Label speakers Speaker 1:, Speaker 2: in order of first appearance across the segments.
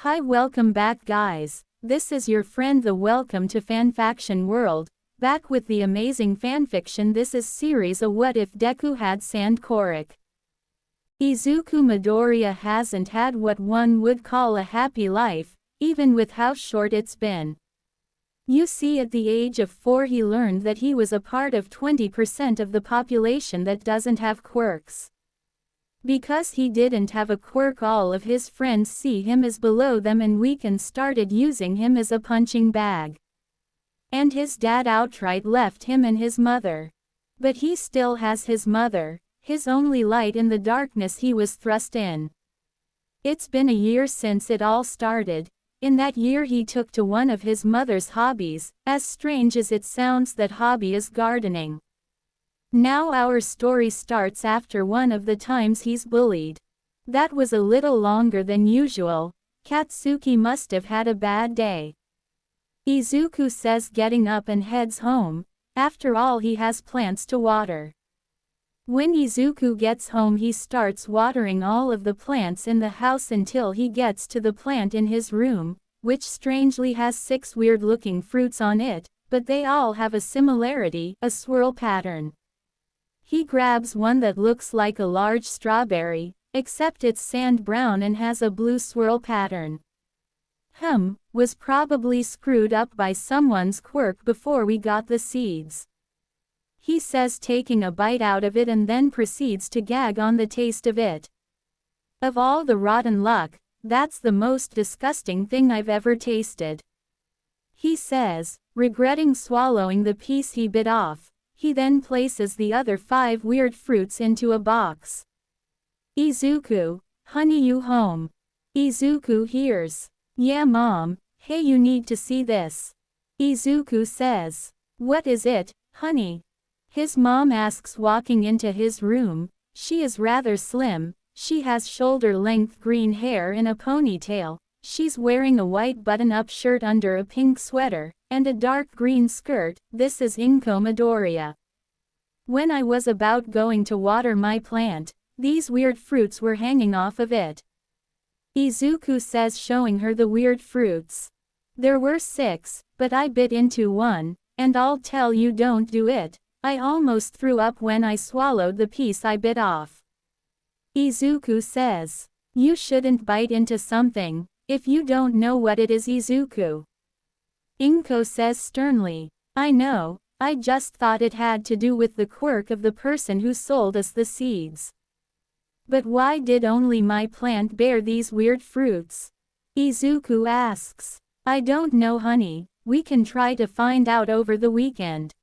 Speaker 1: Hi, welcome back guys. This is your friend the Welcome to Fanfaction World, back with the amazing fanfiction. This is series a What If Deku Had Sand Korik. Izuku Midoriya hasn't had what one would call a happy life, even with how short it's been. You see, at the age of 4 he learned that he was a part of 20% of the population that doesn't have quirks. Because he didn't have a quirk, all of his friends see him as below them and weak and started using him as a punching bag. And his dad outright left him and his mother. But he still has his mother, his only light in the darkness he was thrust in. It's been a year since it all started. In that year he took to one of his mother's hobbies, as strange as it sounds. That hobby is gardening. Now our story starts after one of the times he's bullied. That was a little longer than usual. Katsuki must have had a bad day. Izuku says, getting up and heads home. After all, he has plants to water. When Izuku gets home, he starts watering all of the plants in the house until he gets to the plant in his room, which strangely has 6 weird-looking fruits on it, but they all have a similarity, a swirl pattern. He grabs one that looks like a large strawberry, except it's sand brown and has a blue swirl pattern. Was probably screwed up by someone's quirk before we got the seeds. He says, taking a bite out of it, and then proceeds to gag on the taste of it. Of all the rotten luck, that's the most disgusting thing I've ever tasted. He says, regretting swallowing the piece he bit off. He then places the other 5 weird fruits into a box. Izuku, honey, you home? Izuku hears. Yeah, mom. Hey, you need to see this. Izuku says. What is it, honey? His mom asks, walking into his room. She is rather slim. She has shoulder-length green hair in a ponytail. She's wearing a white button-up shirt under a pink sweater, and a dark green skirt. This is Inko Midoriya. When I was about going to water my plant, these weird fruits were hanging off of it. Izuku says, showing her the weird fruits. There were 6, but I bit into one, and I'll tell you, don't do it. I almost threw up when I swallowed the piece I bit off. Izuku says. You shouldn't bite into something if you don't know what it is, Izuku. Inko says sternly. I know, I just thought it had to do with the quirk of the person who sold us the seeds. But why did only my plant bear these weird fruits? Izuku asks. I don't know, honey. We can try to find out over the weekend.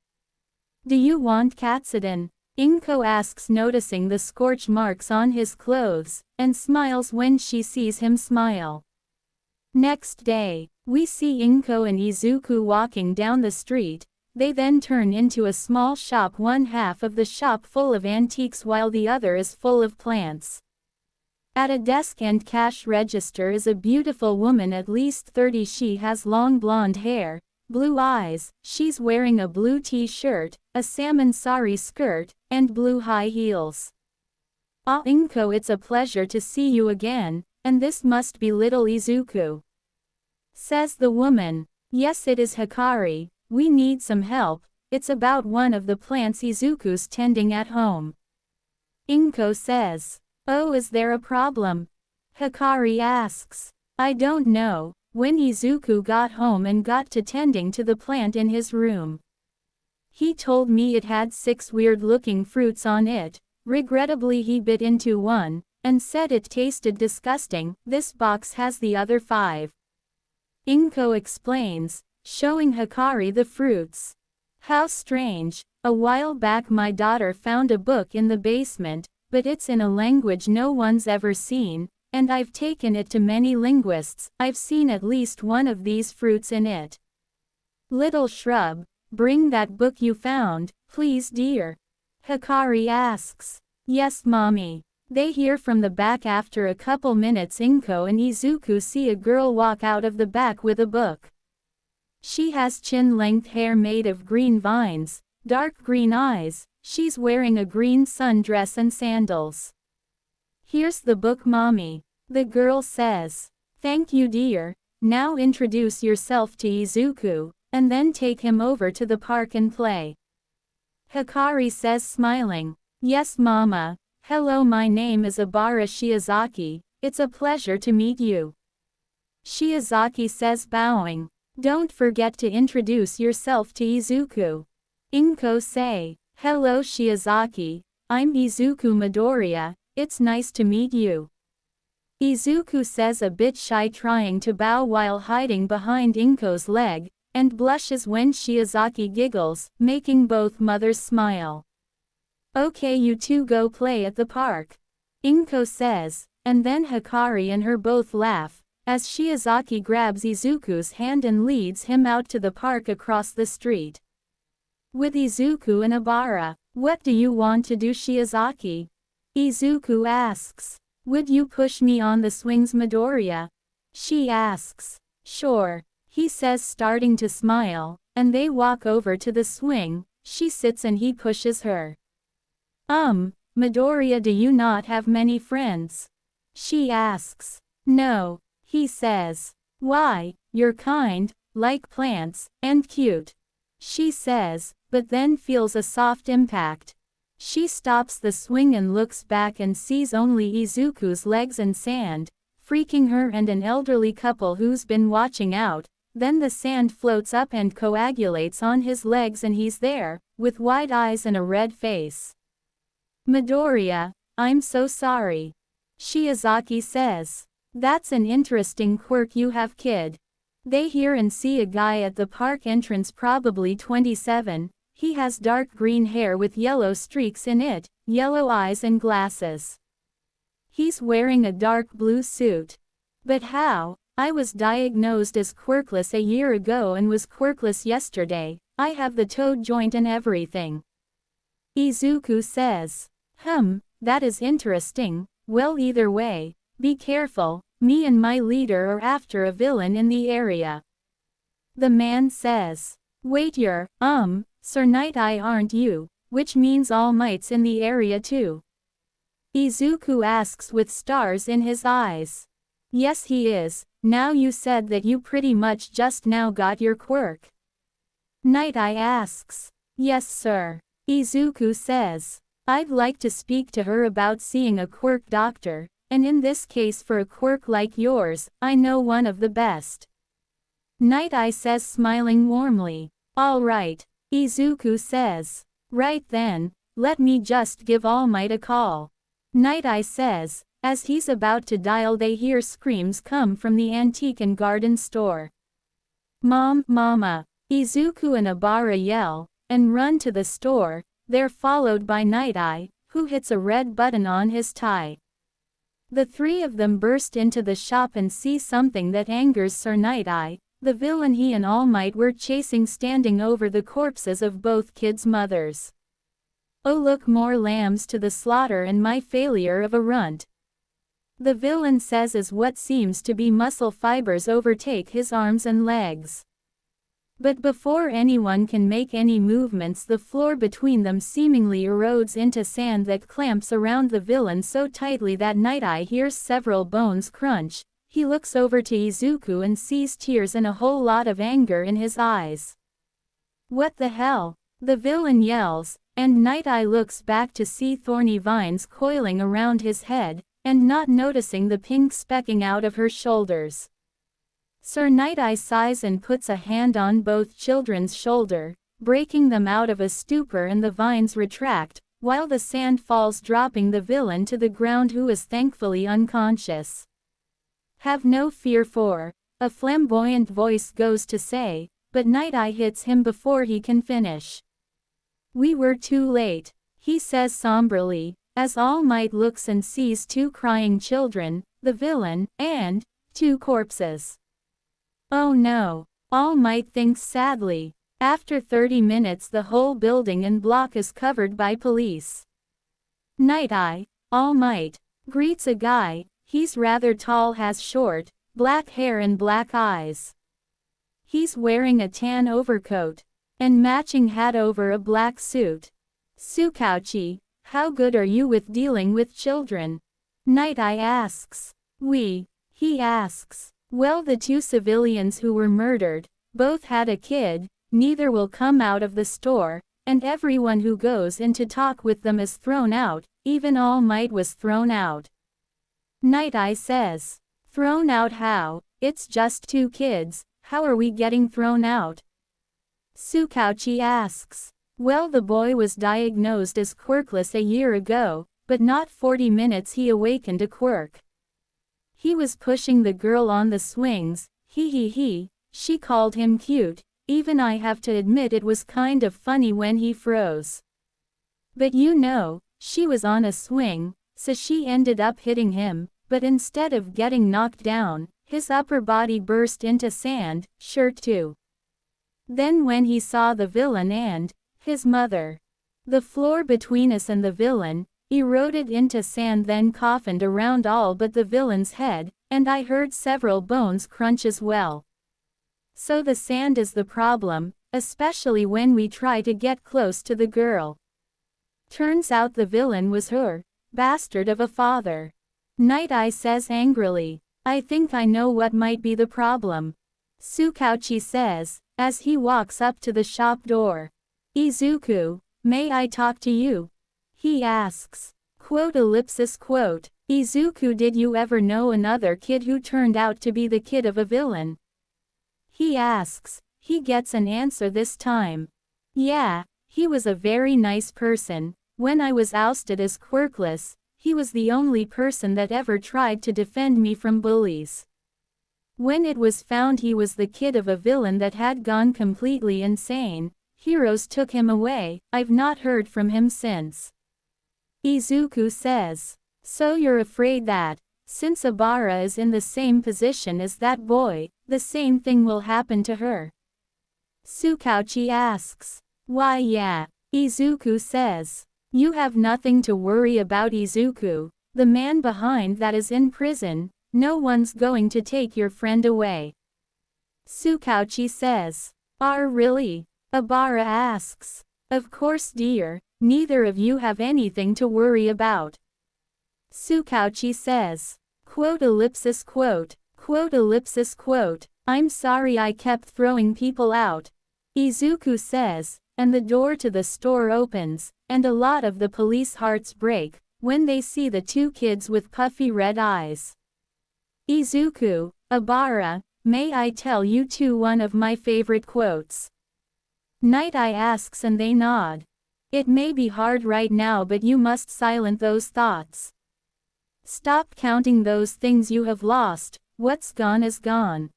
Speaker 1: Do you want Katsudon? Inko asks, noticing the scorch marks on his clothes, and smiles when she sees him smile. Next day, we see Inko and Izuku walking down the street. They then turn into a small shop, one half of the shop full of antiques while the other is full of plants. At a desk and cash register is a beautiful woman, at least 30. She has long blonde hair, blue eyes. She's wearing a blue t-shirt, a salmon sari skirt, and blue high heels. Ah, Inko, it's a pleasure to see you again, and this must be little Izuku. Says the woman. Yes, it is, Hikari. We need some help. It's about one of the plants Izuku's tending at home. Inko says. Oh, is there a problem? Hikari asks. I don't know. When Izuku got home and got to tending to the plant in his room, he told me it had 6 weird-looking fruits on it. Regrettably, he bit into one, and said it tasted disgusting. This box has the other 5. Inko explains, showing Hikari the fruits. How strange. A while back my daughter found a book in the basement, but it's in a language no one's ever seen, and I've taken it to many linguists. I've seen at least one of these fruits in it. Little shrub, bring that book you found, please, dear. Hikari asks. Yes, mommy. They hear from the back. After a couple minutes, Inko and Izuku see a girl walk out of the back with a book. She has chin-length hair made of green vines, dark green eyes. She's wearing a green sundress and sandals. Here's the book, mommy. The girl says. Thank you dear, now introduce yourself to Izuku, and then take him over to the park and play. Hikari says smiling. Yes mama. Hello, my name is Ibara Shiozaki, it's a pleasure to meet you. Shiozaki says bowing. Don't forget to introduce yourself to Izuku. Inko say, hello Shiozaki, I'm Izuku Midoriya, it's nice to meet you. Izuku says a bit shy, trying to bow while hiding behind Inko's leg, and blushes when Shiozaki giggles, making both mothers smile. Okay, you two go play at the park. Inko says, and then Hikari and her both laugh, as Shiozaki grabs Izuku's hand and leads him out to the park across the street. With Izuku and Ibara, what do you want to do, Shiozaki? Izuku asks. Would you push me on the swings, Midoriya? She asks. Sure, he says, starting to smile, and they walk over to the swing. She sits and he pushes her. Midoriya, do you not have many friends? She asks. No, he says. Why, you're kind, like plants, and cute. She says, but then feels a soft impact. She stops the swing and looks back and sees only Izuku's legs and sand, freaking her and an elderly couple who's been watching out. Then the sand floats up and coagulates on his legs and he's there, with wide eyes and a red face. Midoriya, I'm so sorry. Shiozaki says. That's an interesting quirk you have, kid. They hear and see a guy at the park entrance, probably 27. He has dark green hair with yellow streaks in it, yellow eyes and glasses. He's wearing a dark blue suit. But how? I was diagnosed as quirkless a year ago and was quirkless yesterday. I have the toad joint and everything. Izuku says. That is interesting. Well, either way, be careful, me and my leader are after a villain in the area. The man says. Wait, you're, Sir Night Eye, aren't you? Which means All Might's in the area too. Izuku asks with stars in his eyes. Yes, he is. Now you said that you pretty much just now got your quirk. Night Eye asks. Yes, sir. Izuku says. I'd like to speak to her about seeing a quirk doctor, and in this case for a quirk like yours, I know one of the best. Night Eye says, smiling warmly. All right. Izuku says. Right then, let me just give All Might a call. Night Eye says. As he's about to dial, they hear screams come from the antique and garden store. Mom, Mama! Izuku and Ibara yell, and run to the store. They're followed by Night Eye, who hits a red button on his tie. The three of them burst into the shop and see something that angers Sir Night Eye, the villain he and All Might were chasing, standing over the corpses of both kids' mothers. Oh, look, more lambs to the slaughter and my failure of a runt. The villain says as what seems to be muscle fibers overtake his arms and legs. But before anyone can make any movements, the floor between them seemingly erodes into sand that clamps around the villain so tightly that Night Eye hears several bones crunch. He looks over to Izuku and sees tears and a whole lot of anger in his eyes. What the hell? The villain yells, and Night Eye looks back to see thorny vines coiling around his head, and not noticing the pink specking out of her shoulders. Sir Night Eye sighs and puts a hand on both children's shoulder, breaking them out of a stupor, and the vines retract, while the sand falls, dropping the villain to the ground, who is thankfully unconscious. Have no fear, for a flamboyant voice goes to say, but Night Eye hits him before he can finish. We were too late, he says somberly, as All Might looks and sees two crying children, the villain, and two corpses. Oh no, All Might thinks sadly. After 30 minutes the whole building and block is covered by police. Night Eye, All Might, greets a guy. He's rather tall, has short, black hair and black eyes. He's wearing a tan overcoat and matching hat over a black suit. Tsukauchi, how good are you with dealing with children? Night Eye asks. He asks. Well, the two civilians who were murdered, both had a kid, neither will come out of the store, and everyone who goes in to talk with them is thrown out, even All Might was thrown out. Night Eye says. Thrown out how? It's just two kids, how are we getting thrown out? Sukauchi asks. Well, the boy was diagnosed as quirkless a year ago, but not 40 minutes he awakened a quirk. He was pushing the girl on the swings, she called him cute, even I have to admit it was kind of funny when he froze. But you know, she was on a swing, so she ended up hitting him, but instead of getting knocked down, his upper body burst into sand, shirt too. Then when he saw the villain and his mother, the floor between us and the villain, eroded into sand, then coffined around all but the villain's head, and I heard several bones crunch as well. So the sand is the problem, especially when we try to get close to the girl. Turns out the villain was her bastard of a father. Night Eye says angrily. I think I know what might be the problem. Sukauchi says, as he walks up to the shop door. Izuku, may I talk to you? He asks. Izuku, did you ever know another kid who turned out to be the kid of a villain? He asks. He gets an answer this time. Yeah, he was a very nice person. When I was ousted as quirkless, he was the only person that ever tried to defend me from bullies. When it was found he was the kid of a villain that had gone completely insane, heroes took him away. I've not heard from him since. Izuku says. So you're afraid that, since Abara is in the same position as that boy, the same thing will happen to her? Sukauchi asks. Why, yeah, Izuku says. You have nothing to worry about, Izuku. The man behind that is in prison. No one's going to take your friend away. Sukauchi says. Really? Abara asks. Of course, dear. Neither of you have anything to worry about. Sukauchi says. I'm sorry I kept throwing people out. Izuku says, and the door to the store opens, and a lot of the police hearts break when they see the two kids with puffy red eyes. Izuku, Abara, may I tell you two one of my favorite quotes? Night Eye asks and they nod. It may be hard right now, but you must silence those thoughts. Stop counting those things you have lost. What's gone is gone.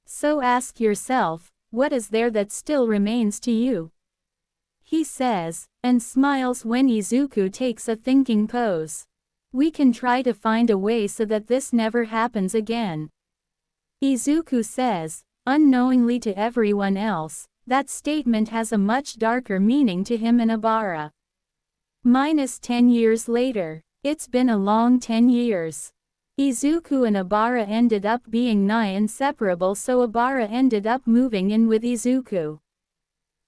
Speaker 1: So ask yourself, what is there that still remains to you? He says, and smiles when Izuku takes a thinking pose. We can try to find a way so that this never happens again. Izuku says, unknowingly to everyone else, that statement has a much darker meaning to him and Abara. -10 years later. It's been a long 10 years. Izuku and Abara ended up being nigh inseparable, so Abara ended up moving in with Izuku.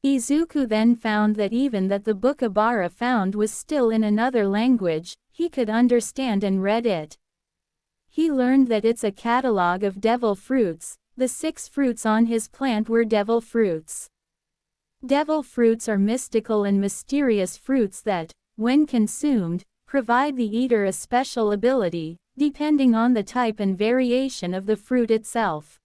Speaker 1: Izuku then found that even that the book Abara found was still in another language, he could understand and read it. He learned that it's a catalog of devil fruits. The 6 fruits on his plant were devil fruits. Devil fruits are mystical and mysterious fruits that, when consumed, provide the eater a special ability, depending on the type and variation of the fruit itself.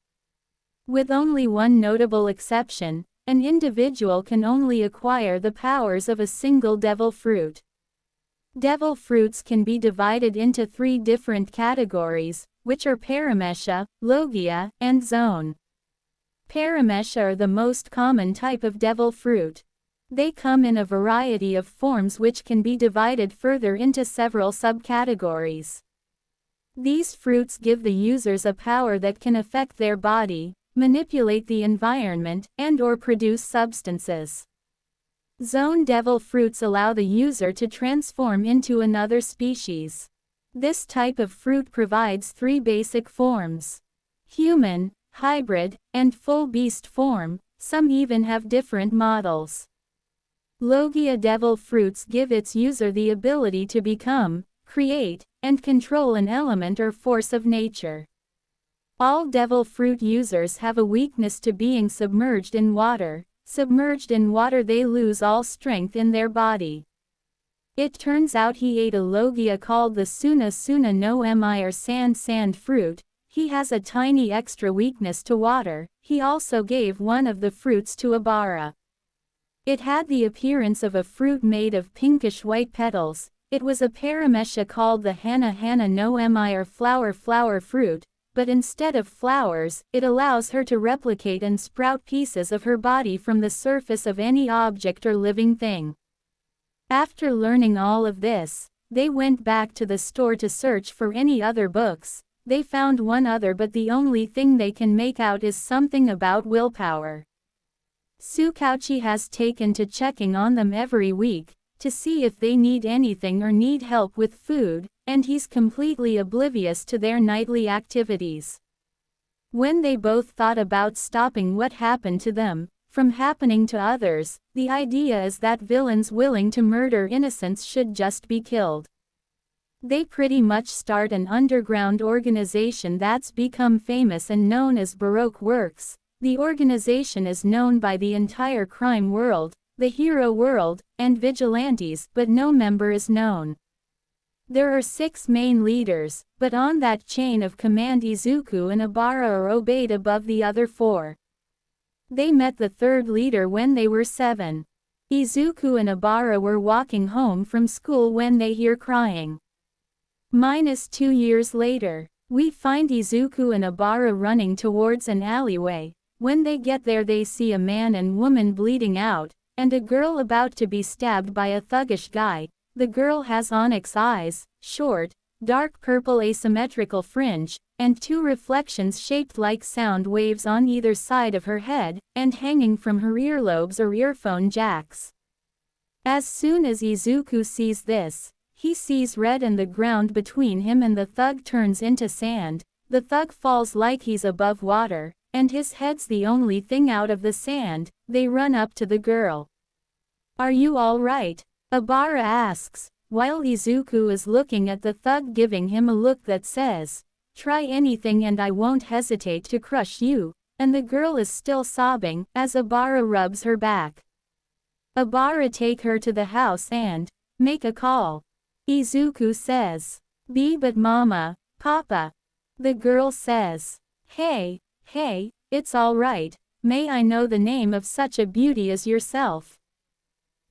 Speaker 1: With only one notable exception, an individual can only acquire the powers of a single devil fruit. Devil fruits can be divided into 3 different categories, which are Paramesha, Logia, and Zone. Paramesha are the most common type of devil fruit. They come in a variety of forms which can be divided further into several subcategories. These fruits give the users a power that can affect their body, manipulate the environment, and/or produce substances. Zone devil fruits allow the user to transform into another species. This type of fruit provides 3 basic forms: human, hybrid, and full beast form. Some even have different models. Logia devil fruits give its user the ability to become, create, and control an element or force of nature. All devil fruit users have a weakness to being submerged in water. Submerged in water they lose all strength in their body. It turns out he ate a logia called the Suna no Mi or sand fruit. He has a tiny extra weakness to water. He also gave one of the fruits to Abara. It had the appearance of a fruit made of pinkish white petals. It was a paramesha called the Hana no Mi or flower fruit, but instead of flowers, it allows her to replicate and sprout pieces of her body from the surface of any object or living thing. After learning all of this, they went back to the store to search for any other books. They found one other, but the only thing they can make out is something about willpower. Tsukauchi has taken to checking on them every week, to see if they need anything or need help with food, and he's completely oblivious to their nightly activities. When they both thought about stopping what happened to them from happening to others, the idea is that villains willing to murder innocents should just be killed. They pretty much start an underground organization that's become famous and known as Baroque Works. The organization is known by the entire crime world, the hero world, and vigilantes, but no member is known. There are 6 main leaders, but on that chain of command Izuku and Abara are obeyed above the other 4. They met the 3rd leader when they were 7. Izuku and Abara were walking home from school when they hear crying. -2 years later, we find Izuku and Abara running towards an alleyway. When they get there they see a man and woman bleeding out, and a girl about to be stabbed by a thuggish guy. The girl has onyx eyes, short, dark purple asymmetrical fringe, and 2 reflections shaped like sound waves on either side of her head, and hanging from her earlobes or earphone jacks. As soon as Izuku sees this, he sees red and the ground between him and the thug turns into sand. The thug falls like he's above water, and his head's the only thing out of the sand. They run up to the girl. "Are you all right?" Abara asks, while Izuku is looking at the thug, giving him a look that says, "Try anything and I won't hesitate to crush you," and the girl is still sobbing, as Abara rubs her back. Abara take her to the house and make a call. Izuku says, But mama, papa." The girl says, Hey, it's all right. May I know the name of such a beauty as yourself?"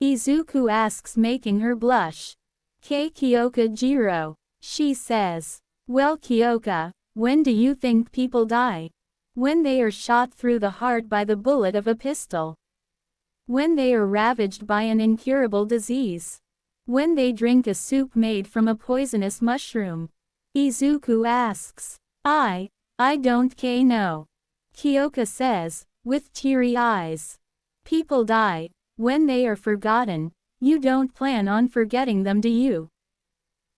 Speaker 1: Izuku asks, making her blush. Kyoka Jiro." She says, "Well Kyoka, when do you think people die?" "When they are shot through the heart by the bullet of a pistol. When they are ravaged by an incurable disease. When they drink a soup made from a poisonous mushroom." Izuku asks, I don't know." Kyoka says, with teary eyes. "People die when they are forgotten. You don't plan on forgetting them, do you?"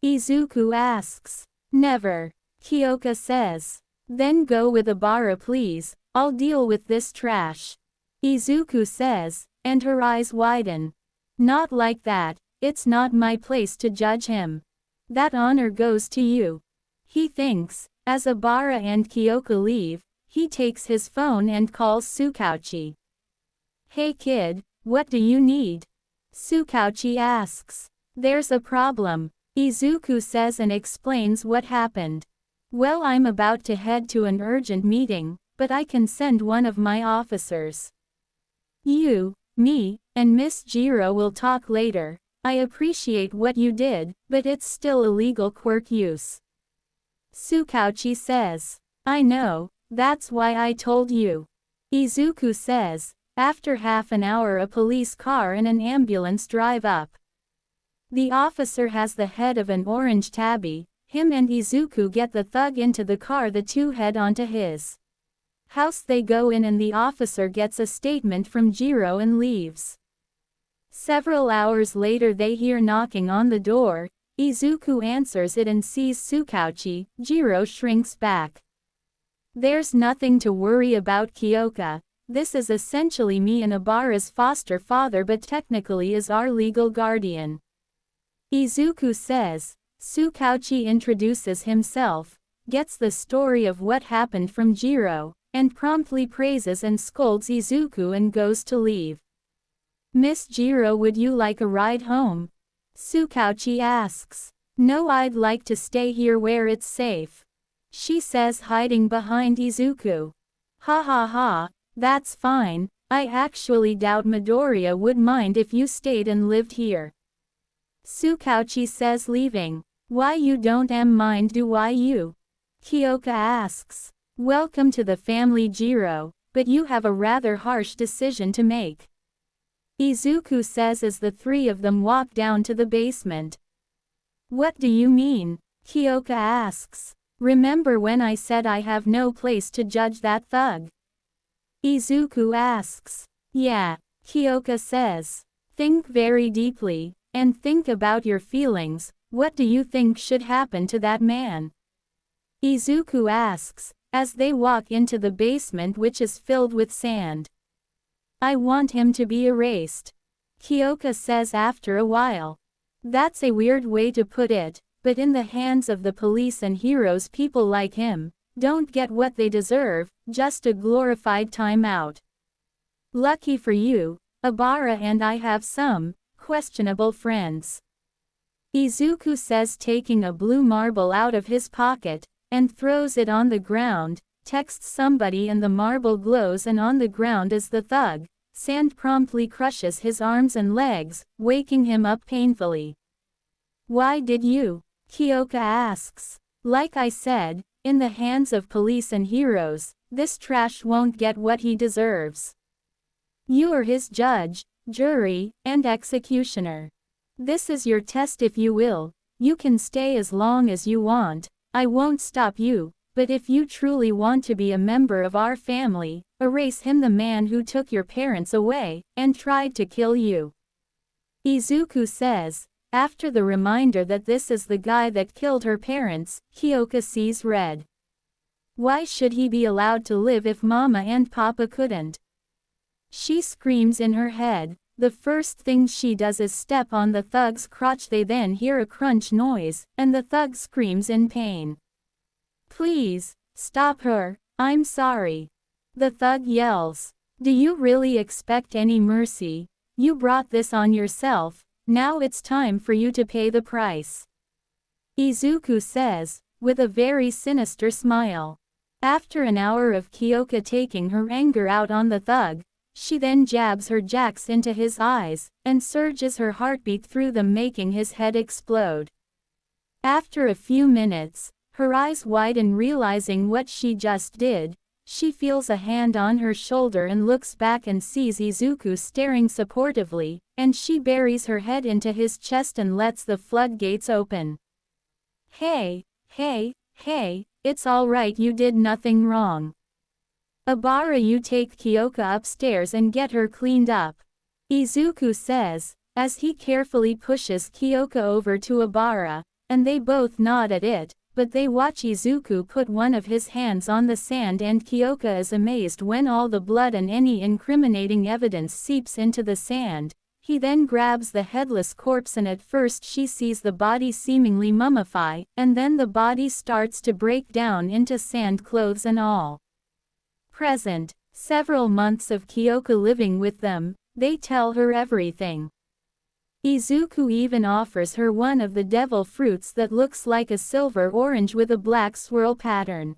Speaker 1: Izuku asks, "Never." Kyoka says, "Then go with Abara please, I'll deal with this trash." Izuku says, and her eyes widen. "Not like that, it's not my place to judge him. That honor goes to you." He thinks. As Abara and Kyoka leave, he takes his phone and calls Tsukauchi. "Hey kid, what do you need?" Tsukauchi asks. "There's a problem." Izuku says and explains what happened. "Well, I'm about to head to an urgent meeting, but I can send one of my officers. You, me, and Miss Jiro will talk later. I appreciate what you did, but it's still illegal quirk use." Tsukauchi says, "I know, that's why I told you." Izuku says, after half an hour a police car and an ambulance drive up. The officer has the head of an orange tabby. Him and Izuku get the thug into the car. The two head onto his house. They go in and the officer gets a statement from Jiro and leaves. Several hours later they hear knocking on the door. Izuku answers it and sees Tsukauchi. Jiro shrinks back. "There's nothing to worry about, Kyoka. This is essentially me and Abara's foster father, but technically is our legal guardian." Izuku says. Tsukauchi introduces himself. gets the story of what happened from Jiro, and promptly praises and scolds Izuku and goes to leave. "Miss Jiro, would you like a ride home?" Tsukauchi asks. "No, I'd like to stay here where it's safe," she says, hiding behind Izuku. "Ha ha ha, that's fine. I actually doubt Midoriya would mind if you stayed and lived here," Tsukauchi says, leaving. "Why you don't mind, do I you?" Kyoka asks. "Welcome to the family, Jiro, but you have a rather harsh decision to make," Izuku says as the three of them walk down to the basement. "What do you mean?" Kyoka asks. "Remember when I said I have no place to judge that thug?" Izuku asks. "Yeah," Kyoka says. "Think very deeply, and think about your feelings. What do you think should happen to that man?" Izuku asks, as they walk into the basement, which is filled with sand. "I want him to be erased," Kyoka says after a while. "That's a weird way to put it, but in the hands of the police and heroes, people like him don't get what they deserve, just a glorified timeout. Lucky for you, Abara and I have some questionable friends," Izuku says, taking a blue marble out of his pocket and throws it on the ground, texts somebody and the marble glows, and on the ground is the thug. Sand promptly crushes his arms and legs, waking him up painfully. "Why did you?" Kyoka asks. "Like I said, in the hands of police and heroes, this trash won't get what he deserves. You are his judge, jury, and executioner. This is your test, if you will. You can stay as long as you want. I won't stop you, but if you truly want to be a member of our family, erase him, the man who took your parents away and tried to kill you," Izuku says. After the reminder that this is the guy that killed her parents, Kyoka sees red. Why should he be allowed to live if Mama and Papa couldn't? She screams in her head. The first thing she does is step on the thug's crotch. They then hear a crunch noise, and the thug screams in pain. "Please, stop her, I'm sorry," the thug yells. "Do you really expect any mercy? You brought this on yourself. Now it's time for you to pay the price," Izuku says, with a very sinister smile. After an hour of Kyoka taking her anger out on the thug, she then jabs her jacks into his eyes, and surges her heartbeat through them, making his head explode. After a few minutes, her eyes widen, realizing what she just did. She feels a hand on her shoulder and looks back and sees Izuku staring supportively, and she buries her head into his chest and lets the floodgates open. Hey, it's all right, you did nothing wrong. Abara, you take Kyoka upstairs and get her cleaned up," Izuku says, as he carefully pushes Kyoka over to Abara, and they both nod at it. But they watch Izuku put one of his hands on the sand, and Kyoka is amazed when all the blood and any incriminating evidence seeps into the sand. He then grabs the headless corpse, and at first she sees the body seemingly mummify, and then the body starts to break down into sand, clothes and all. Present. Several months of Kyoka living with them, they tell her everything. Izuku even offers her one of the devil fruits that looks like a silver orange with a black swirl pattern.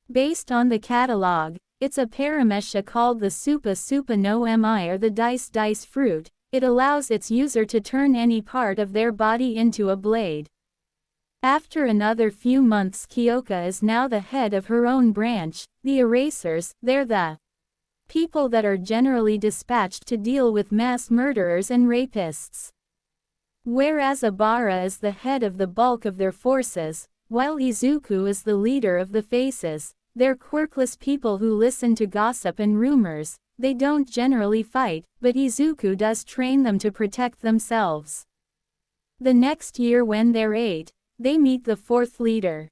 Speaker 1: Based on the catalog, it's a paramesha called the Supa Supa no Mi, or the dice fruit. It allows its user to turn any part of their body into a blade. After another few months, Kyoka is now the head of her own branch, the Erasers. They're the people that are generally dispatched to deal with mass murderers and rapists. Whereas Abara is the head of the bulk of their forces, while Izuku is the leader of the Faces. They're quirkless people who listen to gossip and rumors. They don't generally fight, but Izuku does train them to protect themselves. The next year, when they're 8, they meet the 4th leader.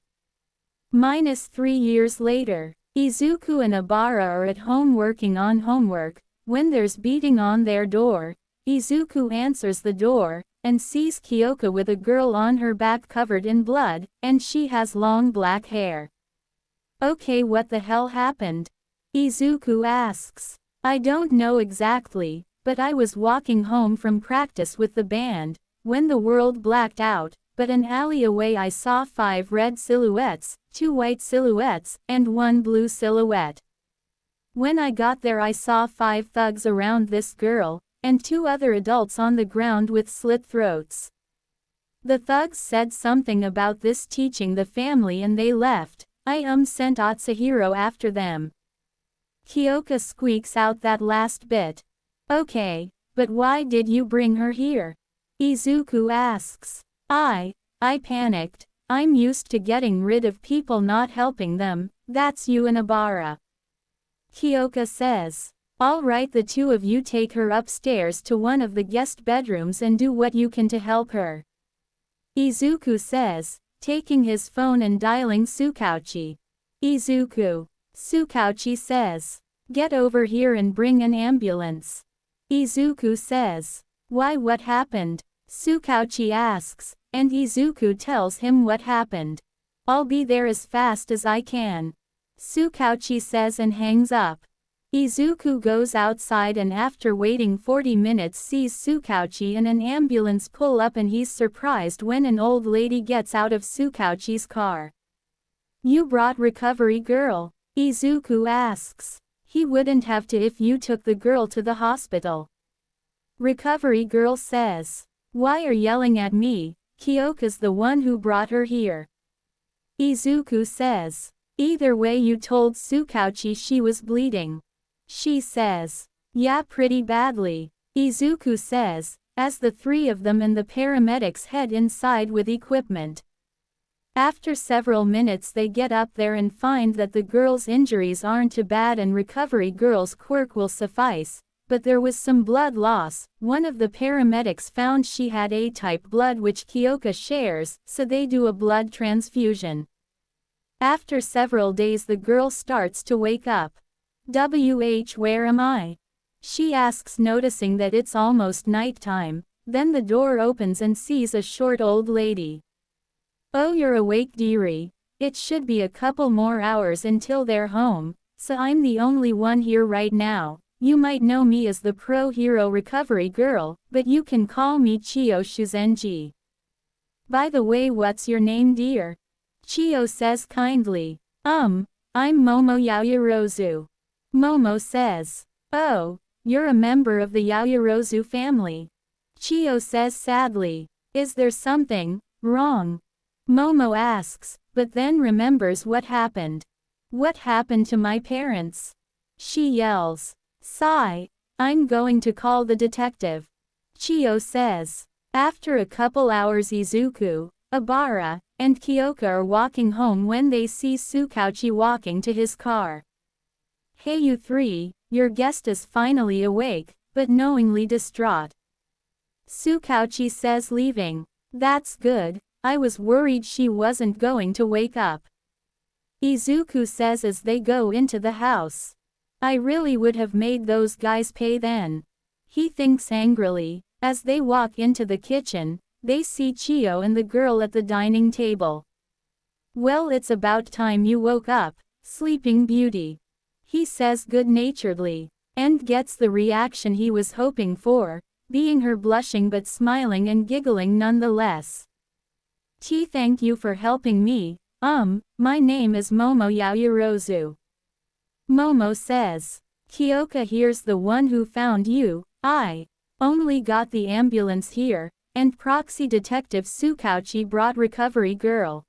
Speaker 1: -3 years later, Izuku and Abara are at home working on homework, when there's beating on their door. Izuku answers the door, and sees Kyoka with a girl on her back covered in blood, and she has long black hair. Okay, what the hell happened? Izuku asks. I don't know exactly, but I was walking home from practice with the band, when the world blacked out, but an alley away I saw 5 red silhouettes, 2 white silhouettes, and 1 blue silhouette. When I got there I saw 5 thugs around this girl, and 2 other adults on the ground with slit throats. The thugs said something about this teaching the family and they left. I sent Atsuhiro after them. Kyoka squeaks out that last bit. Okay, but why did you bring her here? Izuku asks. I panicked. I'm used to getting rid of people not helping them, that's you and Abara. Kyoka says. Alright, the 2 of you take her upstairs to one of the guest bedrooms and do what you can to help her. Izuku says, taking his phone and dialing Tsukauchi. Izuku. Tsukauchi says. Get over here and bring an ambulance. Izuku says. Why, what happened? Tsukauchi asks, and Izuku tells him what happened. I'll be there as fast as I can. Tsukauchi says and hangs up. Izuku goes outside and after waiting 40 minutes sees Tsukauchi and an ambulance pull up and he's surprised when an old lady gets out of Tsukauchi's car. You brought Recovery Girl? Izuku asks. He wouldn't have to if you took the girl to the hospital. Recovery Girl says. Why are yelling at me? Kyoka's the one who brought her here. Izuku says. Either way, you told Tsukauchi she was bleeding. She says. Yeah, pretty badly. Izuku says, as the 3 of them and the paramedics head inside with equipment. After several minutes they get up there and find that the girl's injuries aren't too bad and Recovery Girl's quirk will suffice, but there was some blood loss. One of the paramedics found she had A-type blood which Kyoka shares, so they do a blood transfusion. After several days the girl starts to wake up. Where am I? She asks, noticing that it's almost nighttime. Then the door opens and sees a short old lady. Oh, you're awake, dearie. It should be a couple more hours until they're home, so I'm the only one here right now. You might know me as the pro hero Recovery Girl, but you can call me Chiyo Shuzenji. By the way, what's your name, dear? Chiyo says kindly. I'm Momo Yaoyorozu. Momo says. Oh, you're a member of the Yaoyorozu family. Chiyo says sadly. Is there something wrong? Momo asks, but then remembers what happened. What happened to my parents? She yells. Sigh. I'm going to call the detective. Chiyo says. After a couple hours Izuku, Abara, and Kyoka are walking home when they see Tsukauchi walking to his car. Hey you 3, your guest is finally awake, but knowingly distraught. Tsukauchi says, leaving. That's good, I was worried she wasn't going to wake up. Izuku says as they go into the house. I really would have made those guys pay then. He thinks angrily. As they walk into the kitchen, they see Chiyo and the girl at the dining table. Well, it's about time you woke up, Sleeping Beauty. He says good-naturedly, and gets the reaction he was hoping for, being her blushing but smiling and giggling nonetheless. Thank you for helping me, my name is Momo Yaoyorozu. Momo says. Kyoka here's the one who found you. I only got the ambulance here, and proxy detective Tsukauchi brought Recovery Girl.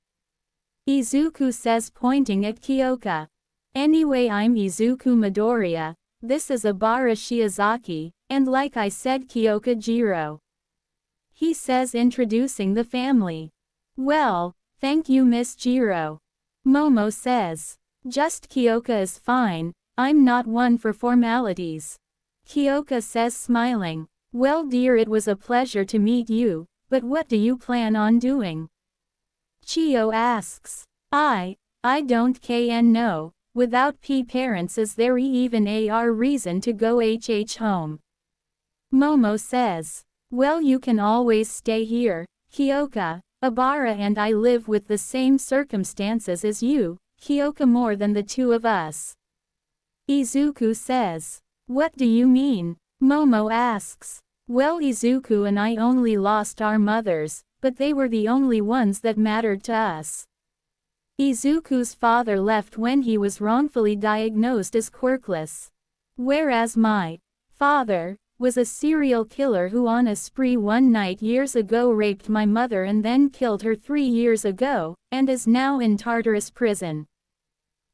Speaker 1: Izuku says, pointing at Kyoka. Anyway, I'm Izuku Midoriya, this is Abara Shiozaki, and like I said, Kyoka Jiro. He says, introducing the family. Well, thank you, Miss Jiro. Momo says. Just Kyoka is fine, I'm not one for formalities. Kyoka says, smiling. Well dear, it was a pleasure to meet you, but what do you plan on doing? Chiyo asks. I don't know. Without parents is there even a reason to go home? Momo says. Well, you can always stay here, Kyoka. Obara and I live with the same circumstances as you, Kyoka, more than the two of us. Izuku says. What do you mean? Momo asks. Well, Izuku and I only lost our mothers, but they were the only ones that mattered to us. Izuku's father left when he was wrongfully diagnosed as quirkless. Whereas my father was a serial killer who on a spree one night years ago raped my mother and then killed her 3 years ago, and is now in Tartarus prison.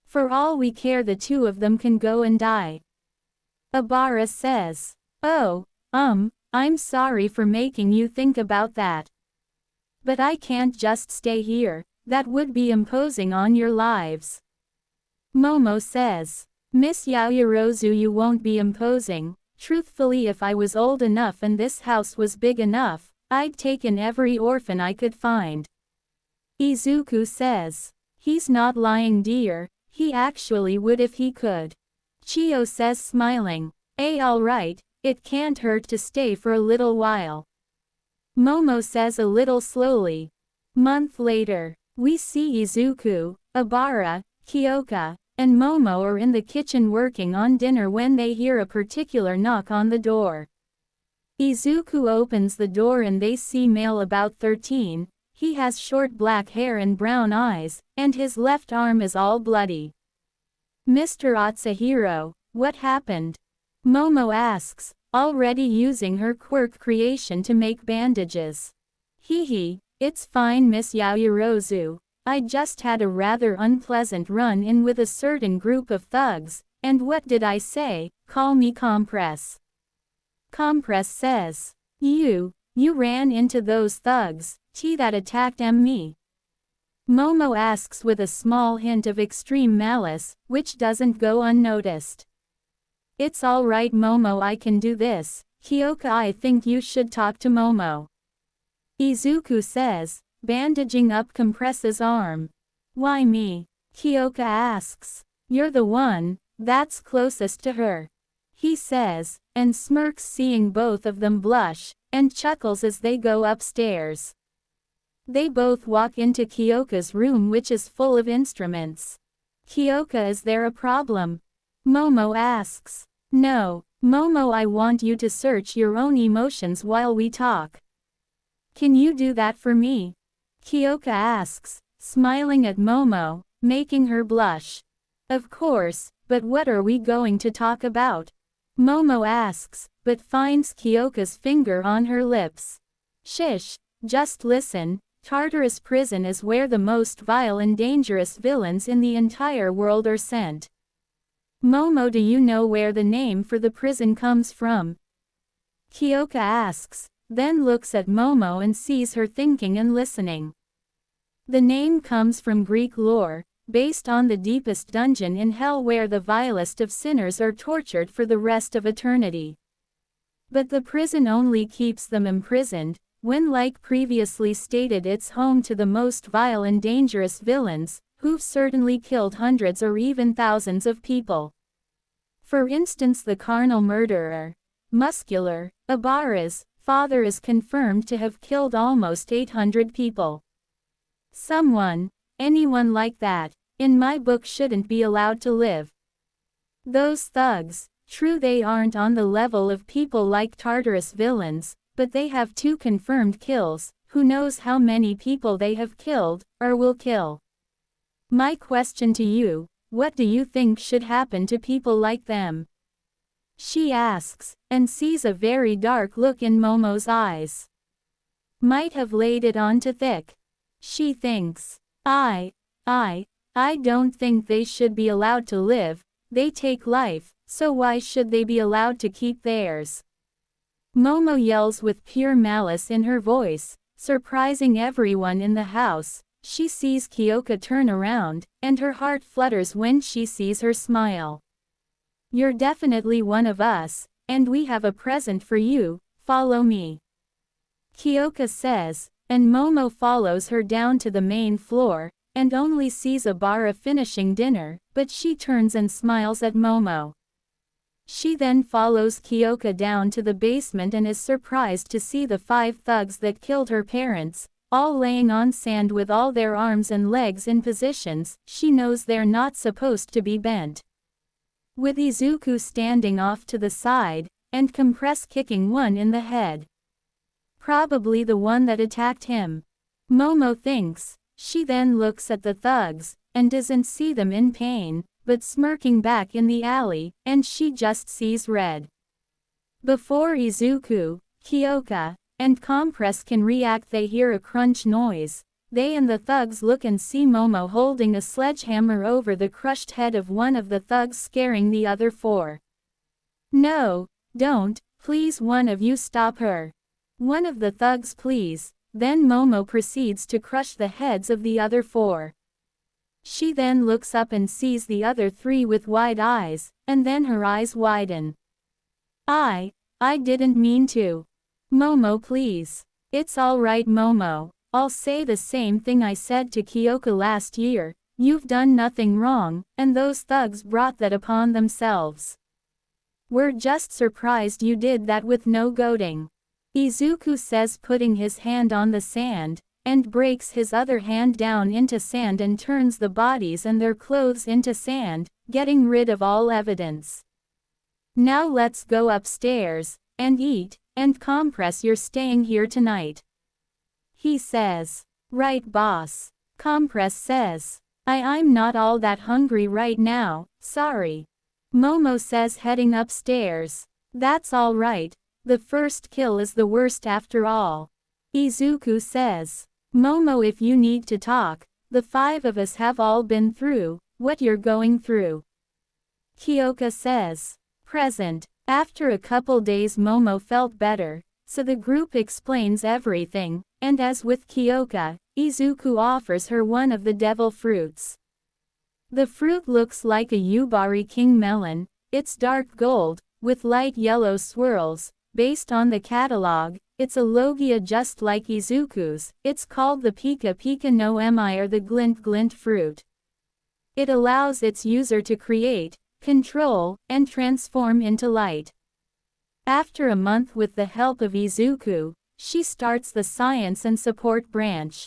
Speaker 1: For all we care, the two of them can go and die. Obara says. Oh, I'm sorry for making you think about that. But I can't just stay here, that would be imposing on your lives. Momo says. Miss Yaoyorozu, you won't be imposing. Truthfully, if I was old enough and this house was big enough, I'd take in every orphan I could find. Izuku says. He's not lying, dear, he actually would if he could. Chio says, smiling. Alright, it can't hurt to stay for a little while. Momo says a little slowly. Month later, we see Izuku, Obara, Kyoka, and Momo are in the kitchen working on dinner when they hear a particular knock on the door. Izuku opens the door and they see male about 13, he has short black hair and brown eyes, and his left arm is all bloody. Mr. Atsuhiro, what happened? Momo asks, already using her quirk creation to make bandages. Hehe, it's fine, Miss Yaoyorozu. I just had a rather unpleasant run-in with a certain group of thugs, and what did I say? Call me Compress. Compress says. You ran into those thugs, that attacked me. Momo asks with a small hint of extreme malice, which doesn't go unnoticed. It's alright, Momo, I can do this. Kyoka, I think you should talk to Momo. Izuku says, bandaging up Compress's arm. Why me? Kyoka asks. You're the one that's closest to her. He says, and smirks seeing both of them blush, and chuckles as they go upstairs. They both walk into Kyoka's room, which is full of instruments. Kyoka, is there a problem? Momo asks. No, Momo, I want you to search your own emotions while we talk. Can you do that for me? Kyoka asks, smiling at Momo, making her blush. Of course, but what are we going to talk about? Momo asks, but finds Kyoka's finger on her lips. Shish, just listen. Tartarus prison is where the most vile and dangerous villains in the entire world are sent. Momo, do you know where the name for the prison comes from? Kyoka asks, then looks at Momo and sees her thinking and listening. The name comes from Greek lore, based on the deepest dungeon in hell where the vilest of sinners are tortured for the rest of eternity. But the prison only keeps them imprisoned, when, like previously stated, it's home to the most vile and dangerous villains, who've certainly killed hundreds or even thousands of people. For instance, the carnal murderer, Muscular, Obara's father, is confirmed to have killed almost 800 people. Anyone like that, in my book, shouldn't be allowed to live. Those thugs, true, they aren't on the level of people like Tartarus villains, but they have 2 confirmed kills. Who knows how many people they have killed, or will kill. My question to you, what do you think should happen to people like them? She asks, and sees a very dark look in Momo's eyes. Might have laid it on too thick. She thinks. I don't think they should be allowed to live. They take life, so why should they be allowed to keep theirs? Momo yells with pure malice in her voice, surprising everyone in the house. She sees Kyoka turn around, and her heart flutters when she sees her smile. You're definitely one of us, and we have a present for you. Follow me. Kyoka says, and Momo follows her down to the main floor, and only sees Obara finishing dinner, but she turns and smiles at Momo. She then follows Kyoka down to the basement and is surprised to see the 5 thugs that killed her parents, all laying on sand with all their arms and legs in positions she knows they're not supposed to be bent. With Izuku standing off to the side, and Compress kicking one in the head. Probably the one that attacked him. Momo thinks. She then looks at the thugs, and doesn't see them in pain, but smirking back in the alley, and she just sees red. Before Izuku, Kyoka, and Compress can react, they hear a crunch noise. They and the thugs look and see Momo holding a sledgehammer over the crushed head of one of the thugs, scaring the other 4. "No, don't, please, one of you stop her. One of the thugs, please." Then Momo proceeds to crush the heads of the other 4. She then looks up and sees the other 3 with wide eyes, and then her eyes widen. I didn't mean to. Momo, please. It's all right, Momo. I'll say the same thing I said to Kyoka last year. You've done nothing wrong, and those thugs brought that upon themselves. We're just surprised you did that with no goading. Izuku says, putting his hand on the sand, and breaks his other hand down into sand and turns the bodies and their clothes into sand, getting rid of all evidence. Now let's go upstairs, and eat, and Compress, you're staying here tonight. He says. Right, boss. Compress says. I'm not all that hungry right now, sorry. Momo says, heading upstairs. That's all right. The first kill is the worst after all. Izuku says. Momo, if you need to talk, the 5 of us have all been through what you're going through. Kyoka says. Present. After a couple days Momo felt better, so the group explains everything, and as with Kyoka, Izuku offers her one of the devil fruits. The fruit looks like a Yubari king melon, it's dark gold, with light yellow swirls. Based on the catalog, it's a Logia just like Izuku's. It's called the Pika Pika no Emi, or the Glint Glint fruit. It allows its user to create, control, and transform into light. After a month with the help of Izuku, she starts the science and support branch.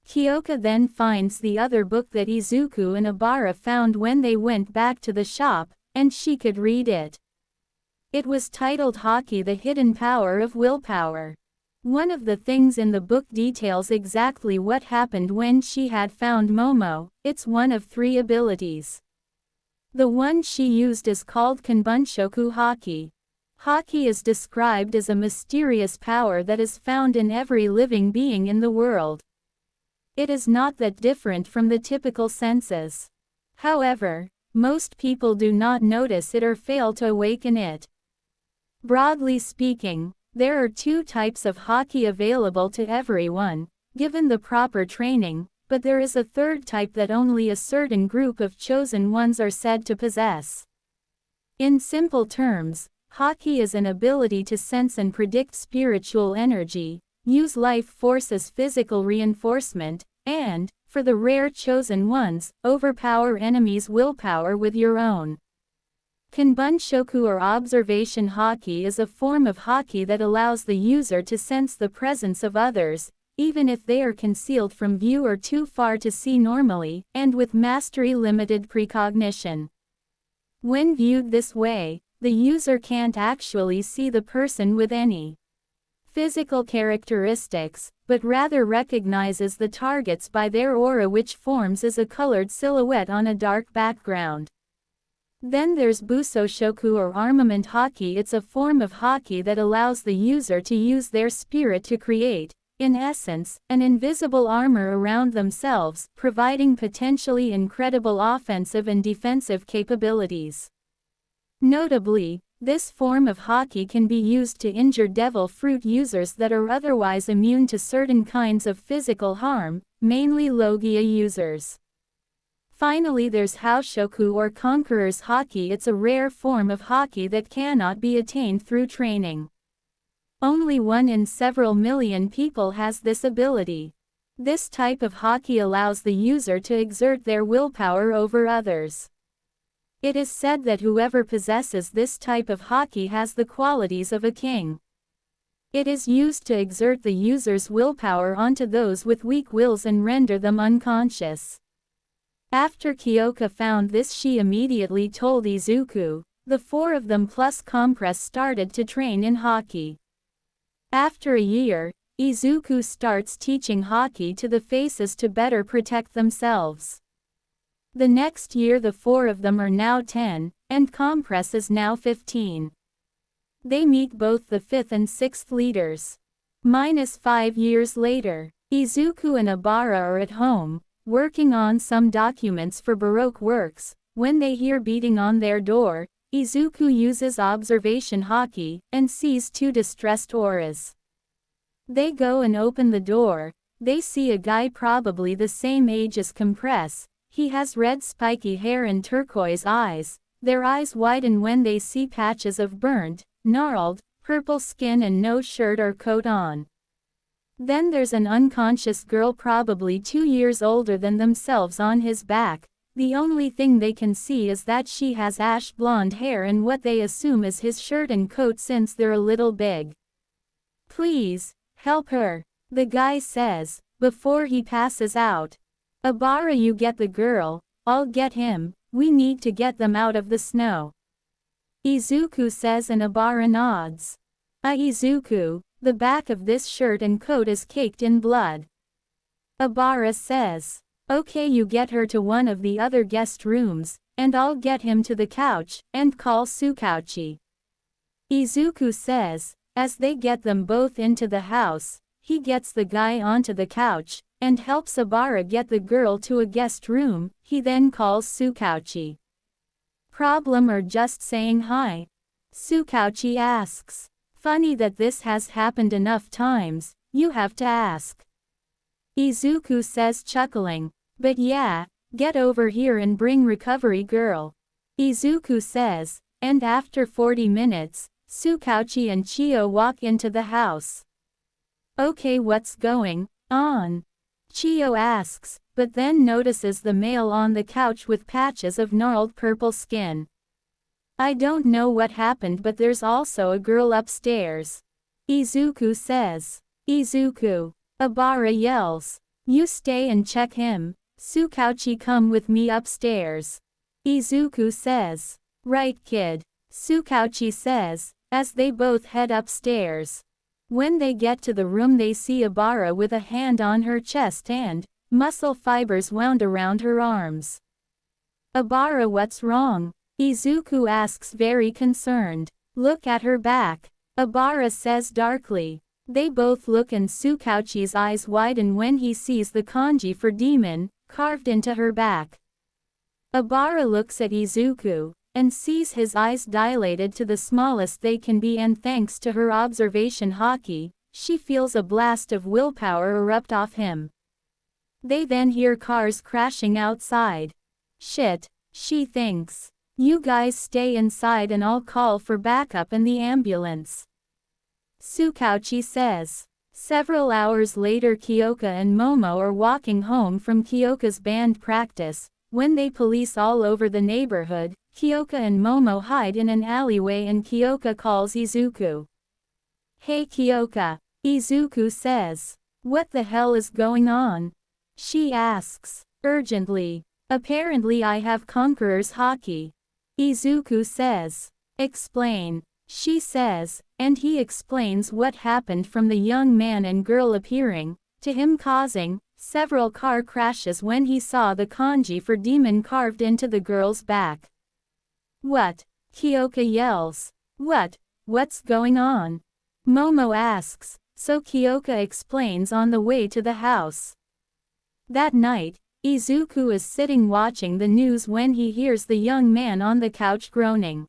Speaker 1: Kyoka then finds the other book that Izuku and Obara found when they went back to the shop, and she could read it. It was titled Haki, the Hidden Power of Willpower. One of the things in the book details exactly what happened when she had found Momo. It's one of 3 abilities. The one she used is called Kanbunshoku Haki. Haki is described as a mysterious power that is found in every living being in the world. It is not that different from the typical senses. However, most people do not notice it or fail to awaken it. Broadly speaking, there are 2 types of Haki available to everyone, given the proper training, but there is a 3rd type that only a certain group of chosen ones are said to possess. In simple terms, Haki is an ability to sense and predict spiritual energy, use life force as physical reinforcement, and, for the rare chosen ones, overpower enemies' willpower with your own. Kanbunshoku, or observation Haki, is a form of Haki that allows the user to sense the presence of others, even if they are concealed from view or too far to see normally, and with mastery limited precognition. When viewed this way, the user can't actually see the person with any physical characteristics, but rather recognizes the targets by their aura, which forms as a colored silhouette on a dark background. Then there's Busoshoku, or armament Haki. It's a form of Haki that allows the user to use their spirit to create, in essence, an invisible armor around themselves, providing potentially incredible offensive and defensive capabilities. Notably, this form of Haki can be used to injure devil fruit users that are otherwise immune to certain kinds of physical harm, mainly Logia users. Finally, there's Haoshoku, or Conqueror's Haki. It's a rare form of Haki that cannot be attained through training. Only 1 in several million people has this ability. This type of Haki allows the user to exert their willpower over others. It is said that whoever possesses this type of haki has the qualities of a king. It is used to exert the user's willpower onto those with weak wills and render them unconscious. After Kyoka found this, she immediately told Izuku. The four of them plus Compress started to train in haki. After a year, Izuku starts teaching haki to the faces to better protect themselves. The next year the four of them are now 10, and Compress is now 15. They meet both the 5th and 6th leaders. -5 years later, Izuku and Abara are at home, working on some documents for Baroque works, when they hear beating on their door. Izuku uses observation haki, and sees 2 distressed auras. They go and open the door. They see a guy probably the same age as Compress. He has red spiky hair and turquoise eyes. Their eyes widen when they see patches of burnt, gnarled, purple skin and no shirt or coat on. Then there's an unconscious girl probably 2 years older than themselves on his back. The only thing they can see is that she has ash blonde hair and what they assume is his shirt and coat since they're a little big. "Please, help her," the guy says, before he passes out. "Abara, you get the girl, I'll get him, we need to get them out of the snow." Izuku says and Abara nods. Izuku, the back of this shirt and coat is caked in blood." Abara says, "Okay, you get her to one of the other guest rooms, and I'll get him to the couch, and call Tsukauchi." Izuku says, as they get them both into the house, he gets the guy onto the couch, and helps Abara get the girl to a guest room. He then calls Tsukauchi. "Problem or just saying hi?" Tsukauchi asks. "Funny that this has happened enough times, you have to ask." Izuku says chuckling, "But yeah, get over here and bring recovery girl." Izuku says, and after 40 minutes, Tsukauchi and Chio walk into the house. "Okay, what's going on?" Chio asks, but then notices the male on the couch with patches of gnarled purple skin. "I don't know what happened, but there's also a girl upstairs," Izuku says. "Izuku," Abara yells. "You stay and check him. Tsukauchi, come with me upstairs." Izuku says. "Right, kid," Tsukauchi says, as they both head upstairs. When they get to the room they see Abara with a hand on her chest and muscle fibers wound around her arms. "Abara, what's wrong?" Izuku asks, very concerned. "Look at her back," Abara says darkly. They both look and Tsukauchi's eyes widen when he sees the kanji for demon carved into her back. Abara looks at Izuku and sees his eyes dilated to the smallest they can be, and thanks to her observation haki, she feels a blast of willpower erupt off him. They then hear cars crashing outside. "Shit," she thinks. "You guys stay inside and I'll call for backup and the ambulance," Tsukauchi says. Several hours later, Kyoka and Momo are walking home from Kyoka's band practice. When they police all over the neighborhood, Kyoka and Momo hide in an alleyway and Kyoka calls Izuku. "Hey Kyoka," Izuku says. "What the hell is going on?" she asks, urgently. "Apparently I have Conqueror's haki," Izuku says. "Explain," she says, and he explains what happened from the young man and girl appearing, to him causing several car crashes when he saw the kanji for demon carved into the girl's back. "What?" Kyoka yells. What's going on?" Momo asks, so Kyoka explains on the way to the house. That night, Izuku is sitting watching the news when he hears the young man on the couch groaning.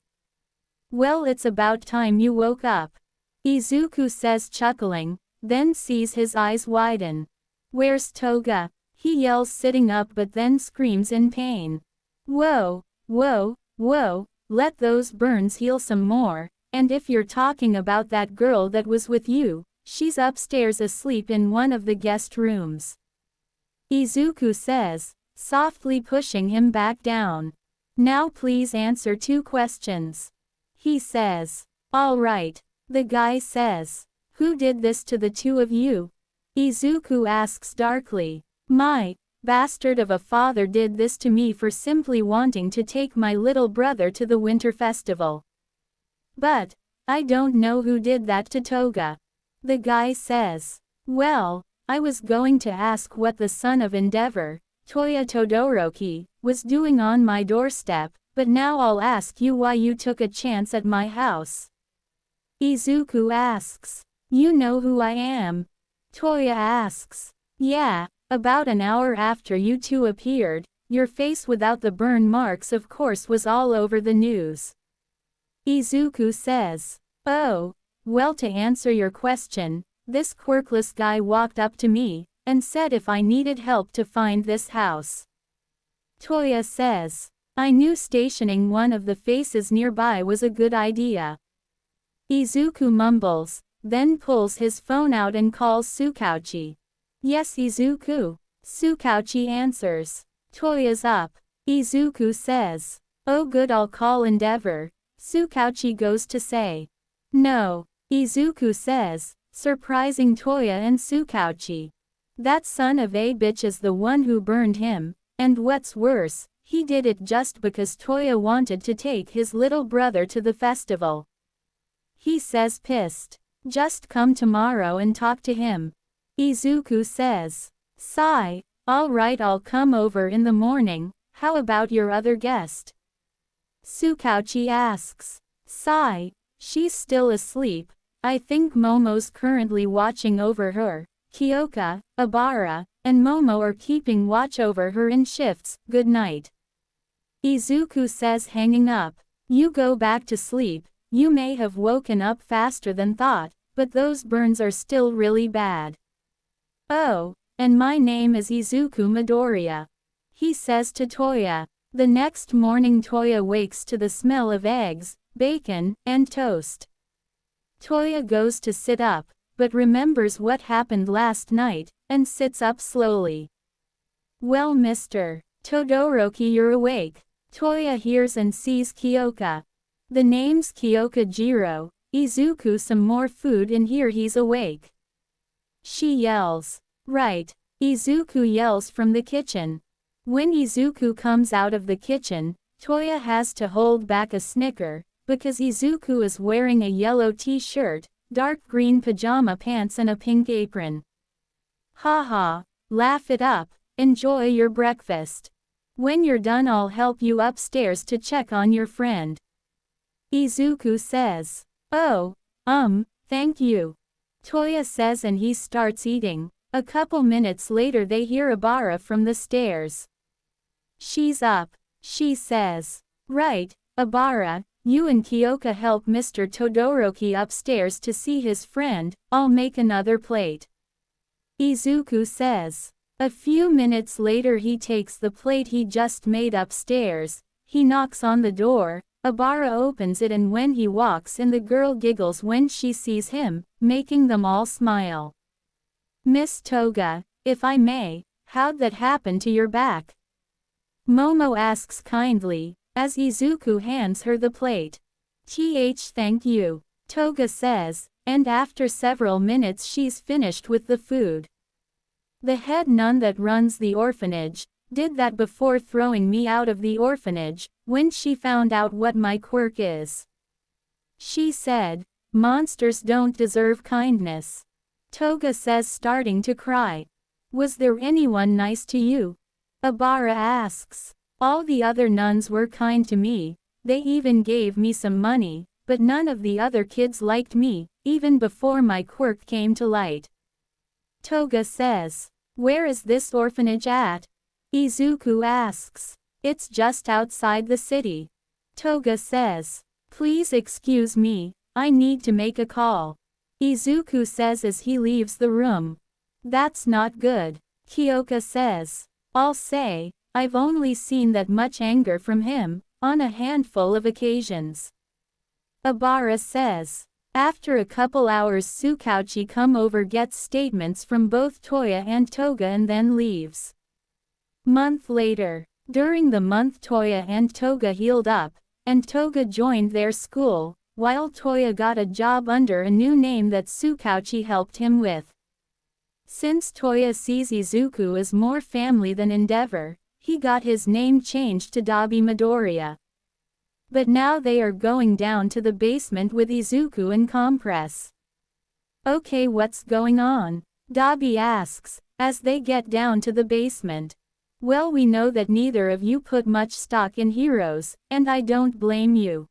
Speaker 1: "Well, it's about time you woke up," Izuku says chuckling, then sees his eyes widen. "Where's Toga?" he yells sitting up but then screams in pain. Whoa, let those burns heal some more, and if you're talking about that girl that was with you, she's upstairs asleep in one of the guest rooms," Izuku says, softly pushing him back down. Now please answer 2 questions. He says. All right. The guy says. Who did this to the 2 of you? Izuku asks darkly. My bastard of a father did this to me for simply wanting to take my little brother to the winter festival. But I don't know who did that to Toga. The guy says. Well, I was going to ask what the son of Endeavor, Toya Todoroki, was doing on my doorstep, but now I'll ask you why you took a chance at my house. Izuku asks. You know who I am? Toya asks. Yeah, about an hour after you 2 appeared, your face without the burn marks of course was all over the news. Izuku says. Oh, well, to answer your question, this quirkless guy walked up to me and said if I needed help to find this house. Toya says. I knew stationing one of the faces nearby was a good idea. Izuku mumbles, then pulls his phone out and calls Tsukauchi. Yes, Izuku. Tsukauchi answers. Toya's up. Izuku says. Oh good, I'll call Endeavor. Tsukauchi goes to say. No. Izuku says, surprising Toya and Tsukauchi. That son of a bitch is the one who burned him, and what's worse, he did it just because Toya wanted to take his little brother to the festival. He says pissed. Just come tomorrow and talk to him. Izuku says. Sigh. All right, I'll come over in the morning. How about your other guest? Tsukauchi asks. Sigh. She's still asleep. I think Momo's currently watching over her. Kyoka, Abara, and Momo are keeping watch over her in shifts. Good night. Izuku says, hanging up. You go back to sleep. You may have woken up faster than thought, but those burns are still really bad. Oh, and my name is Izuku Midoriya. He says to Toya. The next morning Toya wakes to the smell of eggs, bacon, and toast. Toya goes to sit up, but remembers what happened last night, and sits up slowly. Well, Mr. Todoroki, you're awake. Toya hears and sees Kyoka. The name's Kyoka Jiro. Izuku, some more food and here he's awake. She yells. Right. Izuku yells from the kitchen. When Izuku comes out of the kitchen, Toya has to hold back a snicker, because Izuku is wearing a yellow t-shirt, dark green pajama pants and a pink apron. Haha, laugh it up, enjoy your breakfast. When you're done I'll help you upstairs to check on your friend. Izuku says. Oh, thank you. Toya says and he starts eating. A couple minutes later they hear Abara from the stairs. She's up, she says. Right, Abara, you and Kyoka help Mr. Todoroki upstairs to see his friend, I'll make another plate. Izuku says. A few minutes later he takes the plate he just made upstairs, he knocks on the door, Abara opens it and when he walks in the girl giggles when she sees him, making them all smile. Miss Toga, if I may, how'd that happen to your back? Momo asks kindly, as Izuku hands her the plate. Thank you. Toga says, and after several minutes she's finished with the food. The head nun that runs the orphanage, did that before throwing me out of the orphanage, when she found out what my quirk is. She said, monsters don't deserve kindness. Toga says, starting to cry. Was there anyone nice to you? Abara asks. All the other nuns were kind to me, they even gave me some money, but none of the other kids liked me, even before my quirk came to light. Toga says. Where is this orphanage at? Izuku asks. It's just outside the city. Toga says. Please excuse me, I need to make a call. Izuku says as he leaves the room. That's not good. Kyoka says. I'll say, I've only seen that much anger from him, on a handful of occasions. Abara says. After a couple hours Tsukauchi come over, gets statements from both Toya and Toga and then leaves. Month later. During the month Toya and Toga healed up, and Toga joined their school, while Toya got a job under a new name that Tsukauchi helped him with. Since Toya sees Izuku as more family than Endeavor, he got his name changed to Dabi Midoriya. But now they are going down to the basement with Izuku and Compress. Okay, what's going on? Dabi asks, as they get down to the basement. Well, we know that neither of you put much stock in heroes, and I don't blame you.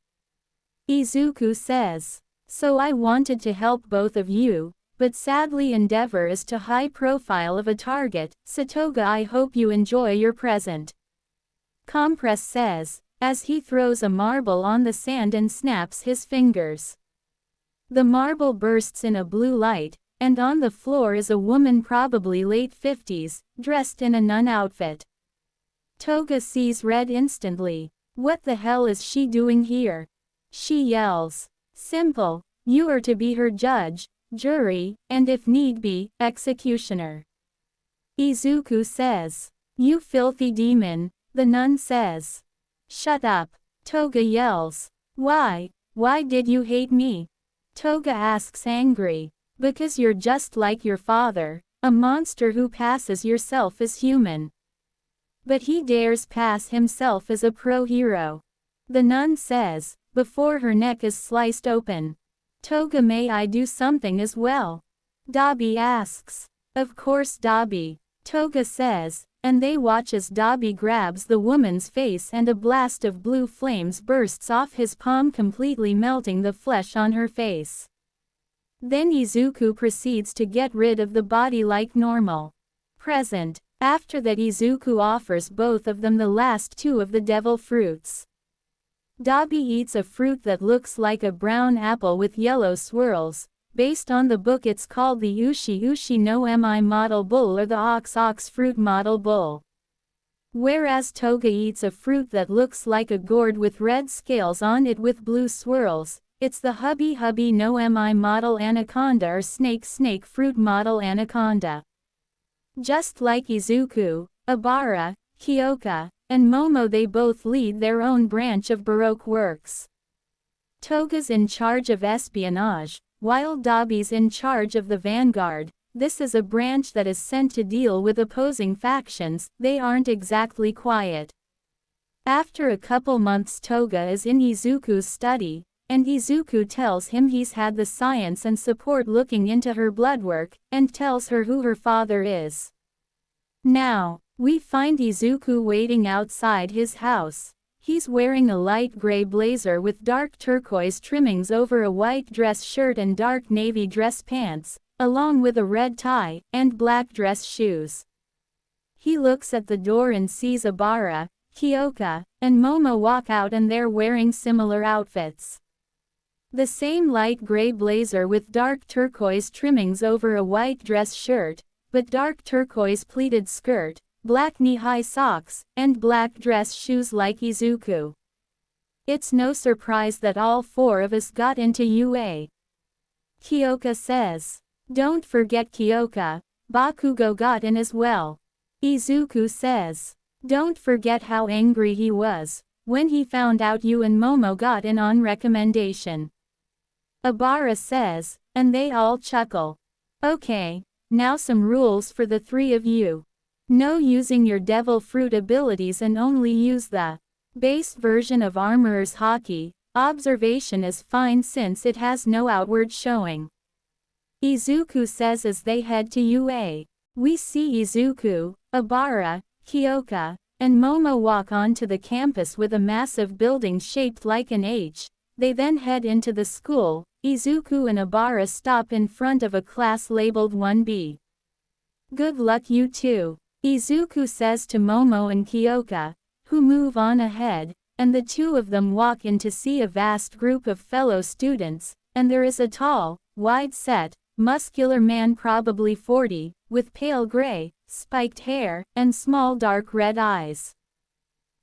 Speaker 1: Izuku says. So I wanted to help both of you, but sadly Endeavor is too high profile of a target, so Toga, I hope you enjoy your present. Compress says, as he throws a marble on the sand and snaps his fingers. The marble bursts in a blue light, and on the floor is a woman probably late 50s, dressed in a nun outfit. Toga sees red instantly. What the hell is she doing here? She yells. Simple, you are to be her judge, jury, and if need be, executioner. Izuku says. You filthy demon, the nun says. Shut up, Toga yells. Why did you hate me? Toga asks angry. Because you're just like your father, a monster who passes yourself as human. But he dares pass himself as a pro-hero. The nun says, before her neck is sliced open. Toga, may I do something as well? Dabi asks. Of course Dabi, Toga says, and they watch as Dabi grabs the woman's face and a blast of blue flames bursts off his palm, completely melting the flesh on her face. Then Izuku proceeds to get rid of the body like normal. Present. After that Izuku offers both of them the last two of the devil fruits. Dabi eats a fruit that looks like a brown apple with yellow swirls. Based on the book it's called the Ushi Ushi no Mi model bull or the Ox Ox fruit model bull. Whereas Toga eats a fruit that looks like a gourd with red scales on it with blue swirls. It's the Hubby Hubby no Mi model anaconda or Snake Snake fruit model anaconda. Just like Izuku, Obara, Kyoka, and Momo, they both lead their own branch of Baroque works. Toga's in charge of espionage, while Dabi's in charge of the vanguard. This is a branch that is sent to deal with opposing factions. They aren't exactly quiet. After a couple months Toga is in Izuku's study, and Izuku tells him he's had the science and support looking into her bloodwork, and tells her who her father is. Now, we find Izuku waiting outside his house. He's wearing a light gray blazer with dark turquoise trimmings over a white dress shirt and dark navy dress pants, along with a red tie, and black dress shoes. He looks at the door and sees Obara, Kyoka, and Momo walk out, and they're wearing similar outfits. The same light gray blazer with dark turquoise trimmings over a white dress shirt, but dark turquoise pleated skirt, black knee-high socks, and black dress shoes like Izuku. It's no surprise that all four of us got into UA. Kyoka says. Don't forget Kyoka, Bakugo got in as well. Izuku says. Don't forget how angry he was when he found out you and Momo got in on recommendation. Obara says, and they all chuckle. Okay, now some rules for the three of you. No using your devil fruit abilities and only use the base version of Armorer's Haki. Observation is fine since it has no outward showing. Izuku says as they head to UA. We see Izuku, Obara, Kyoka, and Momo walk onto the campus with a massive building shaped like an H. They then head into the school. Izuku and Obara stop in front of a class labeled 1B. Good luck you two, Izuku says to Momo and Kyoka, who move on ahead, and the two of them walk in to see a vast group of fellow students, and there is a tall, wide-set, muscular man probably 40, with pale gray, spiked hair, and small dark red eyes.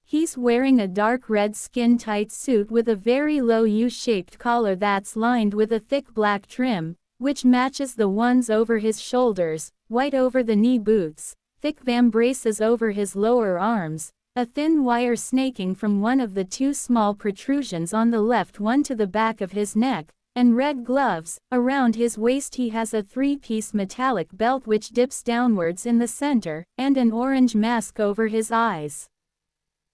Speaker 1: He's wearing a dark red skin-tight suit with a very low U-shaped collar that's lined with a thick black trim, which matches the ones over his shoulders, white over-the-knee boots, thick vambraces over his lower arms, a thin wire snaking from one of the two small protrusions on the left one to the back of his neck, and red gloves. Around his waist he has a three-piece metallic belt which dips downwards in the center, and an orange mask over his eyes.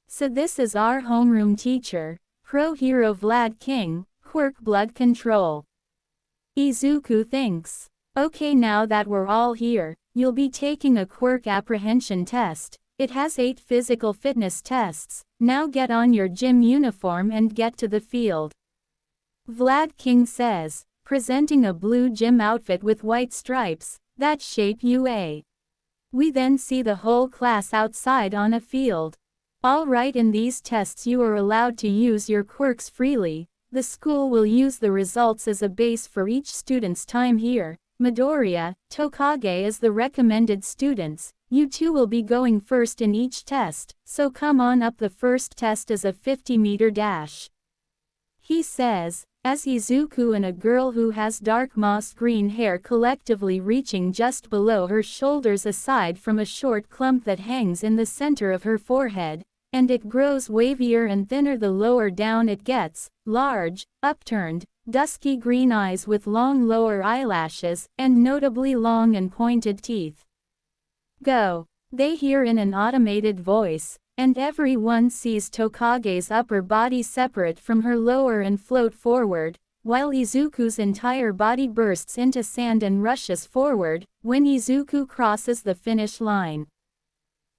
Speaker 1: So this is our homeroom teacher, pro-hero Vlad King, quirk blood control. Izuku thinks. Okay, now that we're all here, you'll be taking a quirk apprehension test. It has 8 physical fitness tests. Now get on your gym uniform and get to the field. Vlad King says, presenting a blue gym outfit with white stripes, that shape UA. We then see the whole class outside on a field. Alright, in these tests you are allowed to use your quirks freely. The school will use the results as a base for each student's time here. Midoriya, Tokage as the recommended students. You two will be going first in each test, so come on up. The first test is a 50-meter dash. He says, as Izuku and a girl who has dark moss green hair collectively reaching just below her shoulders aside from a short clump that hangs in the center of her forehead, and it grows wavier and thinner the lower down it gets, large, upturned, dusky green eyes with long lower eyelashes, and notably long and pointed teeth. Go, they hear in an automated voice, and everyone sees Tokage's upper body separate from her lower and float forward, while Izuku's entire body bursts into sand and rushes forward, when Izuku crosses the finish line.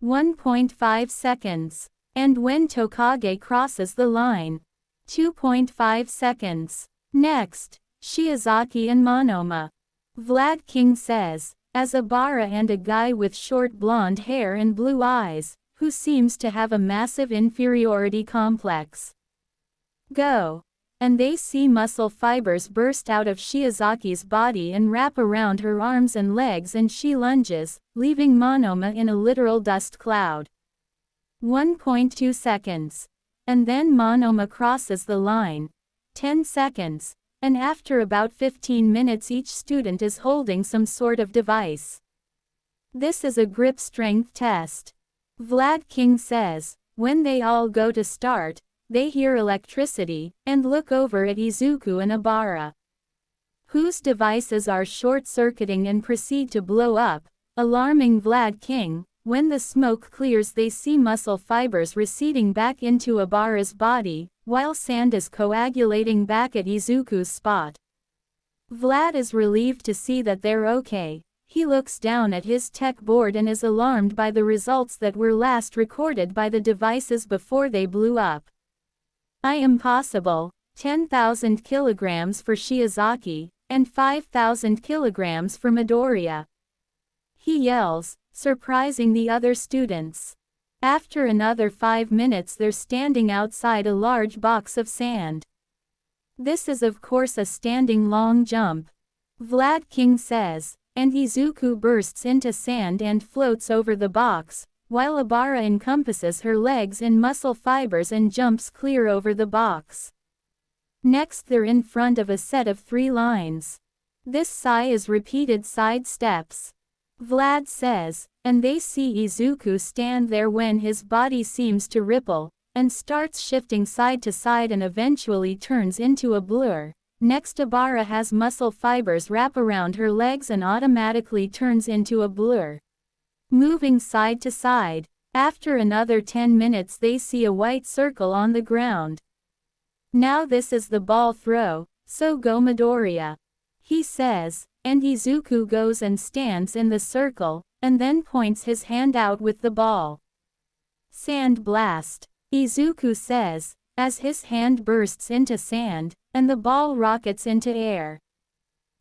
Speaker 1: 1.5 seconds. And when Tokage crosses the line. 2.5 seconds. Next, Shiozaki and Monoma. Vlad King says, as Abara and a guy with short blonde hair and blue eyes, who seems to have a massive inferiority complex. Go. And they see muscle fibers burst out of Shiozaki's body and wrap around her arms and legs, and she lunges, leaving Monoma in a literal dust cloud. 1.2 seconds. And then Monoma crosses the line. 10 seconds. And after about 15 minutes each student is holding some sort of device. This is a grip strength test. Vlad King says, when they all go to start, they hear electricity, and look over at Izuku and Abara, whose devices are short-circuiting and proceed to blow up, alarming Vlad King. When the smoke clears they see muscle fibers receding back into Abara's body, while sand is coagulating back at Izuku's spot. Vlad is relieved to see that they're okay. He looks down at his tech board and is alarmed by the results that were last recorded by the devices before they blew up. I am possible, 10,000 kilograms for Shiozaki, and 5,000 kilograms for Midoriya. He yells, surprising the other students. After another 5 minutes they're standing outside a large box of sand. This is of course a standing long jump. Vlad King says, and Izuku bursts into sand and floats over the box, while Abara encompasses her legs in muscle fibers and jumps clear over the box. Next they're in front of a set of 3 lines. This sigh is repeated side steps. Vlad says, and they see Izuku stand there when his body seems to ripple, and starts shifting side to side and eventually turns into a blur. Next Abara has muscle fibers wrap around her legs and automatically turns into a blur, moving side to side. After another 10 minutes they see a white circle on the ground. Now this is the ball throw, so go Midoriya. He says, and Izuku goes and stands in the circle, and then points his hand out with the ball. Sand blast. Izuku says, as his hand bursts into sand, and the ball rockets into air.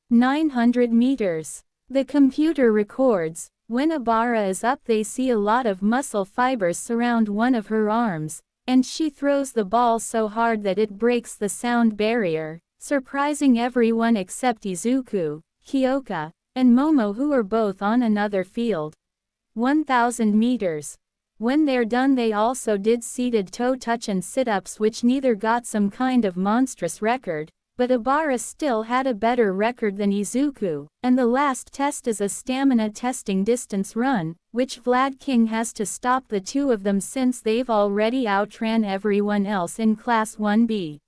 Speaker 1: 900 meters. The computer records, when Abara is up they see a lot of muscle fibers surround one of her arms, and she throws the ball so hard that it breaks the sound barrier, surprising everyone except Izuku, Kyoka, and Momo, who are both on another field. 1,000 meters. When they're done they also did seated toe touch and sit-ups, which neither got some kind of monstrous record, but Obara still had a better record than Izuku, and the last test is a stamina testing distance run, which Vlad King has to stop the two of them since they've already outran everyone else in Class 1B.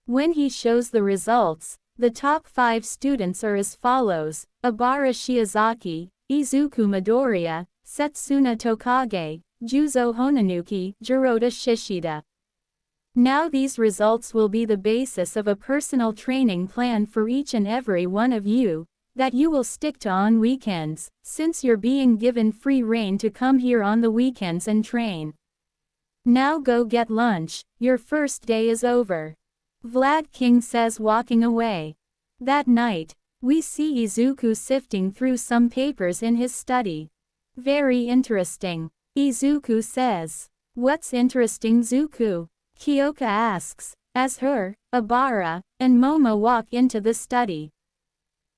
Speaker 1: When he shows the results, the top 5 students are as follows: Obara Shiozaki, Izuku Midoriya, Setsuna Tokage, Juzo Honanuki, Jirota Shishida. Now these results will be the basis of a personal training plan for each and every one of you, that you will stick to on weekends, since you're being given free rein to come here on the weekends and train. Now go get lunch, your first day is over. Vlad King says, walking away. That night, we see Izuku sifting through some papers in his study. Very interesting, Izuku says. What's interesting, Zuku? Kyoka asks, as her, Obara, and Momo walk into the study.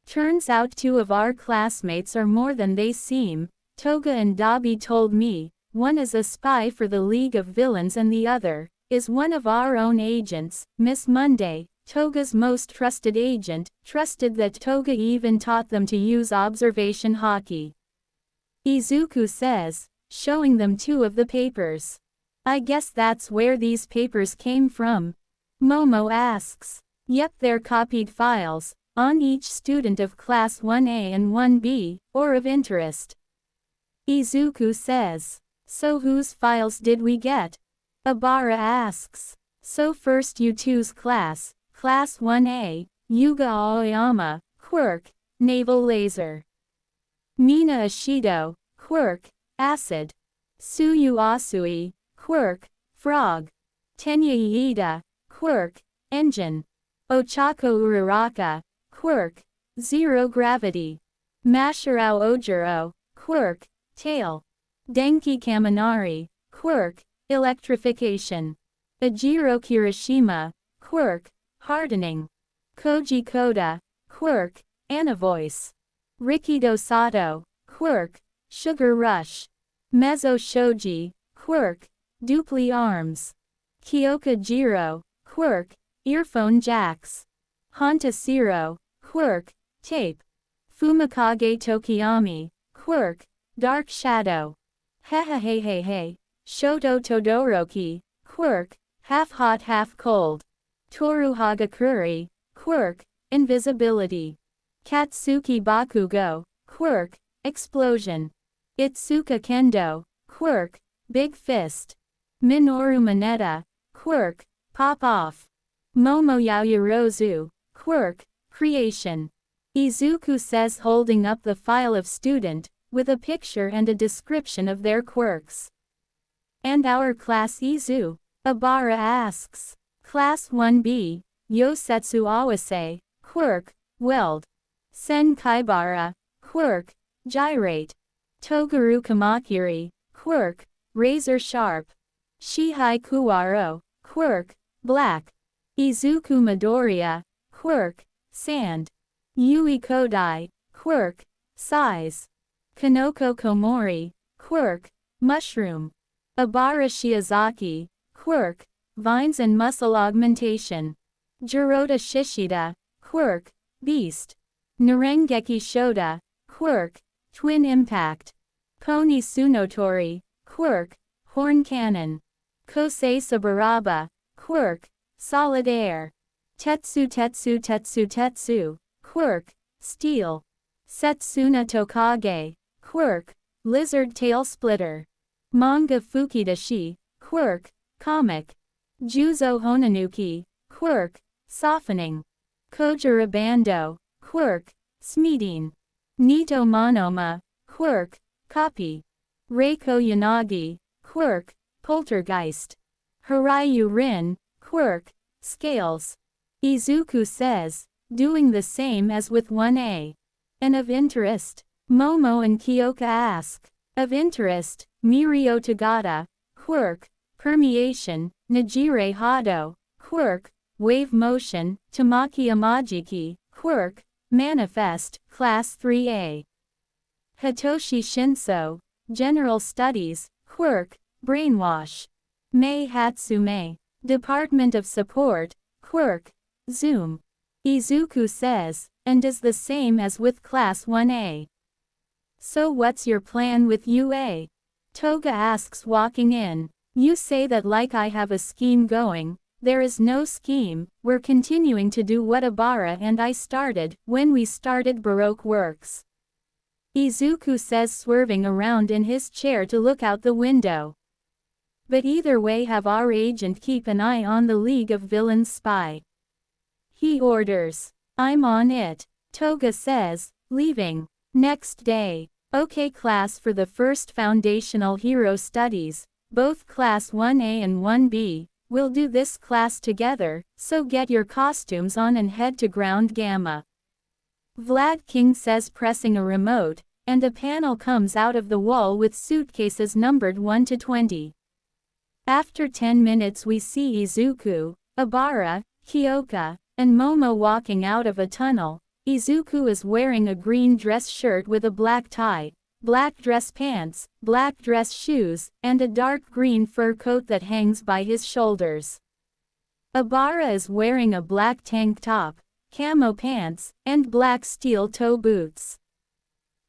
Speaker 1: Turns out 2 of our classmates are more than they seem. Toga and Dabi told me, one is a spy for the League of Villains and the other is one of our own agents. Miss Monday, Toga's most trusted agent, trusted that Toga even taught them to use observation hockey. Izuku says, showing them 2 of the papers. I guess that's where these papers came from. Momo asks. Yep, they're copied files, on each student of Class 1A and 1B, or of interest. Izuku says. So whose files did we get? Obara asks. So first U2's class, Class 1A, Yuga Aoyama, quirk, naval laser. Mina Ashido, quirk, acid. Suyu Asui, quirk, frog. Tenya Iida, quirk, engine. Ochako Uraraka, quirk, zero gravity. Masharao Ojiro, quirk, tail. Denki Kaminari, quirk, electrification. Ejiro Kirishima, quirk, hardening. Koji Koda, quirk, anavoice. Rikido Sato, quirk, sugar rush. Mezzo Shoji, quirk, dupli arms. Kyoka Jiro, quirk, earphone jacks. Hanta Siro, quirk, tape. Fumikage Tokiyami, quirk, dark shadow. Hehehehehe. Shoto Todoroki, quirk, half hot half cold. Toru Hagakuri, quirk, invisibility. Katsuki Bakugo, quirk, explosion. Itsuka Kendo, quirk, big fist. Minoru Mineta, quirk, pop off. Momo Yaoyorozu, quirk, creation. Izuku says, holding up the file of student, with a picture and a description of their quirks. And our class Izu? Obara asks. Class 1B, Yosetsu Awase, quirk, weld. Sen Kaibara, quirk, gyrate. Togaru Kamakiri, quirk, razor sharp. Shihai Kuwaro, quirk, black. Izuku Midoriya, quirk, sand. Yui Kodai, quirk, size. Kanoko Komori, quirk, mushroom. Obara Shiozaki, quirk, vines and muscle augmentation. Jirota Shishida, quirk, beast. Narengeki Shota, quirk, twin impact. Pony Tsunotori, quirk, horn cannon. Kosei Saburaba, quirk, solid air. Tetsu Tetsu Tetsu Tetsu, quirk, steel. Setsuna Tokage, quirk, lizard tail splitter. Manga Fukidashi, quirk, comic. Juzo Honanuki, quirk, softening. Kojira Bando, quirk, smeeding. Nito Monoma, quirk, copy. Reiko Yanagi, quirk, poltergeist. Harayu Rin, quirk, scales. Izuku says, doing the same as with 1A. And of interest? Momo and Kyoka ask. Of interest, Mirio Tagata, quirk, permeation. Najire Hado, quirk, wave motion. Tamaki Amajiki, quirk, manifest, class 3A. Hitoshi Shinso, general studies, quirk, brainwash. Mei Hatsume, department of support, quirk, Zoom. Izuku says, and is the same as with Class 1A. So what's your plan with UA? Toga asks walking in. You say that like I have a scheme going. There is no scheme, we're continuing to do what Abara and I started, when we started Baroque Works. Izuku says, swerving around in his chair to look out the window. But either way, have our agent keep an eye on the League of Villains spy. He orders. I'm on it. Toga says, leaving. Next day. Okay class, for the first foundational hero studies, both Class 1A and 1B, we'll do this class together, so get your costumes on and head to Ground Gamma. Vlad King says, pressing a remote, and a panel comes out of the wall with suitcases numbered 1 to 20. After 10 minutes we see Izuku, Abara, Kyoka, and Momo walking out of a tunnel. Izuku is wearing a green dress shirt with a black tie, black dress pants, black dress shoes, and a dark green fur coat that hangs by his shoulders. Abara is wearing a black tank top, camo pants, and black steel toe boots.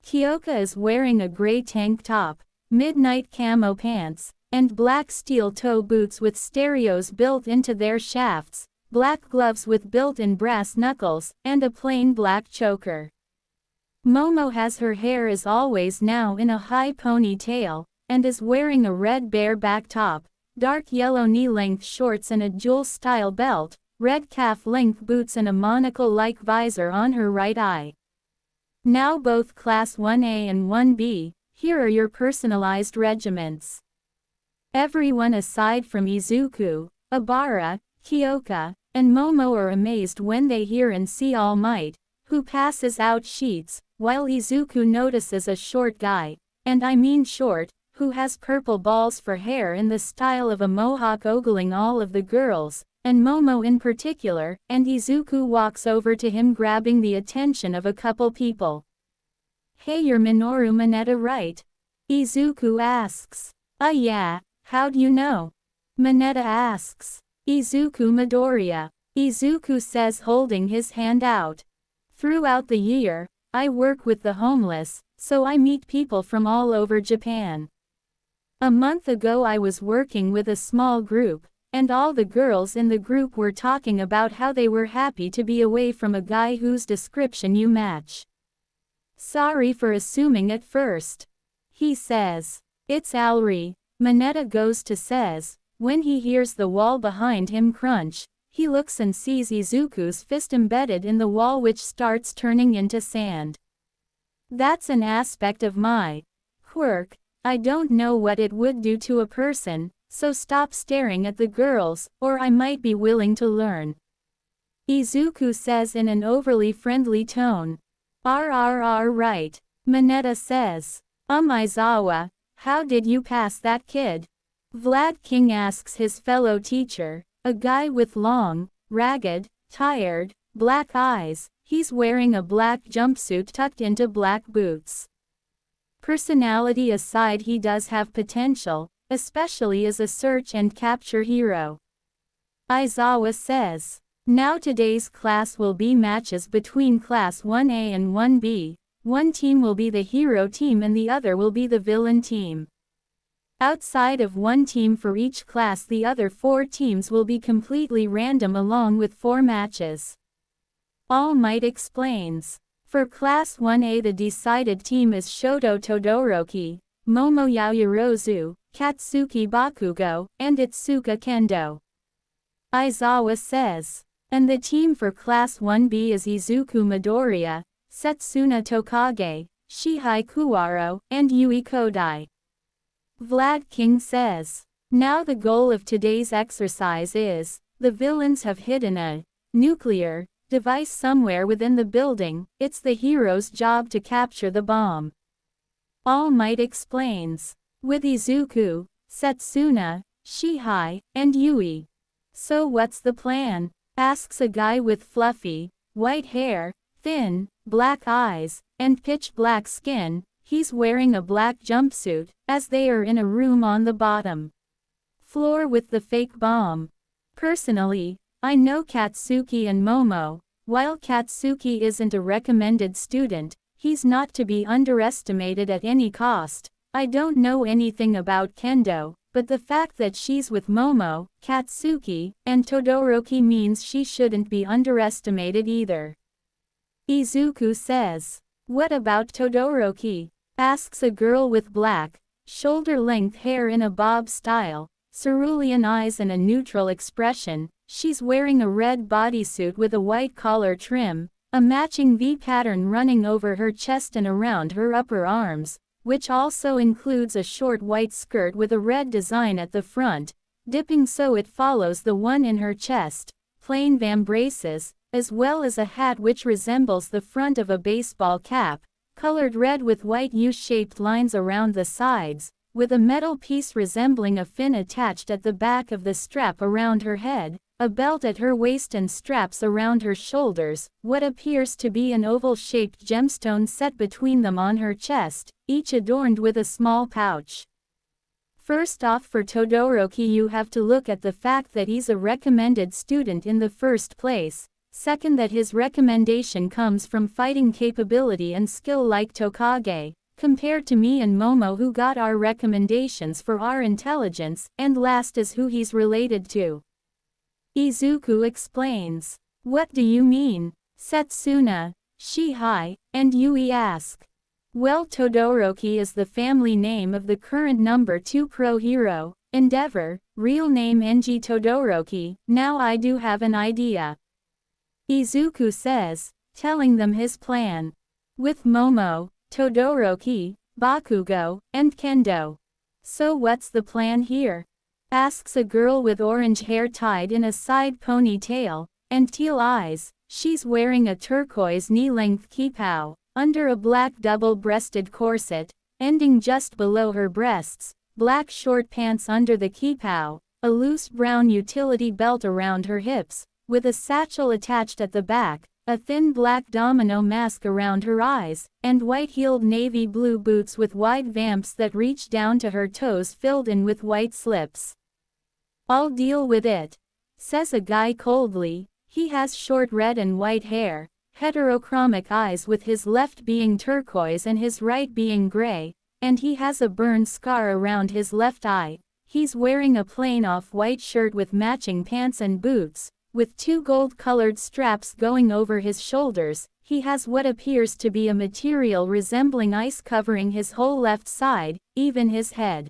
Speaker 1: Kyoka is wearing a gray tank top, midnight camo pants, and black steel toe boots with stereos built into their shafts, black gloves with built-in brass knuckles, and a plain black choker. Momo has her hair as always now in a high ponytail, and is wearing a red bareback top, dark yellow knee-length shorts and a jewel-style belt, red calf-length boots and a monocle-like visor on her right eye. Now both Class 1A and 1B, here are your personalized regiments. Everyone aside from Izuku, Abara, Kyoka, and Momo are amazed when they hear and see All Might, who passes out sheets, while Izuku notices a short guy, and I mean short, who has purple balls for hair in the style of a mohawk ogling all of the girls, and Momo in particular, and Izuku walks over to him grabbing the attention of a couple people. Hey, you're Minoru Mineta, right? Izuku asks. Yeah, how'd you know? Mineta asks. Izuku Midoriya. Izuku says, holding his hand out. Throughout the year, I work with the homeless, so I meet people from all over Japan. A month ago I was working with a small group, and all the girls in the group were talking about how they were happy to be away from a guy whose description you match. Sorry for assuming at first. He says. It's Alri, Mineta goes to says. When he hears the wall behind him crunch, he looks and sees Izuku's fist embedded in the wall, which starts turning into sand. That's an aspect of my quirk. I don't know what it would do to a person, so stop staring at the girls, or I might be willing to learn. Izuku says in an overly friendly tone. Right. Mineta says. Aizawa, how did you pass that kid? Vlad King asks his fellow teacher, a guy with long, ragged, tired, black eyes. He's wearing a black jumpsuit tucked into black boots. Personality aside, he does have potential, especially as a search and capture hero. Aizawa says. Now today's class will be matches between Class 1A and 1B. One team will be the hero team and the other will be the villain team. Outside of one team for each class, the other 4 teams will be completely random along with 4 matches. All Might explains. For Class 1A, the decided team is Shoto Todoroki, Momo Yaoyorozu, Katsuki Bakugo, and Itsuka Kendo. Aizawa says. And the team for Class 1B is Izuku Midoriya, Setsuna Tokage, Shihei Kuwaro, and Yui Kodai. Vlad King says. Now the goal of today's exercise is, the villains have hidden a nuclear device somewhere within the building. It's the hero's job to capture the bomb. All Might explains. With Izuku, Setsuna, Shihei, and Yui. So what's the plan? Asks a guy with fluffy, white hair, thin, black eyes, and pitch black skin. He's wearing a black jumpsuit, as they are in a room on the bottom floor with the fake bomb. Personally, I know Katsuki and Momo. While Katsuki isn't a recommended student, he's not to be underestimated at any cost. I don't know anything about kendo, but the fact that she's with Momo, Katsuki, and Todoroki means she shouldn't be underestimated either. Izuku says. What about Todoroki? Asks a girl with black, shoulder-length hair in a bob style, cerulean eyes and a neutral expression. She's wearing a red bodysuit with a white collar trim, a matching V pattern running over her chest and around her upper arms, which also includes a short white skirt with a red design at the front, dipping so it follows the one in her chest, plain vambraces, as well as a hat which resembles the front of a baseball cap, colored red with white U-shaped lines around the sides, with a metal piece resembling a fin attached at the back of the strap around her head, a belt at her waist and straps around her shoulders, what appears to be an oval-shaped gemstone set between them on her chest, each adorned with a small pouch. First off, for Todoroki you have to look at the fact that he's a recommended student in the first place. Second, that his recommendation comes from fighting capability and skill like Tokage, compared to me and Momo who got our recommendations for our intelligence, and last is who he's related to. Izuku explains. What do you mean? Setsuna, Shihai, and Yui ask. Well, Todoroki is the family name of the current number 2 pro hero, Endeavor, real name Enji Todoroki. Now I do have an idea. Izuku says, telling them his plan. With Momo, Todoroki, Bakugo, and Kendo. So what's the plan here? Asks a girl with orange hair tied in a side ponytail, and teal eyes. She's wearing a turquoise knee-length kipao, under a black double-breasted corset, ending just below her breasts, black short pants under the kipao, a loose brown utility belt around her hips, with a satchel attached at the back, a thin black domino mask around her eyes, and white-heeled navy blue boots with wide vamps that reach down to her toes filled in with white slips. I'll deal with it, says a guy coldly. He has short red and white hair, heterochromic eyes with his left being turquoise and his right being gray, and he has a burn scar around his left eye. He's wearing a plain off-white shirt with matching pants and boots, with 2 gold-colored straps going over his shoulders. He has what appears to be a material resembling ice covering his whole left side, even his head.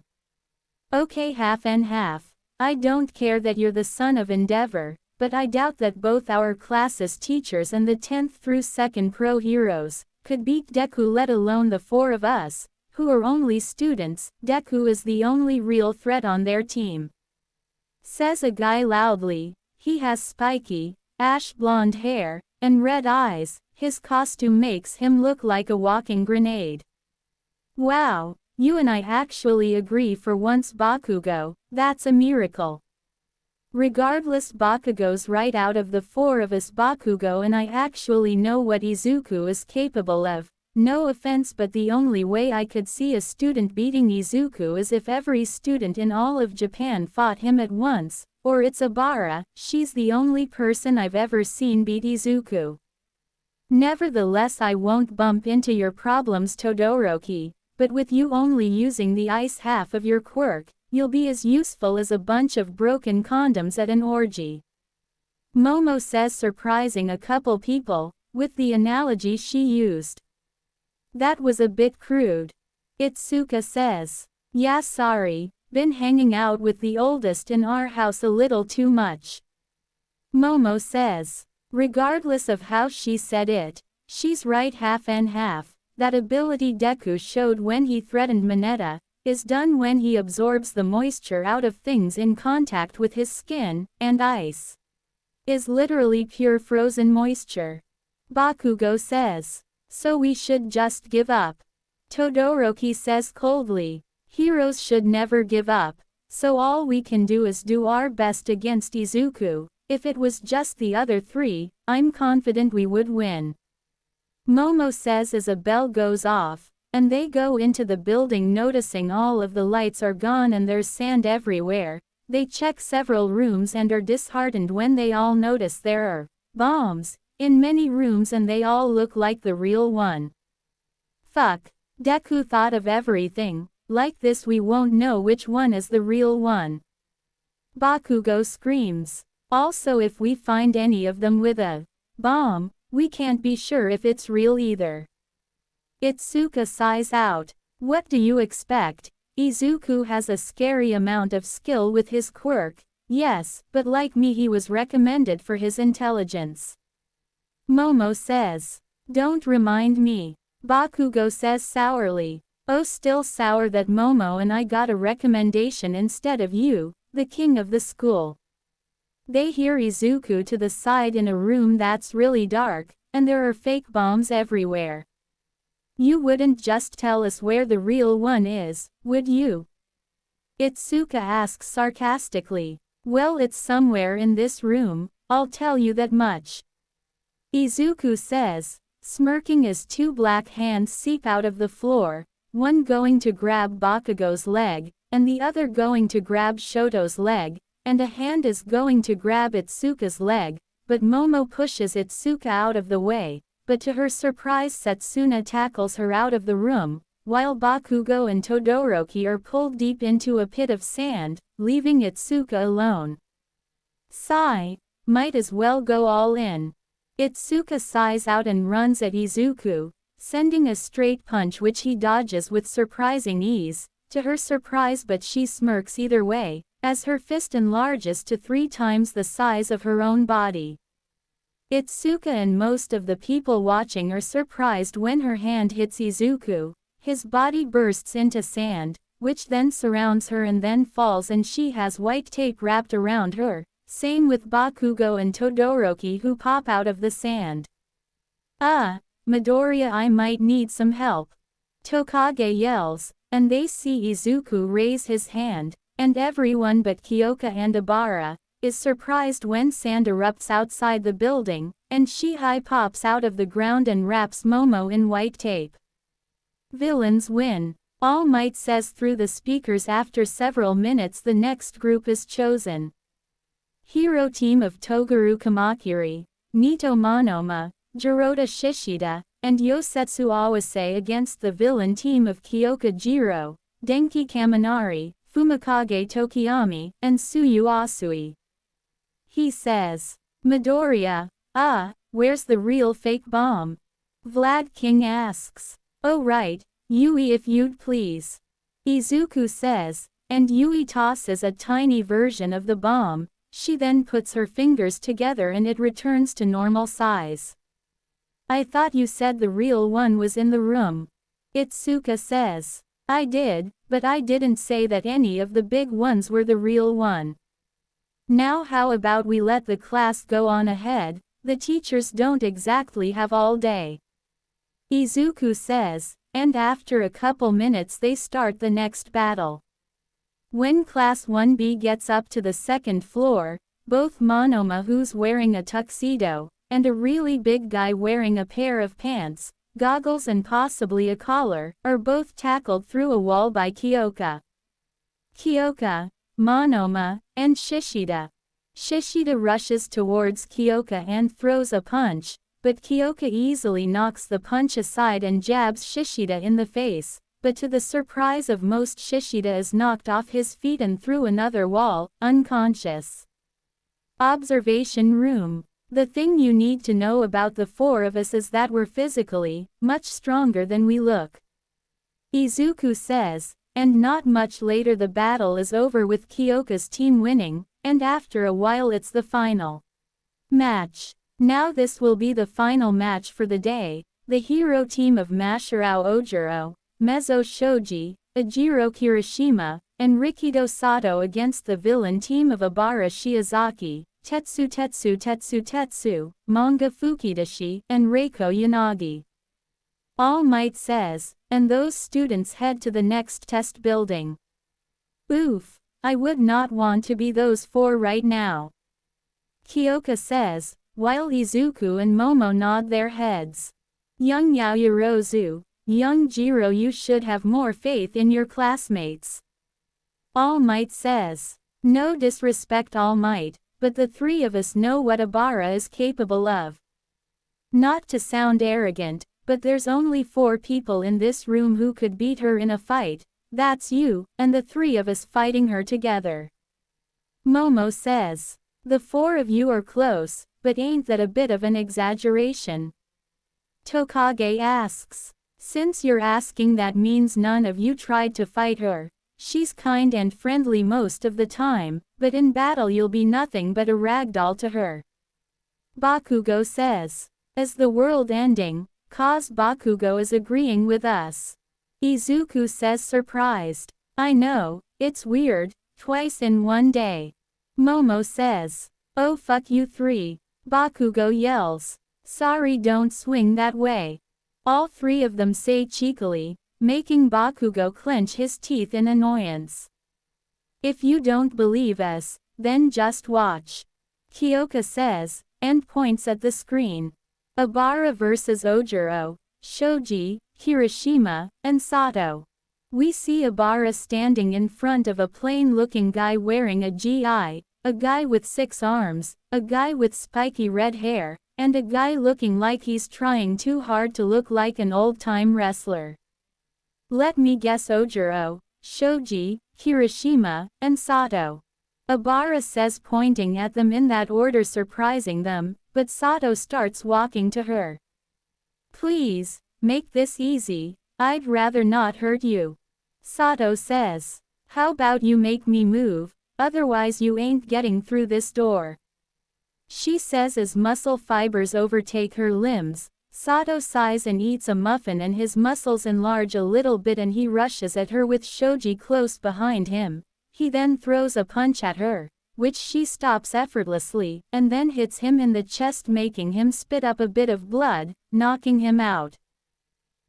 Speaker 1: Okay, half and half. I don't care that you're the son of Endeavor, but I doubt that both our class's teachers and the 10th through 2nd pro heroes could beat Deku, let alone the 4 of us, who are only students. Deku is the only real threat on their team. Says a guy loudly. He has spiky, ash blonde hair, and red eyes. His costume makes him look like a walking grenade. Wow, you and I actually agree for once, Bakugo. That's a miracle. Regardless, Bakugo's right. Out of the 4 of us, Bakugo and I actually know what Izuku is capable of. No offense, but the only way I could see a student beating Izuku is if every student in all of Japan fought him at once, or it's Abara. She's the only person I've ever seen beat Izuku. Nevertheless, I won't bump into your problems, Todoroki, but with you only using the ice half of your quirk, you'll be as useful as a bunch of broken condoms at an orgy. Momo says, surprising a couple people, with the analogy she used. That was a bit crude. Itsuka says, yeah, sorry, been hanging out with the oldest in our house a little too much. Momo says, regardless of how she said it, she's right, half and half. That ability Deku showed when he threatened Mineta is done when he absorbs the moisture out of things in contact with his skin, and ice is literally pure frozen moisture. Bakugo says, so we should just give up. Todoroki says coldly, heroes should never give up, so all we can do is do our best against Izuku. If it was just the other 3, I'm confident we would win. Momo says as a bell goes off, and they go into the building, noticing all of the lights are gone and there's sand everywhere. They check several rooms and are disheartened when they all notice there are bombs in many rooms and they all look like the real one. Fuck. Deku thought of everything. Like this we won't know which one is the real one. Bakugo screams. Also if we find any of them with a bomb, we can't be sure if it's real either. Itsuka sighs out. What do you expect? Izuku has a scary amount of skill with his quirk, yes, but like me he was recommended for his intelligence. Momo says. Don't remind me. Bakugo says sourly. Oh, still sour that Momo and I got a recommendation instead of you, the king of the school. They hear Izuku to the side in a room that's really dark, and there are fake bombs everywhere. You wouldn't just tell us where the real one is, would you? Itsuka asks sarcastically. Well, it's somewhere in this room, I'll tell you that much. Izuku says, smirking as two black hands seep out of the floor, one going to grab Bakugo's leg, and the other going to grab Shoto's leg, and a hand is going to grab Itsuka's leg, but Momo pushes Itsuka out of the way, but to her surprise Setsuna tackles her out of the room, while Bakugo and Todoroki are pulled deep into a pit of sand, leaving Itsuka alone. Sigh. Might as well go all in. Itsuka sighs out and runs at Izuku, sending a straight punch which he dodges with surprising ease, to her surprise, but she smirks either way, as her fist enlarges to 3 times the size of her own body. Itsuka and most of the people watching are surprised when her hand hits Izuku. His body bursts into sand, which then surrounds her and then falls, and she has white tape wrapped around her. Same with Bakugo and Todoroki who pop out of the sand. Midoriya, I might need some help. Tokage yells, and they see Izuku raise his hand, and everyone but Kyoka and Obara is surprised when sand erupts outside the building, and Shihai pops out of the ground and wraps Momo in white tape. Villains win. All Might says through the speakers. After several minutes the next group is chosen. Hero team of Toguro Kamakiri, Nito Monoma, Jirota Shishida, and Yosetsu Awase against the villain team of Kyoka Jiro, Denki Kaminari, Fumikage Tokiyami, and Tsuyu Asui. He says, Midoriya, where's the real fake bomb? Vlad King asks. Oh right, Yui, if you'd please. Izuku says, and Yui tosses a tiny version of the bomb. She then puts her fingers together and it returns to normal size. I thought you said the real one was in the room. Itsuka says. I did, but I didn't say that any of the big ones were the real one. Now how about we let the class go on ahead, the teachers don't exactly have all day. Izuku says, and after a couple minutes they start the next battle. When Class 1B gets up to the second floor, both Monoma, who's wearing a tuxedo, and a really big guy wearing a pair of pants, goggles and possibly a collar, are both tackled through a wall by Kyoka. Kyoka, Monoma, and Shishida. Shishida rushes towards Kyoka and throws a punch, but Kyoka easily knocks the punch aside and jabs Shishida in the face, but to the surprise of most, Shishida is knocked off his feet and through another wall, unconscious. Observation room. The thing you need to know about the 4 of us is that we're physically much stronger than we look. Izuku says, and not much later the battle is over with Kyoka's team winning, and after a while it's the final match. Now this will be the final match for the day. The hero team of Masharao Ojiro, Mezzo Shoji, Ejiro Kirishima, and Rikido Sato against the villain team of Obara Shiozaki, Tetsu, Manga Fukidashi, and Reiko Yanagi. All Might says, and those students head to the next test building. Oof, I would not want to be those 4 right now. Kyoka says, while Izuku and Momo nod their heads. Young Yaoyorozu, young Jiro, you should have more faith in your classmates. All Might says. No disrespect, All Might, but the three of us know what Abara is capable of. Not to sound arrogant, but there's only 4 people in this room who could beat her in a fight. That's you, and the 3 of us fighting her together. Momo says. The 4 of you are close, but ain't that a bit of an exaggeration? Tokage asks. Since you're asking, that means none of you tried to fight her. She's kind and friendly most of the time, but in battle you'll be nothing but a ragdoll to her. Bakugo says. As the world ending, cause Bakugo is agreeing with us. Izuku says, surprised. I know, it's weird, twice in one day. Momo says. Oh fuck you 3. Bakugo yells. Sorry, don't swing that way. All 3 of them say cheekily, making Bakugo clench his teeth in annoyance. If you don't believe us, then just watch. Kyoka says, and points at the screen. Abara vs Ojiro, Shoji, Kirishima, and Sato. We see Abara standing in front of a plain-looking guy wearing a GI, a guy with 6 arms, a guy with spiky red hair, and a guy looking like he's trying too hard to look like an old-time wrestler. Let me guess, Ojiro, Shoji, Kirishima, and Sato. Abara says, pointing at them in that order, surprising them, but Sato starts walking to her. Please, make this easy, I'd rather not hurt you. Sato says. How about you make me move, otherwise you ain't getting through this door. She says as muscle fibers overtake her limbs. Sato sighs and eats a muffin, and his muscles enlarge a little bit, and he rushes at her with Shoji close behind him. He then throws a punch at her, which she stops effortlessly, and then hits him in the chest, making him spit up a bit of blood, knocking him out.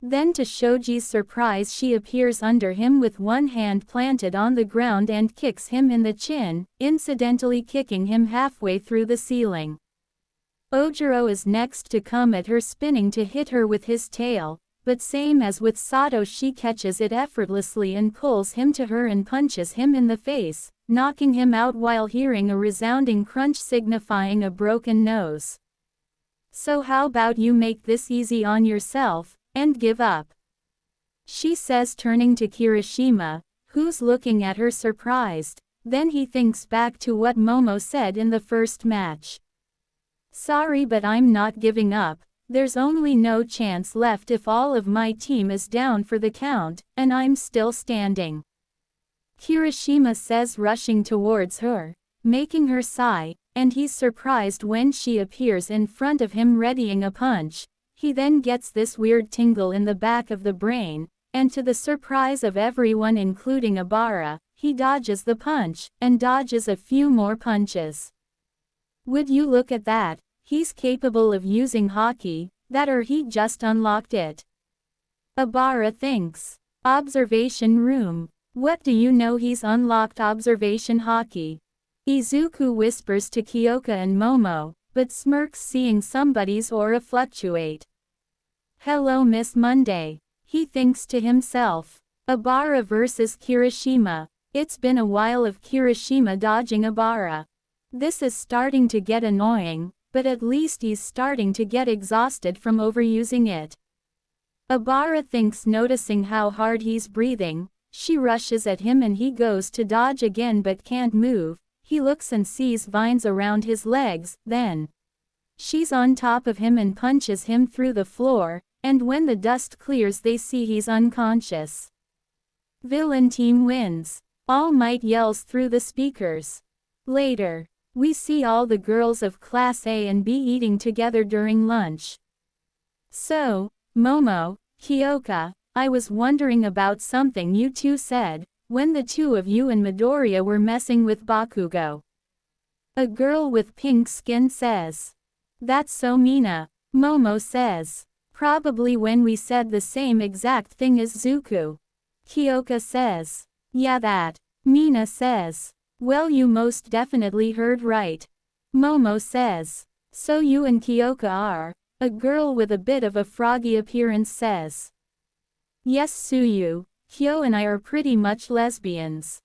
Speaker 1: Then to Shoji's surprise, she appears under him with one hand planted on the ground and kicks him in the chin, incidentally kicking him halfway through the ceiling. Ojiro is next to come at her, spinning to hit her with his tail, but same as with Sato, she catches it effortlessly and pulls him to her and punches him in the face, knocking him out while hearing a resounding crunch signifying a broken nose. So how about you make this easy on yourself, and give up? She says, turning to Kirishima, who's looking at her surprised. Then he thinks back to what Momo said in the first match. Sorry, but I'm not giving up. There's only no chance left if all of my team is down for the count, and I'm still standing. Kirishima says, rushing towards her, making her sigh, and he's surprised when she appears in front of him readying a punch. He then gets this weird tingle in the back of the brain, and to the surprise of everyone including Abara, he dodges the punch, and dodges a few more punches. Would you look at that, he's capable of using hockey, that or he just unlocked it. Abara thinks. Observation room. What do you know, he's unlocked observation hockey. Izuku whispers to Kyoka and Momo, but smirks seeing somebody's aura fluctuate. Hello Miss Monday, he thinks to himself. Abara vs Kirishima. It's been a while of Kirishima dodging Abara. This is starting to get annoying, but at least he's starting to get exhausted from overusing it. Abara thinks, noticing how hard he's breathing. She rushes at him and he goes to dodge again but can't move. He looks and sees vines around his legs, then she's on top of him and punches him through the floor, and when the dust clears they see he's unconscious. Villain team wins. All Might yells through the speakers. Later, we see all the girls of Class A and B eating together during lunch. So, Momo, Kyoka, I was wondering about something you two said, when the 2 of you and Midoriya were messing with Bakugo. A girl with pink skin says. That's so Mina, Momo says. Probably when we said the same exact thing as Zuko. Kyoka says. Yeah, that. Mina says. Well, you most definitely heard right. Momo says. So you and Kyoka are. A girl with a bit of a froggy appearance says. Yes, Suyu, Kyo and I are pretty much lesbians.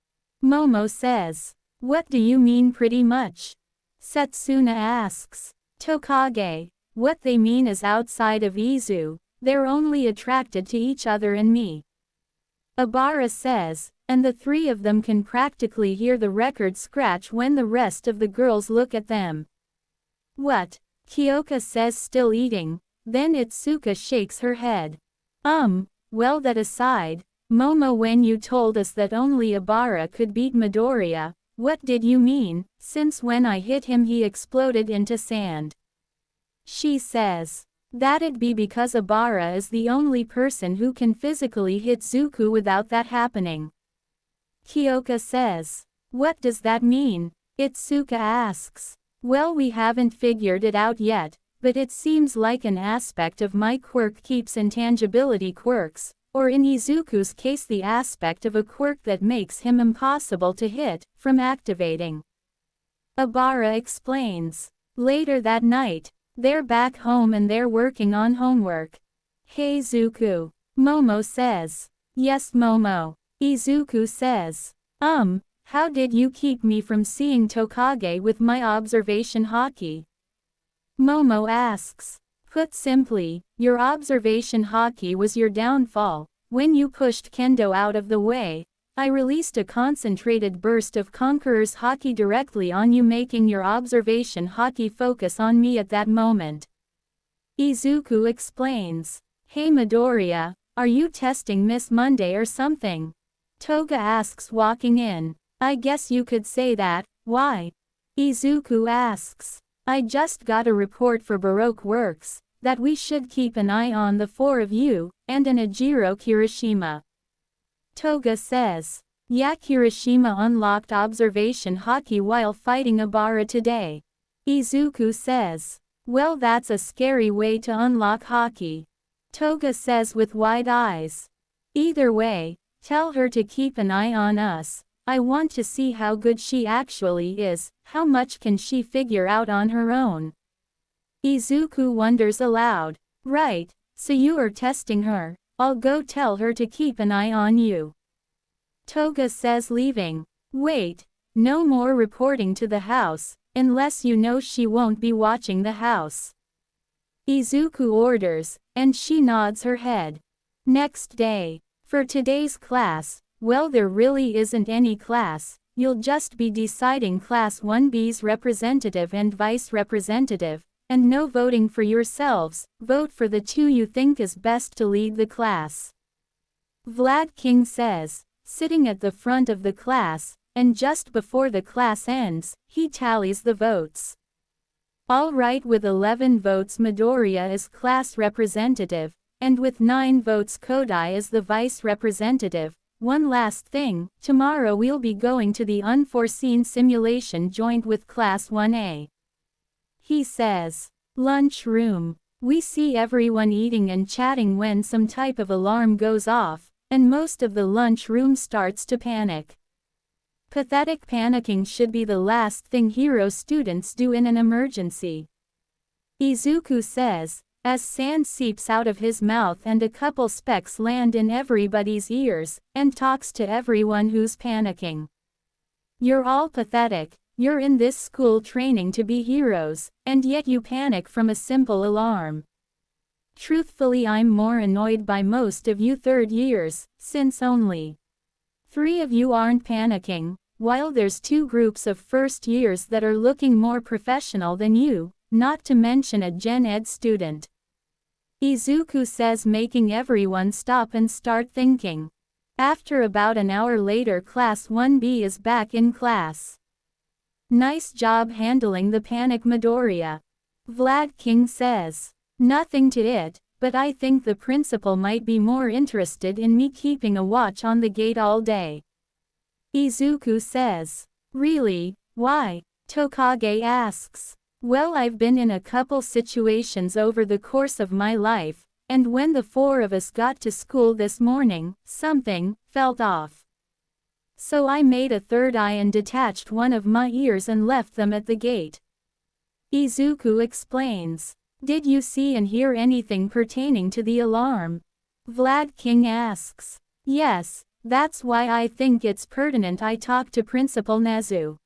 Speaker 1: Momo says. What do you mean pretty much? Setsuna asks. Tokage. What they mean is outside of Izu, they're only attracted to each other and me. Obara says, and the three of them can practically hear the record scratch when the rest of the girls look at them. What? Kyoka says, still eating, then Itsuka shakes her head. Well, that aside, Momo, when you told us that only Obara could beat Midoriya, what did you mean, since when I hit him he exploded into sand? She says. That'd be because Obara is the only person who can physically hit Zuko without that happening. Kyoka says. What does that mean? Itsuka asks. Well, we haven't figured it out yet, but it seems like an aspect of my quirk keeps intangibility quirks, or in Izuku's case the aspect of a quirk that makes him impossible to hit, from activating. Obara explains. Later that night, they're back home and they're working on homework. Hey Zuko. Momo says. Yes Momo. Izuku says. How did you keep me from seeing Tokage with my observation hockey? Momo asks. Put simply, your observation hockey was your downfall. When you pushed Kendo out of the way, I released a concentrated burst of Conqueror's hockey directly on you, making your observation hockey focus on me at that moment. Izuku explains. Hey Midoriya, are you testing Miss Monday or something? Toga asks, walking in. I guess you could say that. Why? Izuku asks. I just got a report for Baroque Works, that we should keep an eye on the four of you, and an Ejiro Kirishima. Toga says. Yeah, Kirishima unlocked observation hockey while fighting Obara today. Izuku says. Well, that's a scary way to unlock hockey. Toga says with wide eyes. Either way, tell her to keep an eye on us. I want to see how good she actually is, how much can she figure out on her own. Izuku wonders aloud. Right, so you are testing her. I'll go tell her to keep an eye on you. Toga says, leaving. Wait, no more reporting to the house, unless you know she won't be watching the house. Izuku orders, and she nods her head. Next day. For today's class, well, there really isn't any class, you'll just be deciding Class 1B's representative and vice representative, and no voting for yourselves, vote for the two you think is best to lead the class. Vlad King says, sitting at the front of the class, and just before the class ends, he tallies the votes. All right, with 11 votes Midoriya is class representative, and with 9 votes Kodai is the vice representative. One last thing, tomorrow we'll be going to the unforeseen simulation joint with Class 1A. He says. Lunch room. We see everyone eating and chatting when some type of alarm goes off, and most of the lunch room starts to panic. Pathetic panicking should be the last thing hero students do in an emergency. Izuku says, as sand seeps out of his mouth and a couple specks land in everybody's ears, and talks to everyone who's panicking. You're all pathetic, you're in this school training to be heroes, and yet you panic from a simple alarm. Truthfully, I'm more annoyed by most of you third years, since only 3 of you aren't panicking, while there's 2 groups of first years that are looking more professional than you, not to mention a Gen Ed student. Izuku says, making everyone stop and start thinking. After about an hour later, Class 1B is back in class. Nice job handling the panic, Midoriya. Vlad King says. Nothing to it, but I think the principal might be more interested in me keeping a watch on the gate all day. Izuku says. Really? Why? Tokage asks. Well, I've been in a couple situations over the course of my life, and when the 4 of us got to school this morning, something felt off. So I made a third eye and detached one of my ears and left them at the gate. Izuku explains. Did you see and hear anything pertaining to the alarm? Vlad King asks. Yes, that's why I think it's pertinent I talk to Principal Nezu.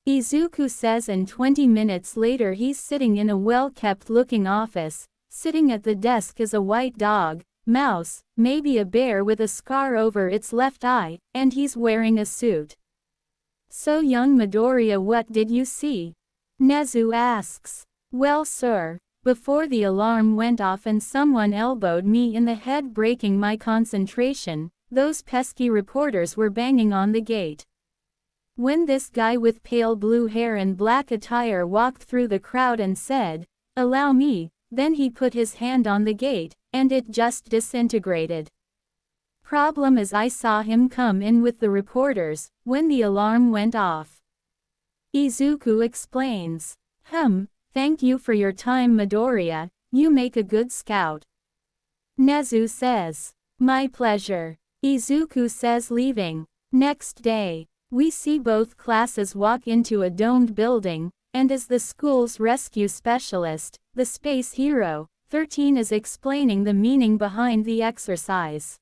Speaker 1: Izuku says, and 20 minutes later he's sitting in a well-kept looking office. Sitting at the desk is a white dog, mouse, maybe a bear with a scar over its left eye, and he's wearing a suit. So young Midoriya, what did you see? Nezu asks. Well sir, before the alarm went off and someone elbowed me in the head, breaking my concentration, those pesky reporters were banging on the gate. When this guy with pale blue hair and black attire walked through the crowd and said, "Allow me," then he put his hand on the gate, and it just disintegrated. Problem is I saw him come in with the reporters, when the alarm went off. Izuku explains. Thank you for your time Midoriya, you make a good scout. Nezu says. My pleasure. Izuku says, leaving. Next day, we see both classes walk into a domed building, and as the school's rescue specialist, the space hero, 13 is explaining the meaning behind the exercise.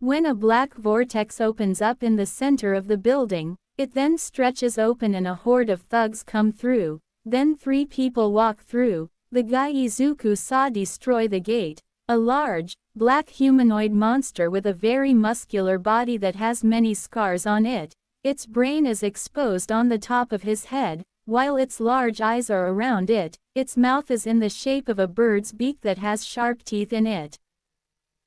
Speaker 1: When a black vortex opens up in the center of the building, it then stretches open and a horde of thugs come through. Then 3 people walk through. The guy Izuku saw destroy the gate, a large, black humanoid monster with a very muscular body that has many scars on it. Its brain is exposed on the top of his head, while its large eyes are around it. Its mouth is in the shape of a bird's beak that has sharp teeth in it.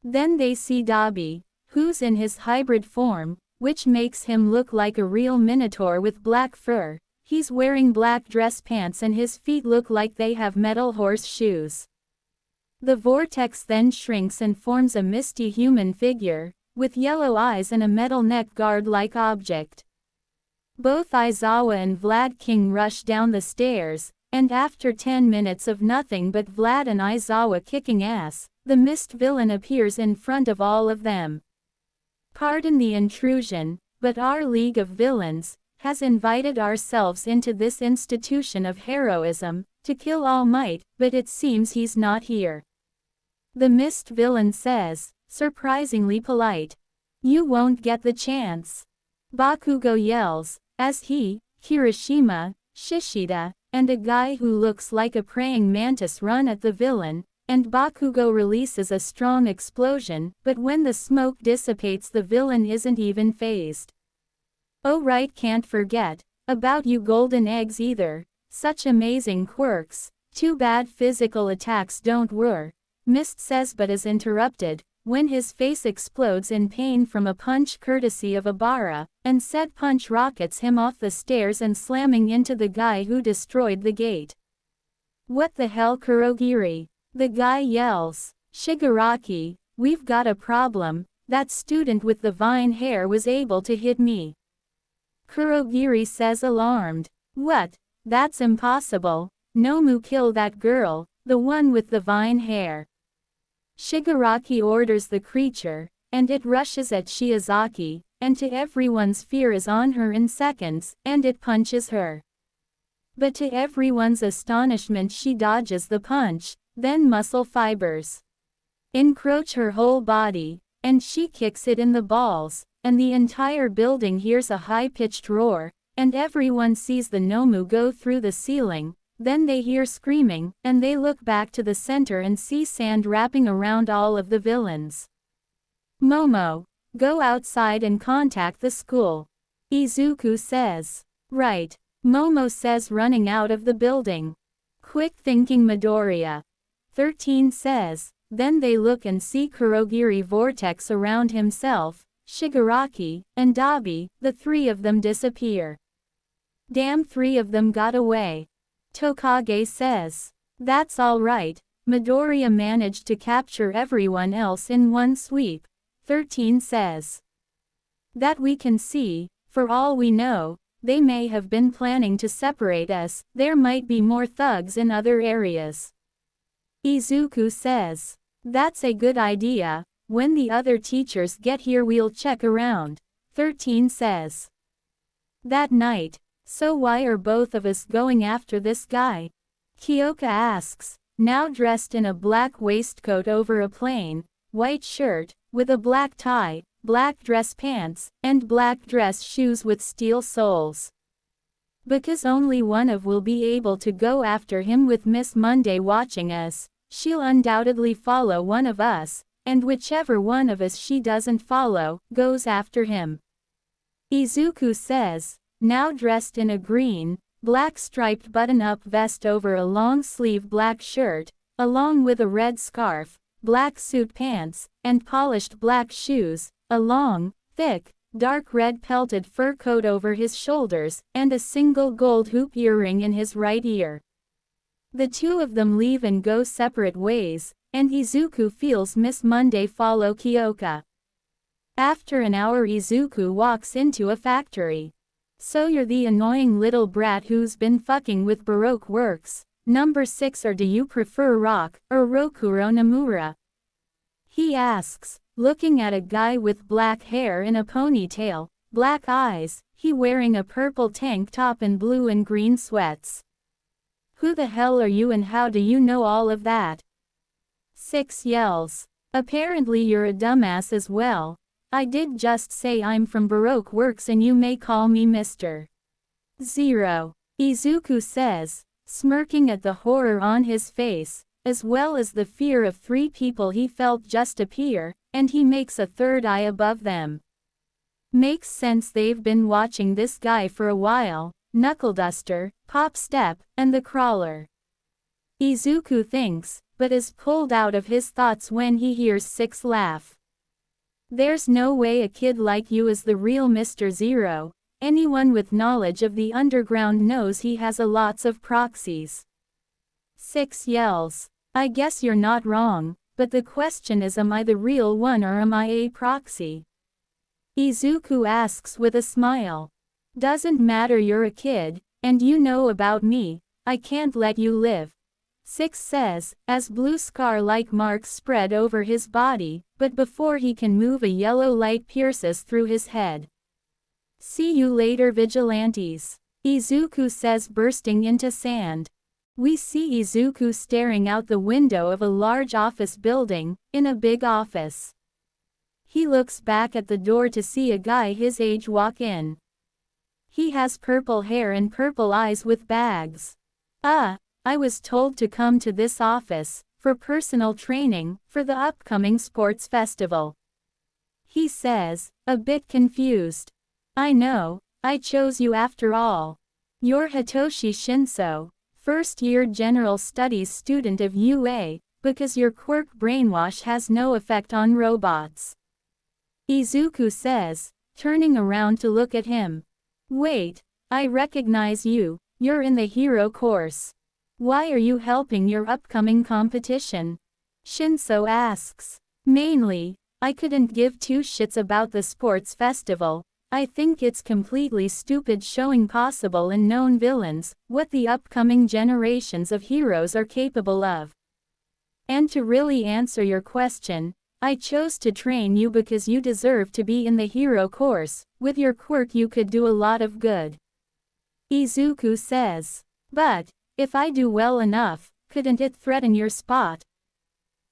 Speaker 1: Then they see Dabi, who's in his hybrid form, which makes him look like a real minotaur with black fur. He's wearing black dress pants and his feet look like they have metal horse shoes. The vortex then shrinks and forms a misty human figure, with yellow eyes and a metal neck guard-like object. Both Aizawa and Vlad King rush down the stairs, and after 10 minutes of nothing but Vlad and Aizawa kicking ass, the mist villain appears in front of all of them. Pardon the intrusion, but our League of Villains has invited ourselves into this institution of heroism, to kill All Might, but it seems he's not here. The mist villain says, surprisingly polite. You won't get the chance. Bakugo yells, as he, Kirishima, Shishida, and a guy who looks like a praying mantis run at the villain, and Bakugo releases a strong explosion, but when the smoke dissipates the villain isn't even phased. Oh right, can't forget about you golden eggs either. Such amazing quirks. Too bad physical attacks don't work. Mist says but is interrupted when his face explodes in pain from a punch courtesy of Abara, and said punch rockets him off the stairs and slamming into the guy who destroyed the gate. What the hell, Kurogiri? The guy yells. Shigaraki, we've got a problem. That student with the vine hair was able to hit me. Kurogiri says, alarmed. What? That's impossible. Nomu, kill that girl, the one with the vine hair. Shigaraki orders the creature, and it rushes at Shiozaki, and to everyone's fear is on her in seconds, and it punches her. But to everyone's astonishment she dodges the punch, then muscle fibers encroach her whole body, and she kicks it in the balls, and the entire building hears a high-pitched roar, and everyone sees the Nomu go through the ceiling. Then they hear screaming, and they look back to the center and see sand wrapping around all of the villains. Momo, go outside and contact the school. Izuku says. Right. Momo says, running out of the building. Quick thinking Midoriya. 13 says. Then they look and see Kurogiri vortex around himself, Shigaraki, and Dabi. The 3 of them disappear. Damn, 3 of them got away. Tokage says. That's all right. Midoriya managed to capture everyone else in one sweep. 13 says. That we can see. For all we know, they may have been planning to separate us. There might be more thugs in other areas. Izuku says. That's a good idea. When the other teachers get here we'll check around. 13 says. That night. So why are both of us going after this guy? Kyoka asks, now dressed in a black waistcoat over a plain, white shirt, with a black tie, black dress pants, and black dress shoes with steel soles. Because only one of will be able to go after him. With Miss Monday watching us, she'll undoubtedly follow one of us, and whichever one of us she doesn't follow, goes after him. Izuku says, now dressed in a green, black striped button-up vest over a long-sleeve black shirt, along with a red scarf, black suit pants, and polished black shoes, a long, thick, dark red pelted fur coat over his shoulders, and a single gold hoop earring in his right ear. The two of them leave and go separate ways, and Izuku feels Miss Monday follow Kyoka. After an hour, Izuku walks into a factory. So you're the annoying little brat who's been fucking with Baroque Works, number 6, or do you prefer Rock, or Rokuro Nomura? He asks, looking at a guy with black hair in a ponytail, black eyes, he wearing a purple tank top and blue and green sweats. Who the hell are you and how do you know all of that? 6 yells. Apparently you're a dumbass as well. I did just say I'm from Baroque Works and you may call me Mr. 0. Izuku says, smirking at the horror on his face, as well as the fear of 3 people he felt just appear, and he makes a third eye above them. Makes sense, they've been watching this guy for a while, Knuckle Duster, Pop Step, and the Crawler. Izuku thinks, but is pulled out of his thoughts when he hears 6 laugh. There's no way a kid like you is the real Mr. 0. Anyone with knowledge of the underground knows he has a lots of proxies. 6 yells. I guess you're not wrong, but the question is, am I the real one or am I a proxy? Izuku asks with a smile. Doesn't matter, you're a kid, and you know about me, I can't let you live. 6 says, as blue scar-like marks spread over his body, but before he can move a yellow light pierces through his head. See you later, vigilantes, Izuku says, bursting into sand. We see Izuku staring out the window of a large office building, in a big office. He looks back at the door to see a guy his age walk in. He has purple hair and purple eyes with bags. I was told to come to this office, for personal training, for the upcoming sports festival. He says, a bit confused. I know, I chose you after all. You're Hitoshi Shinso, first-year general studies student of UA, because your quirk brainwash has no effect on robots. Izuku says, turning around to look at him. Wait, I recognize you, you're in the hero course. Why are you helping your upcoming competition? Shinso asks. Mainly, I couldn't give 2 shits about the sports festival. I think it's completely stupid showing possible and known villains, what the upcoming generations of heroes are capable of. And to really answer your question, I chose to train you because you deserve to be in the hero course. With your quirk you could do a lot of good. Izuku says. But, if I do well enough, couldn't it threaten your spot?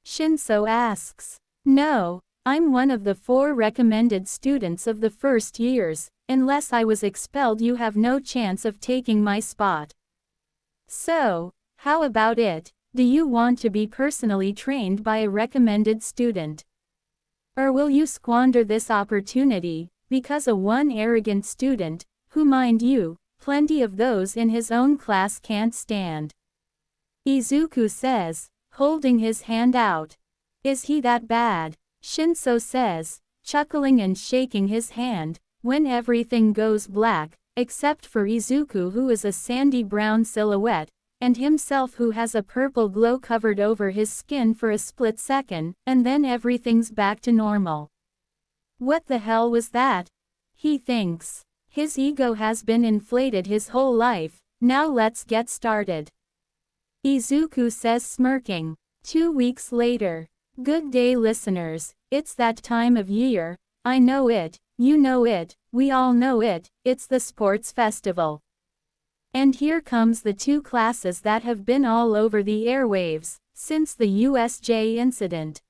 Speaker 1: Shinso asks. No, I'm one of the 4 recommended students of the first years. Unless I was expelled, you have no chance of taking my spot. So, how about it? Do you want to be personally trained by a recommended student? Or will you squander this opportunity, because of one arrogant student, who, mind you, plenty of those in his own class can't stand? Izuku says, holding his hand out. Is he that bad? Shinso says, chuckling and shaking his hand, when everything goes black, except for Izuku, who is a sandy brown silhouette, and himself, who has a purple glow covered over his skin for a split second, and then everything's back to normal. What the hell was that? He thinks. His ego has been inflated his whole life. Now let's get started. Izuku says, smirking. 2 weeks later. Good day, listeners. It's that time of year. I know it, you know it, we all know it. It's the sports festival. And here comes the 2 classes that have been all over the airwaves since the USJ incident.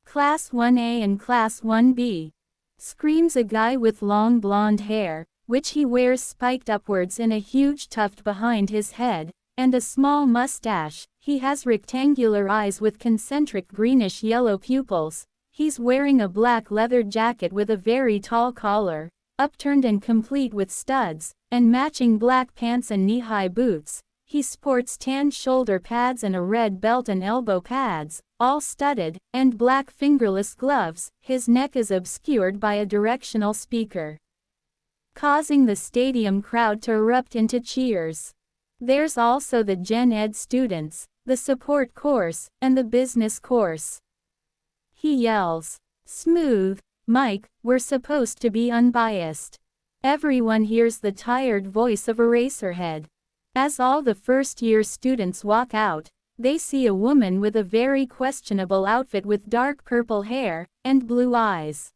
Speaker 1: Class 1A and Class 1B. Screams a guy with long blonde hair, which he wears spiked upwards in a huge tuft behind his head, and a small mustache. He has rectangular eyes with concentric greenish-yellow pupils. He's wearing a black leather jacket with a very tall collar, upturned and complete with studs, and matching black pants and knee-high boots. He sports tan shoulder pads and a red belt and elbow pads, all studded, and black fingerless gloves. His neck is obscured by a directional speaker, causing the stadium crowd to erupt into cheers. There's also the Gen Ed students, the support course, and the business course. He yells, "Smooth, Mike, we're supposed to be unbiased." Everyone hears the tired voice of Eraserhead. As all the first-year students walk out, they see a woman with a very questionable outfit with dark purple hair and blue eyes.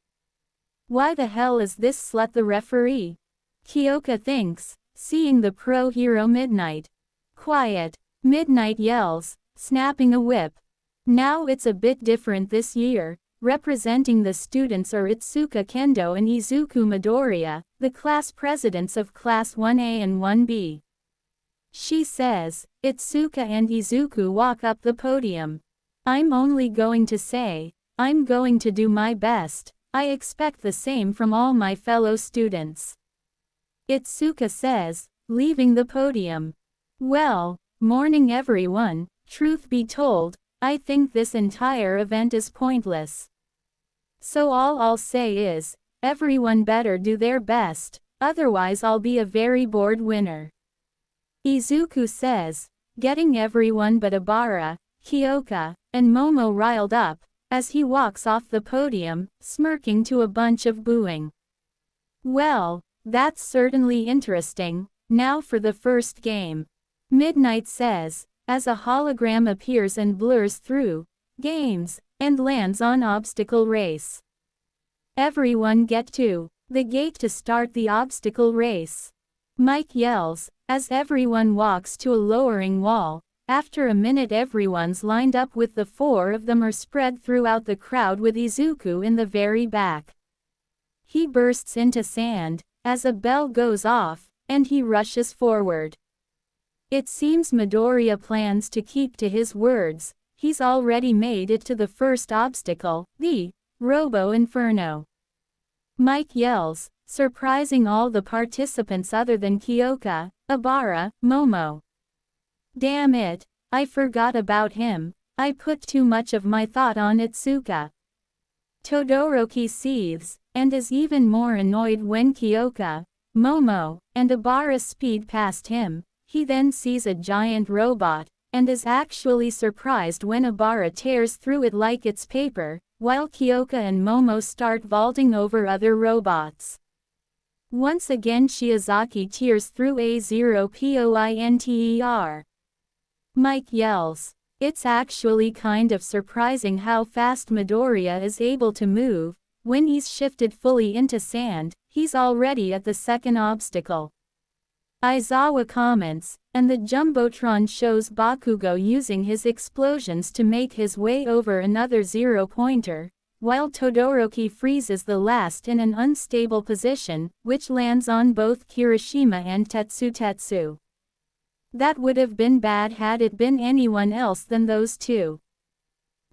Speaker 1: Why the hell is this slut the referee? Kyoka thinks, seeing the pro-hero Midnight. "Quiet," Midnight yells, snapping a whip. Now it's a bit different this year. Representing the students are Itsuka Kendo and Izuku Midoriya, the class presidents of Class 1A and 1B. She says, Itsuka and Izuku walk up the podium. "I'm only going to say, I'm going to do my best. I expect the same from all my fellow students," Itsuka says, leaving the podium. "Well, morning everyone. Truth be told, I think this entire event is pointless. So all I'll say is, everyone better do their best, otherwise I'll be a very bored winner," Izuku says, getting everyone but Abara, Kyoka, and Momo riled up, as he walks off the podium, smirking to a bunch of booing. "Well, that's certainly interesting. Now for the first game," Midnight says, as a hologram appears and blurs through games, and lands on obstacle race. "Everyone get to the gate to start the obstacle race," Mike yells, as everyone walks to a lowering wall. After a minute everyone's lined up with the four of them are spread throughout the crowd with Izuku in the very back. He bursts into sand, as a bell goes off, and he rushes forward. It seems Midoriya plans to keep to his words. He's already made it to the first obstacle, the Robo Inferno. Mike yells, surprising all the participants other than Kyoka, Abara, Momo. "Damn it, I forgot about him. I put too much of my thought on Itsuka." Todoroki seethes, and is even more annoyed when Kyoka, Momo, and Abara speed past him. He then sees a giant robot, and is actually surprised when Abara tears through it like it's paper, while Kyoka and Momo start vaulting over other robots. Once again Shiozaki tears through A0POINTER. Mike yells, "It's actually kind of surprising how fast Midoriya is able to move. When he's shifted fully into sand, he's already at the second obstacle." Aizawa comments, and the Jumbotron shows Bakugo using his explosions to make his way over another zero-pointer, while Todoroki freezes the last in an unstable position, which lands on both Kirishima and Tetsu. That would have been bad had it been anyone else than those two.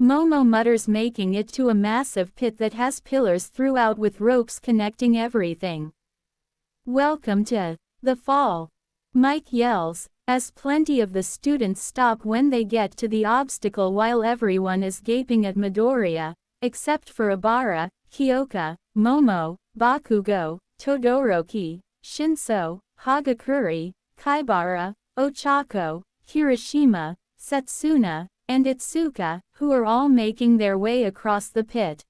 Speaker 1: Momo mutters, making it to a massive pit that has pillars throughout with ropes connecting everything. "Welcome to the fall," Mike yells, as plenty of the students stop when they get to the obstacle while everyone is gaping at Midoriya, except for Abara, Kyoka, Momo, Bakugo, Todoroki, Shinso, Hagakure, Kaibara, Ochako, Kirishima, Setsuna, and Itsuka, who are all making their way across the pit.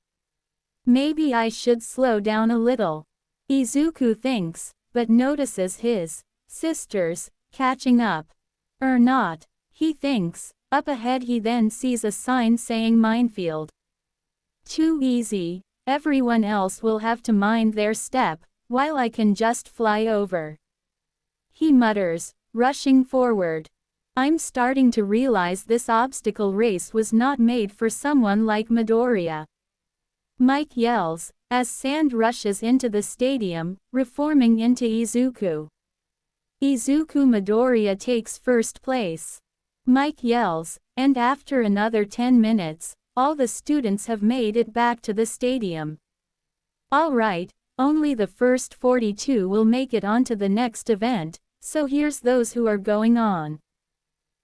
Speaker 1: "Maybe I should slow down a little," Izuku thinks, but notices his sisters catching up. Or not, he thinks. Up ahead he then sees a sign saying minefield. "Too easy, everyone else will have to mind their step, while I can just fly over," he mutters, rushing forward. "I'm starting to realize this obstacle race was not made for someone like Midoriya. Mike yells, as sand rushes into the stadium, reforming into Izuku. Izuku Midoriya takes first place. Mike yells, and after another 10 minutes, all the students have made it back to the stadium. Alright, only the first 42 will make it onto the next event, so here's those who are going on.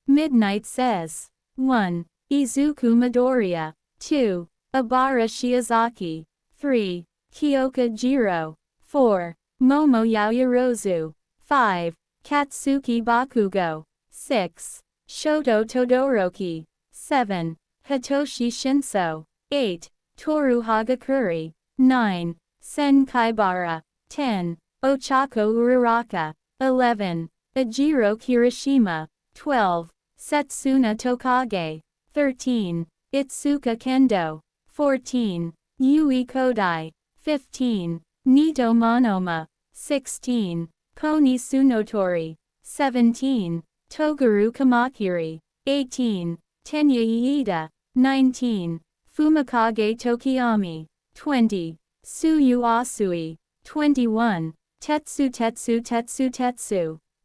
Speaker 1: Midnight says. 1. Izuku Midoriya. 2. Obara Shiozaki. 3. Kyoka Jiro. 4. Momo Yaoyorozu. 5. Katsuki Bakugo. 6. Shoto Todoroki. 7. Hitoshi Shinso. 8. Toru Hagakure. 9. Sen Kaibara. 10. Ochako Uraraka. 11. Ejiro Kirishima. 12. Setsuna Tokage. 13. Itsuka Kendo. 14. Yui Kodai. 15. Nito Monoma. 16. Koni Tsunotori. 17. Togaru Kamakiri. 18. Tenya Iida. 19. Fumikage Tokiyami. 20. Tsuyu Asui. 21. Tetsu.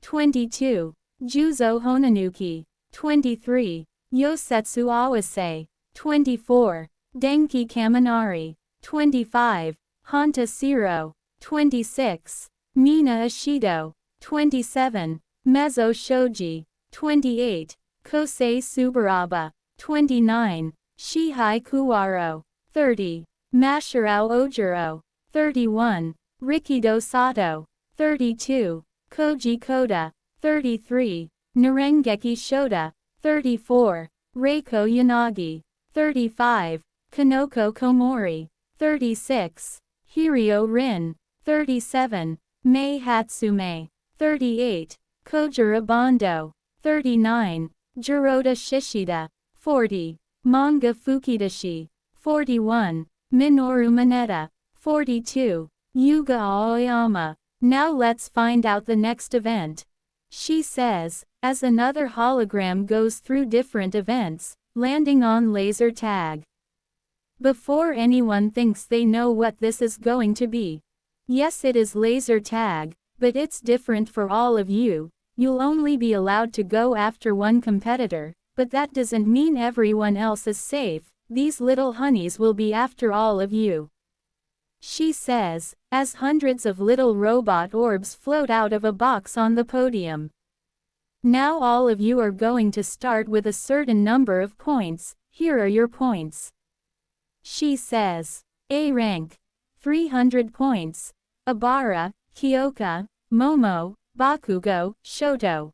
Speaker 1: 22. Juzo Honanuki. 23. Yosetsu Awase. 24. Denki Kaminari. 25. Hanta Siro. 26. Mina Ashido. 27. Mezzo Shoji. 28. Kosei Subaraba. 29. Shihai Kuwaro. 30. Masharao Ojiro. 31. Rikido Sato. 32. Koji Koda. 33. Narengeki Shota. 34. Reiko Yanagi. 35. Kanoko Komori. 36. Hirio Rin. 37. Mei Hatsume. 38. Kojiro Bondo. 39. Jiroda Shishida. 40. Manga Fukidashi. 41. Minoru Mineta. 42. Yuga Aoyama. Now let's find out the next event. She says, as another hologram goes through different events, landing on laser tag. Before anyone thinks they know what this is going to be. Yes, it is laser tag, but it's different for all of you. You'll only be allowed to go after one competitor, but that doesn't mean everyone else is safe. These little honeys will be after all of you. She says, as hundreds of little robot orbs float out of a box on the podium. Now all of you are going to start with a certain number of points. Here are your points. She says. A rank. 300 points. Obara, Kyoka, Momo, Bakugo, Shoto.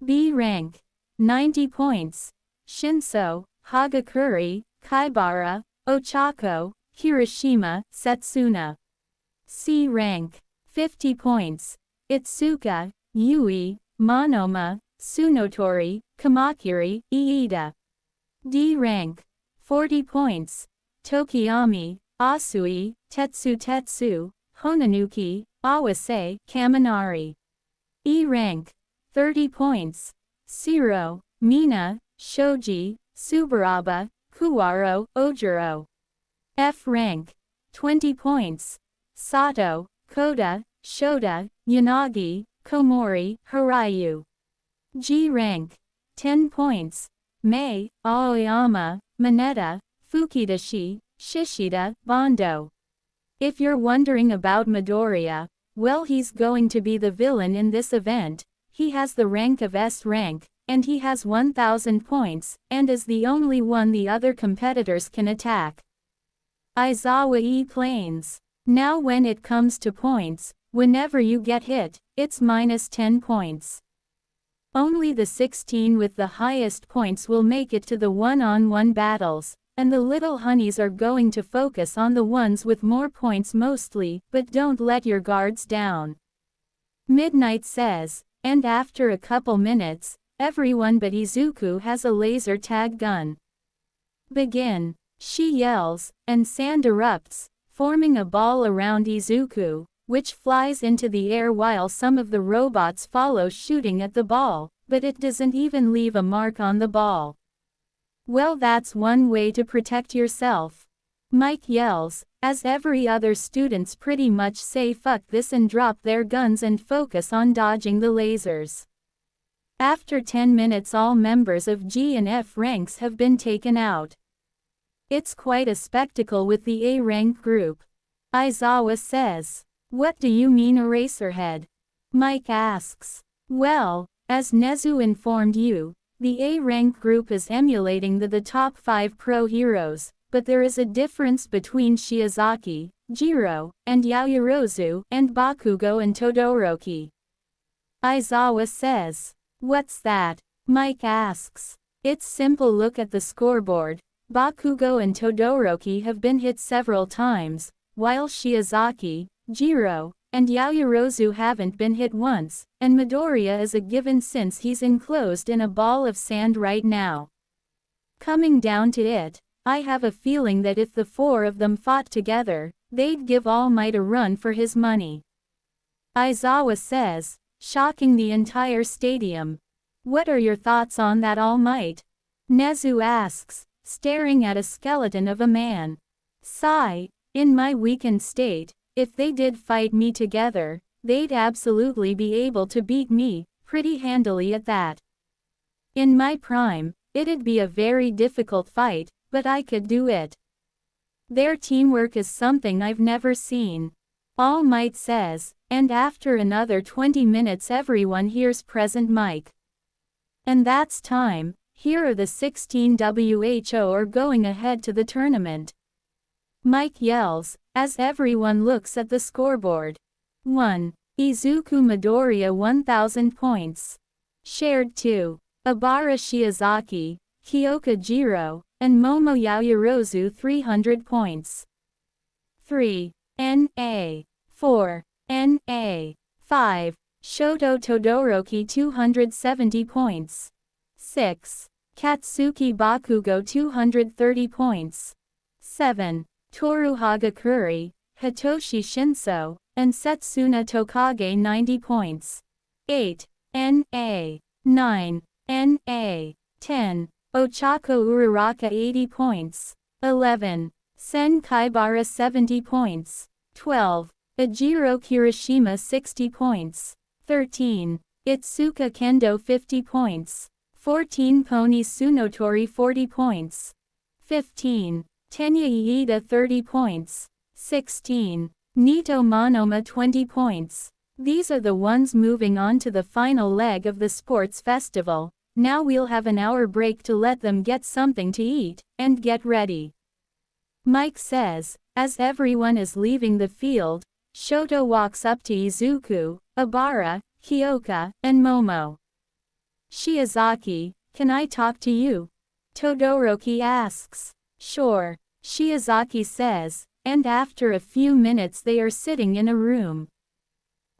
Speaker 1: B rank. 90 points. Shinso, Hagakure, Kaibara, Ochako, Kirishima, Setsuna. C rank. 50 points. Itsuka, Yui, Monoma, Tsunotori, Kamakiri, Iida. D rank. 40 points. Tokiyami, Asui, Tetsu, Honanuki, Awase, Kaminari. E rank. 30 points. Siro, Mina, Shoji, Subaraba, Kuwaro, Ojiro. F rank. 20 points. Sato, Koda, Shota, Yanagi, Komori, Harayu. G rank. 10 points. Mei, Aoyama, Mineta, Fukidashi, Shishida, Bondo. If you're wondering about Midoriya, well, he's going to be the villain in this event. He has the rank of S rank, and he has 1000 points, and is the only one the other competitors can attack. Aizawa E Plains. Now when it comes to points, whenever you get hit, it's minus 10 points. Only the 16 with the highest points will make it to the one-on-one battles, and the little honeys are going to focus on the ones with more points mostly, but don't let your guards down. Midnight says, and after a couple minutes, everyone but Izuku has a laser tag gun. Begin. She yells, and sand erupts, forming a ball around Izuku, which flies into the air while some of the robots follow shooting at the ball, but it doesn't even leave a mark on the ball. Well, that's one way to protect yourself. Mike yells, as every other students pretty much say fuck this and drop their guns and focus on dodging the lasers. After 10 minutes all members of G and F ranks have been taken out. It's quite a spectacle with the A rank group. Aizawa says. What do you mean Eraserhead? Mike asks. Well, as Nezu informed you, the A rank group is emulating the top 5 pro heroes, but there is a difference between Shiozaki, Jiro, and Yaoyorozu, and Bakugo and Todoroki. Aizawa says. What's that? Mike asks. It's simple, look at the scoreboard. Bakugo and Todoroki have been hit several times, while Shiozaki, Jiro, and Yaoyorozu haven't been hit once, and Midoriya is a given since he's enclosed in a ball of sand right now. Coming down to it, I have a feeling that if the 4 of them fought together, they'd give All Might a run for his money. Aizawa says, shocking the entire stadium. What are your thoughts on that, All Might? Nezu asks, staring at a skeleton of a man. Sigh, in my weakened state, if they did fight me together, they'd absolutely be able to beat me, pretty handily at that. In my prime, it'd be a very difficult fight, but I could do it. Their teamwork is something I've never seen. All Might says, and after another 20 minutes everyone hears present Mike. And that's time. Here are the 16 WHO are going ahead to the tournament. Mike yells, as everyone looks at the scoreboard. 1. Izuku Midoriya 1000 points. Shared 2. Obara Shiozaki, Kyoka Jiro, and Momo Yaoyorozu 300 points. 3. NA. 4. NA. 5. Shoto Todoroki 270 points. 6. Katsuki Bakugo 230 points. 7. Toru Hagakure, Hitoshi Shinso, and Setsuna Tokage 90 points. 8. NA. 9. NA. 10. Ochako Uraraka 80 points. 11. Sen Kaibara 70 points. 12. Ajiro Kirishima 60 points. 13. Itsuka Kendo 50 points. 14. Pony Tsunotori 40 points. 15. Tenya Iida 30 points. 16. Nito Monoma 20 points. These are the ones moving on to the final leg of the sports festival. Now we'll have an hour break to let them get something to eat, and get ready. Mike says, as everyone is leaving the field. Shoto walks up to Izuku, Obara, Kyoka, and Momo. Shiozaki, can I talk to you? Todoroki asks. Sure, Shiozaki says, and after a few minutes they are sitting in a room.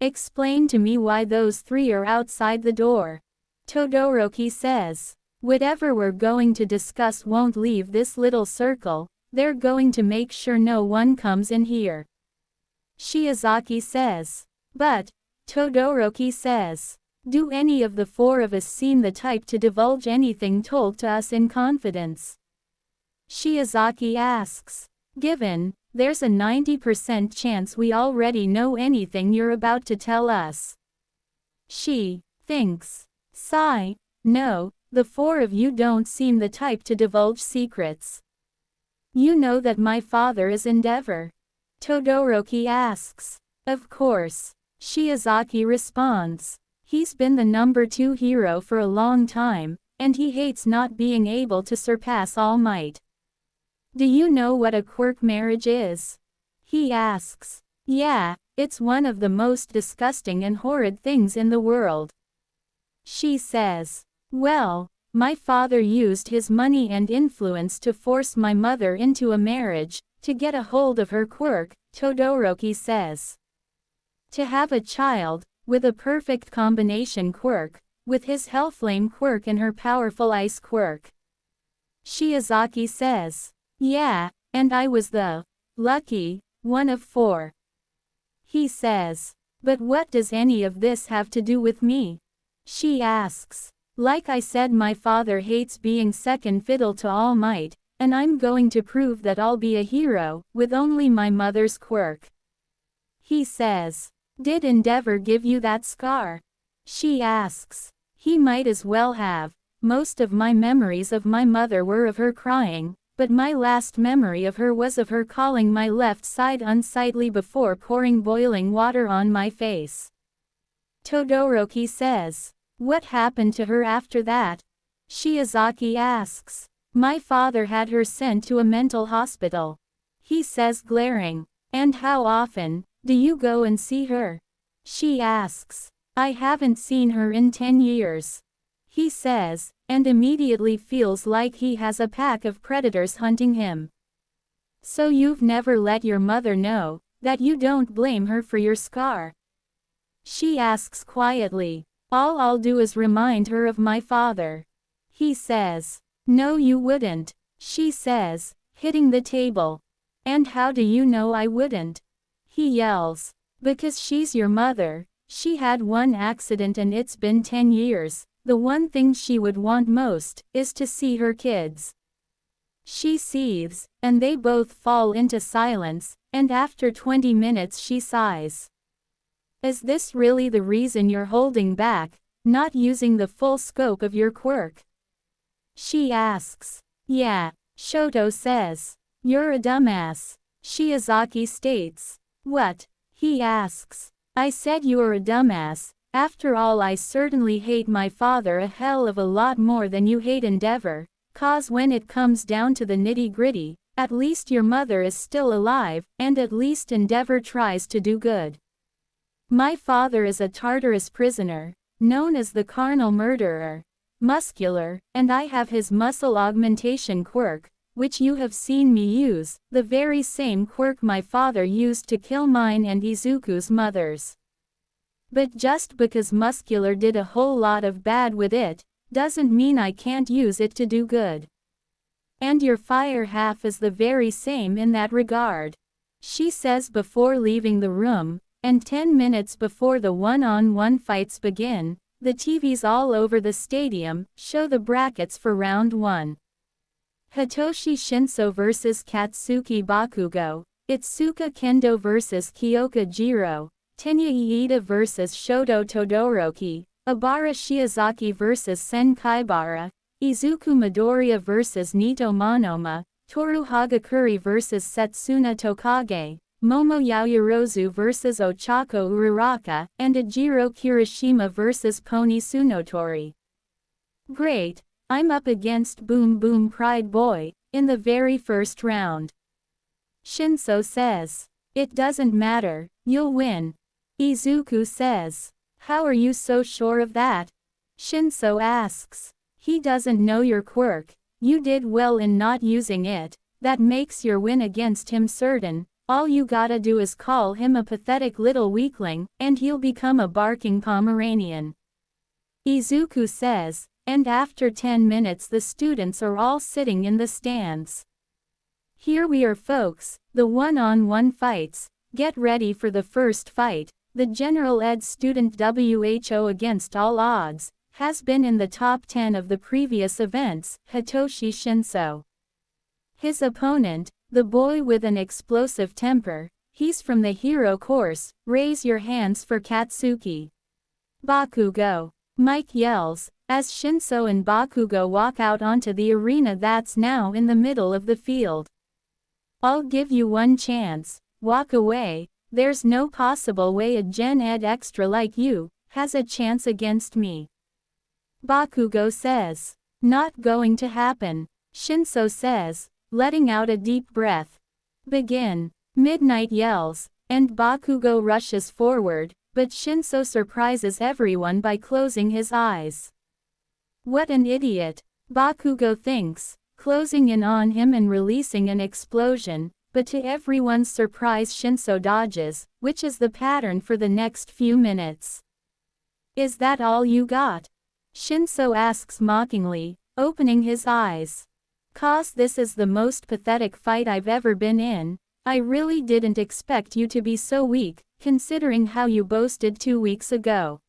Speaker 1: Explain to me why those 3 are outside the door. Todoroki says. Whatever we're going to discuss won't leave this little circle, they're going to make sure no one comes in here. Shiozaki says. But, Todoroki says, do any of the 4 of us seem the type to divulge anything told to us in confidence? Shiozaki asks. Given, there's a 90% chance we already know anything you're about to tell us. She thinks. Sigh. No, the 4 of you don't seem the type to divulge secrets. You know that my father is Endeavor? Todoroki asks. Of course. Shiozaki responds. He's been the number 2 hero for a long time, and he hates not being able to surpass All Might. Do you know what a quirk marriage is? He asks. Yeah, it's one of the most disgusting and horrid things in the world. She says. Well, my father used his money and influence to force my mother into a marriage, to get a hold of her quirk, Todoroki says. To have a child, with a perfect combination quirk, with his Hellflame quirk and her powerful Ice quirk. Shiozaki says. Yeah, and I was the lucky one of 4. He says. But what does any of this have to do with me? She asks. Like I said, my father hates being second fiddle to All Might, And I'm going to prove that I'll be a hero, with only my mother's quirk. He says. Did Endeavor give you that scar? She asks. He might as well have. Most of my memories of my mother were of her crying, but my last memory of her was of her calling my left side unsightly before pouring boiling water on my face. Todoroki says. What happened to her after that? Shiozaki asks. My father had her sent to a mental hospital. He says, glaring. And how often do you go and see her? She asks. I haven't seen her in 10 years. He says, and immediately feels like he has a pack of predators hunting him. So you've never let your mother know that you don't blame her for your scar? She asks quietly. All I'll do is remind her of my father. He says. No, you wouldn't. She says, hitting the table. And how do you know I wouldn't? He yells. Because she's your mother. She had one accident and it's been 10 years. The one thing she would want most is to see her kids. She seethes, and they both fall into silence, and after 20 minutes she sighs. Is this really the reason you're holding back, not using the full scope of your quirk? She asks. Yeah, Shoto says. You're a dumbass. Shiozaki states. What? He asks. I said you're a dumbass. After all, I certainly hate my father a hell of a lot more than you hate Endeavor, 'cause when it comes down to the nitty-gritty, at least your mother is still alive, and at least Endeavor tries to do good. My father is a Tartarus prisoner, known as the carnal murderer, muscular, and I have his muscle augmentation quirk, which you have seen me use, the very same quirk my father used to kill mine and Izuku's mothers. But just because Muscular did a whole lot of bad with it, doesn't mean I can't use it to do good. And your fire half is the very same in that regard. She says before leaving the room, and 10 minutes before the one-on-one fights begin, the TVs all over the stadium show the brackets for round 1. Hitoshi Shinso vs Katsuki Bakugo, Itsuka Kendo vs Kyoka Jiro, Tenya Iida vs Shoto Todoroki, Abara Shiozaki vs Sen Kaibara, Izuku Midoriya vs Nito Monoma, Toru Hagakure vs Setsuna Tokage, Momo Yaoyorozu vs Ochako Uraraka, and Ejiro Kirishima vs Pony Tsunotori. Great, I'm up against Boom Boom Pride Boy, in the very first round. Shinso says. It doesn't matter, you'll win. Izuku says. How are you so sure of that? Shinso asks. He doesn't know your quirk, you did well in not using it, that makes your win against him certain, all you gotta do is call him a pathetic little weakling, and he'll become a barking Pomeranian. Izuku says, and after 10 minutes the students are all sitting in the stands. Here we are folks, the one-on-one fights, get ready for the first fight. The General Ed student WHO against all odds, has been in the top 10 of the previous events, Hitoshi Shinso. His opponent, the boy with an explosive temper, he's from the hero course, raise your hands for Katsuki. Bakugo. Mike yells, as Shinso and Bakugo walk out onto the arena that's now in the middle of the field. I'll give you one chance, walk away. There's no possible way a Gen Ed extra like you has a chance against me. Bakugo says. Not going to happen. Shinso says, letting out a deep breath. Begin. Midnight yells, and Bakugo rushes forward, but Shinso surprises everyone by closing his eyes. What an idiot, Bakugo thinks, closing in on him and releasing an explosion. But to everyone's surprise Shinso dodges, which is the pattern for the next few minutes. Is that all you got? Shinso asks mockingly, opening his eyes. 'Cause this is the most pathetic fight I've ever been in, I really didn't expect you to be so weak, considering how you boasted 2 weeks ago.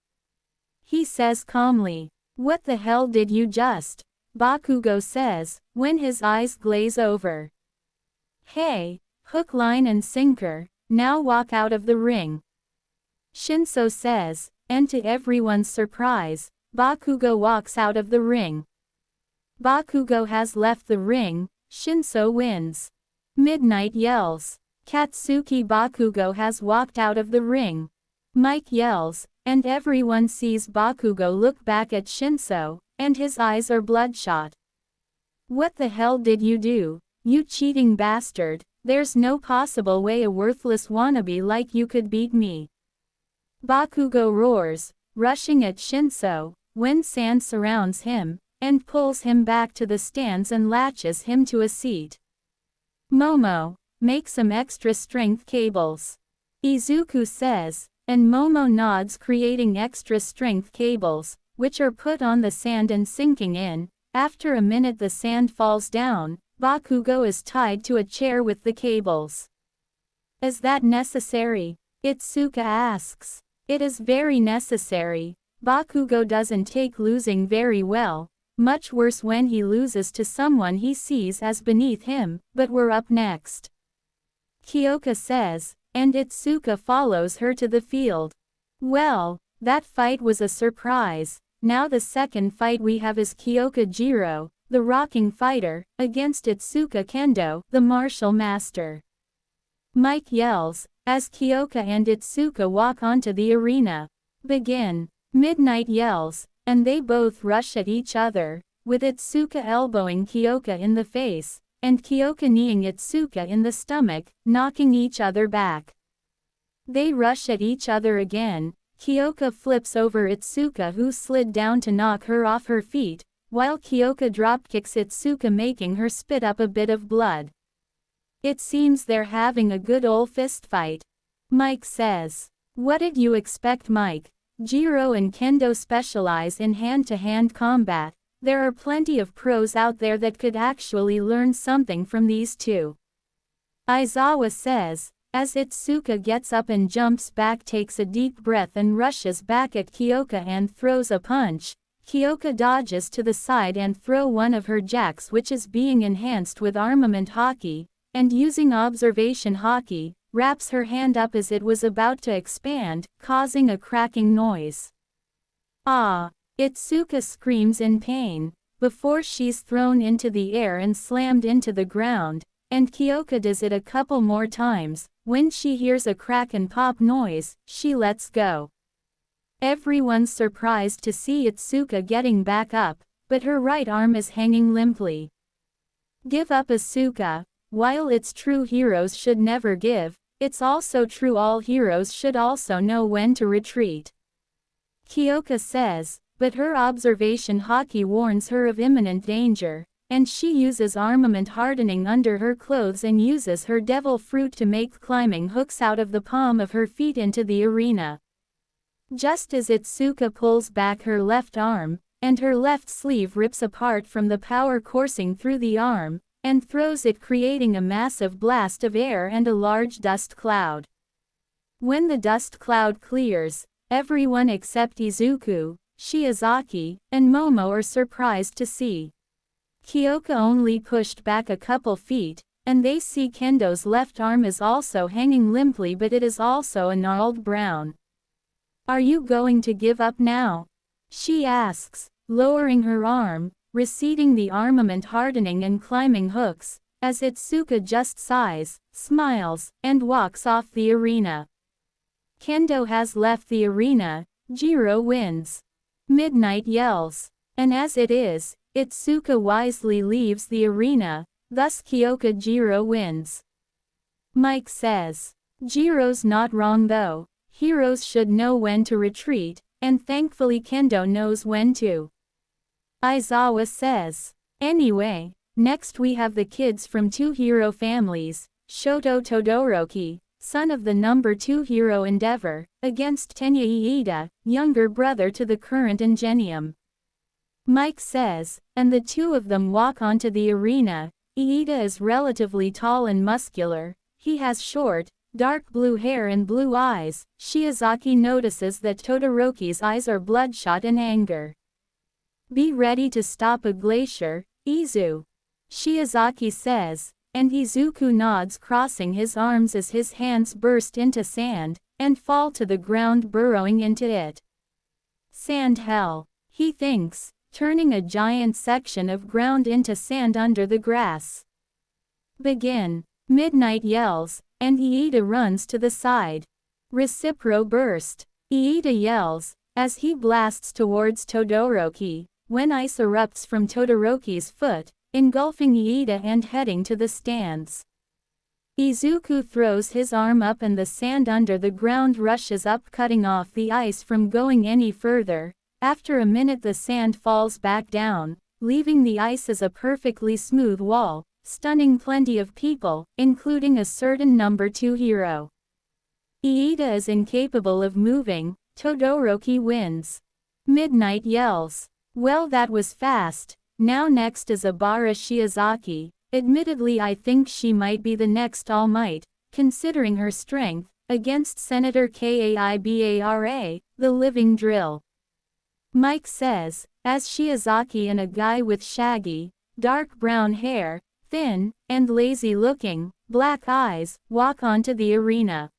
Speaker 1: He says calmly. What the hell did you just Bakugo says, when his eyes glaze over. Hey, hook, line and sinker, now walk out of the ring. Shinso says, and to everyone's surprise, Bakugo walks out of the ring. Bakugo has left the ring, Shinso wins. Midnight yells. Katsuki, Bakugo has walked out of the ring. Mike yells, and everyone sees Bakugo look back at Shinso, and his eyes are bloodshot. What the hell did you do, you cheating bastard? There's no possible way a worthless wannabe like you could beat me. Bakugo roars, rushing at Shinso, when sand surrounds him, and pulls him back to the stands and latches him to a seat. Momo, make some extra strength cables. Izuku says, and Momo nods, creating extra strength cables, which are put on the sand and sinking in. After a minute the sand falls down. Bakugo is tied to a chair with the cables. Is that necessary? Itsuka asks. It is very necessary. Bakugo doesn't take losing very well, much worse when he loses to someone he sees as beneath him, but we're up next. Kyoka says, and Itsuka follows her to the field. Well, that fight was a surprise. Now the second fight we have is Kyoka Jiro, the rocking fighter, against Itsuka Kendo, the martial master. Mike yells, as Kyoka and Itsuka walk onto the arena. Begin. Midnight yells, and they both rush at each other, with Itsuka elbowing Kyoka in the face, and Kyoka kneeing Itsuka in the stomach, knocking each other back. They rush at each other again. Kyoka flips over Itsuka, who slid down to knock her off her feet, while Kyoka dropkicks Itsuka, making her spit up a bit of blood. It seems they're having a good ol' fist fight. Mike says. What did you expect, Mike? Jiro and Kendo specialize in hand-to-hand combat. There are plenty of pros out there that could actually learn something from these two. Aizawa says, as Itsuka gets up and jumps back, takes a deep breath and rushes back at Kyoka and throws a punch. Kyoka dodges to the side and throw one of her jacks, which is being enhanced with armament hockey, and using observation hockey, wraps her hand up as it was about to expand, causing a cracking noise. Ah! Itsuka screams in pain, before she's thrown into the air and slammed into the ground, and Kyoka does it a couple more times. When she hears a crack and pop noise, she lets go. Everyone's surprised to see Itsuka getting back up, but her right arm is hanging limply. Give up, Asuka. While it's true heroes should never give, it's also true all heroes should also know when to retreat. Kyoka says, but her observation hockey warns her of imminent danger, and she uses armament hardening under her clothes and uses her devil fruit to make climbing hooks out of the palm of her feet into the arena. Just as Itsuka pulls back her left arm, and her left sleeve rips apart from the power coursing through the arm, and throws it, creating a massive blast of air and a large dust cloud. When the dust cloud clears, everyone except Izuku, Shiozaki, and Momo are surprised to see Kyoka only pushed back a couple feet, and they see Kendo's left arm is also hanging limply, but it is also a gnarled brown. Are you going to give up now? She asks, lowering her arm, receding the armament hardening and climbing hooks, as Itsuka just sighs, smiles, and walks off the arena. Kendo has left the arena. Jiro wins. Midnight yells. And as it is, Itsuka wisely leaves the arena, thus Kyoka Jiro wins. Mike says. Jiro's not wrong though. Heroes should know when to retreat, and thankfully Kendo knows when to. Aizawa says. Anyway, next we have the kids from two hero families, Shoto Todoroki, son of the number 2 hero Endeavor, against Tenya Iida, younger brother to the current Ingenium. Mike says, and the two of them walk onto the arena. Iida is relatively tall and muscular. He has short, dark blue hair and blue eyes. Shiozaki notices that Todoroki's eyes are bloodshot in anger. Be ready to stop a glacier, Izu. Shiozaki says, and Izuku nods, crossing his arms as his hands burst into sand, and fall to the ground, burrowing into it. Sand hell, he thinks, turning a giant section of ground into sand under the grass. Begin. Midnight yells, and Iida runs to the side. Recipro burst. Iida yells, as he blasts towards Todoroki, when ice erupts from Todoroki's foot, engulfing Iida and heading to the stands. Izuku throws his arm up and the sand under the ground rushes up, cutting off the ice from going any further. After a minute the sand falls back down, leaving the ice as a perfectly smooth wall, stunning plenty of people, including a certain number 2 hero. Iida is incapable of moving. Todoroki wins. Midnight yells. Well, that was fast. Now next is Obara Shiozaki. Admittedly, I think she might be the next All Might, considering her strength, against Senator Kaibara, the living drill. Mike says, as Shiozaki and a guy with shaggy, dark brown hair, thin, and lazy-looking, black eyes, walk onto the arena.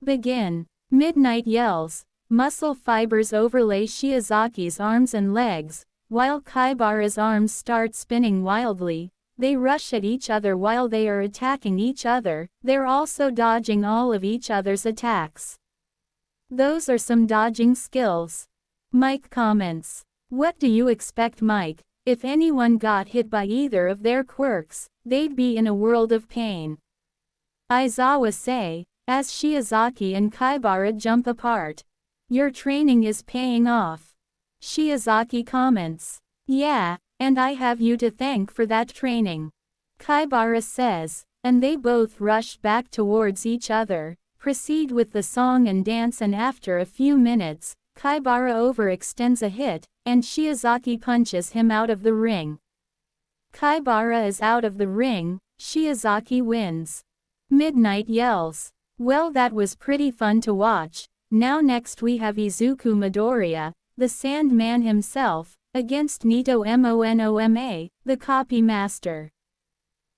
Speaker 1: Begin. Midnight yells. Muscle fibers overlay Shiozaki's arms and legs, while Kaibara's arms start spinning wildly. They rush at each other while they are attacking each other. They're also dodging all of each other's attacks. Those are some dodging skills. Mike comments. What do you expect, Mike? If anyone got hit by either of their quirks, they'd be in a world of pain. Aizawa say, as Shiozaki and Kaibara jump apart. Your training is paying off. Shiozaki comments. Yeah, and I have you to thank for that training. Kaibara says, and they both rush back towards each other, proceed with the song and dance, and after a few minutes, Kaibara overextends a hit, and Shiozaki punches him out of the ring. Kaibara is out of the ring. Shiozaki wins. Midnight yells. Well, that was pretty fun to watch. Now next we have Izuku Midoriya, the Sandman himself, against Nito Monoma, the Copy Master.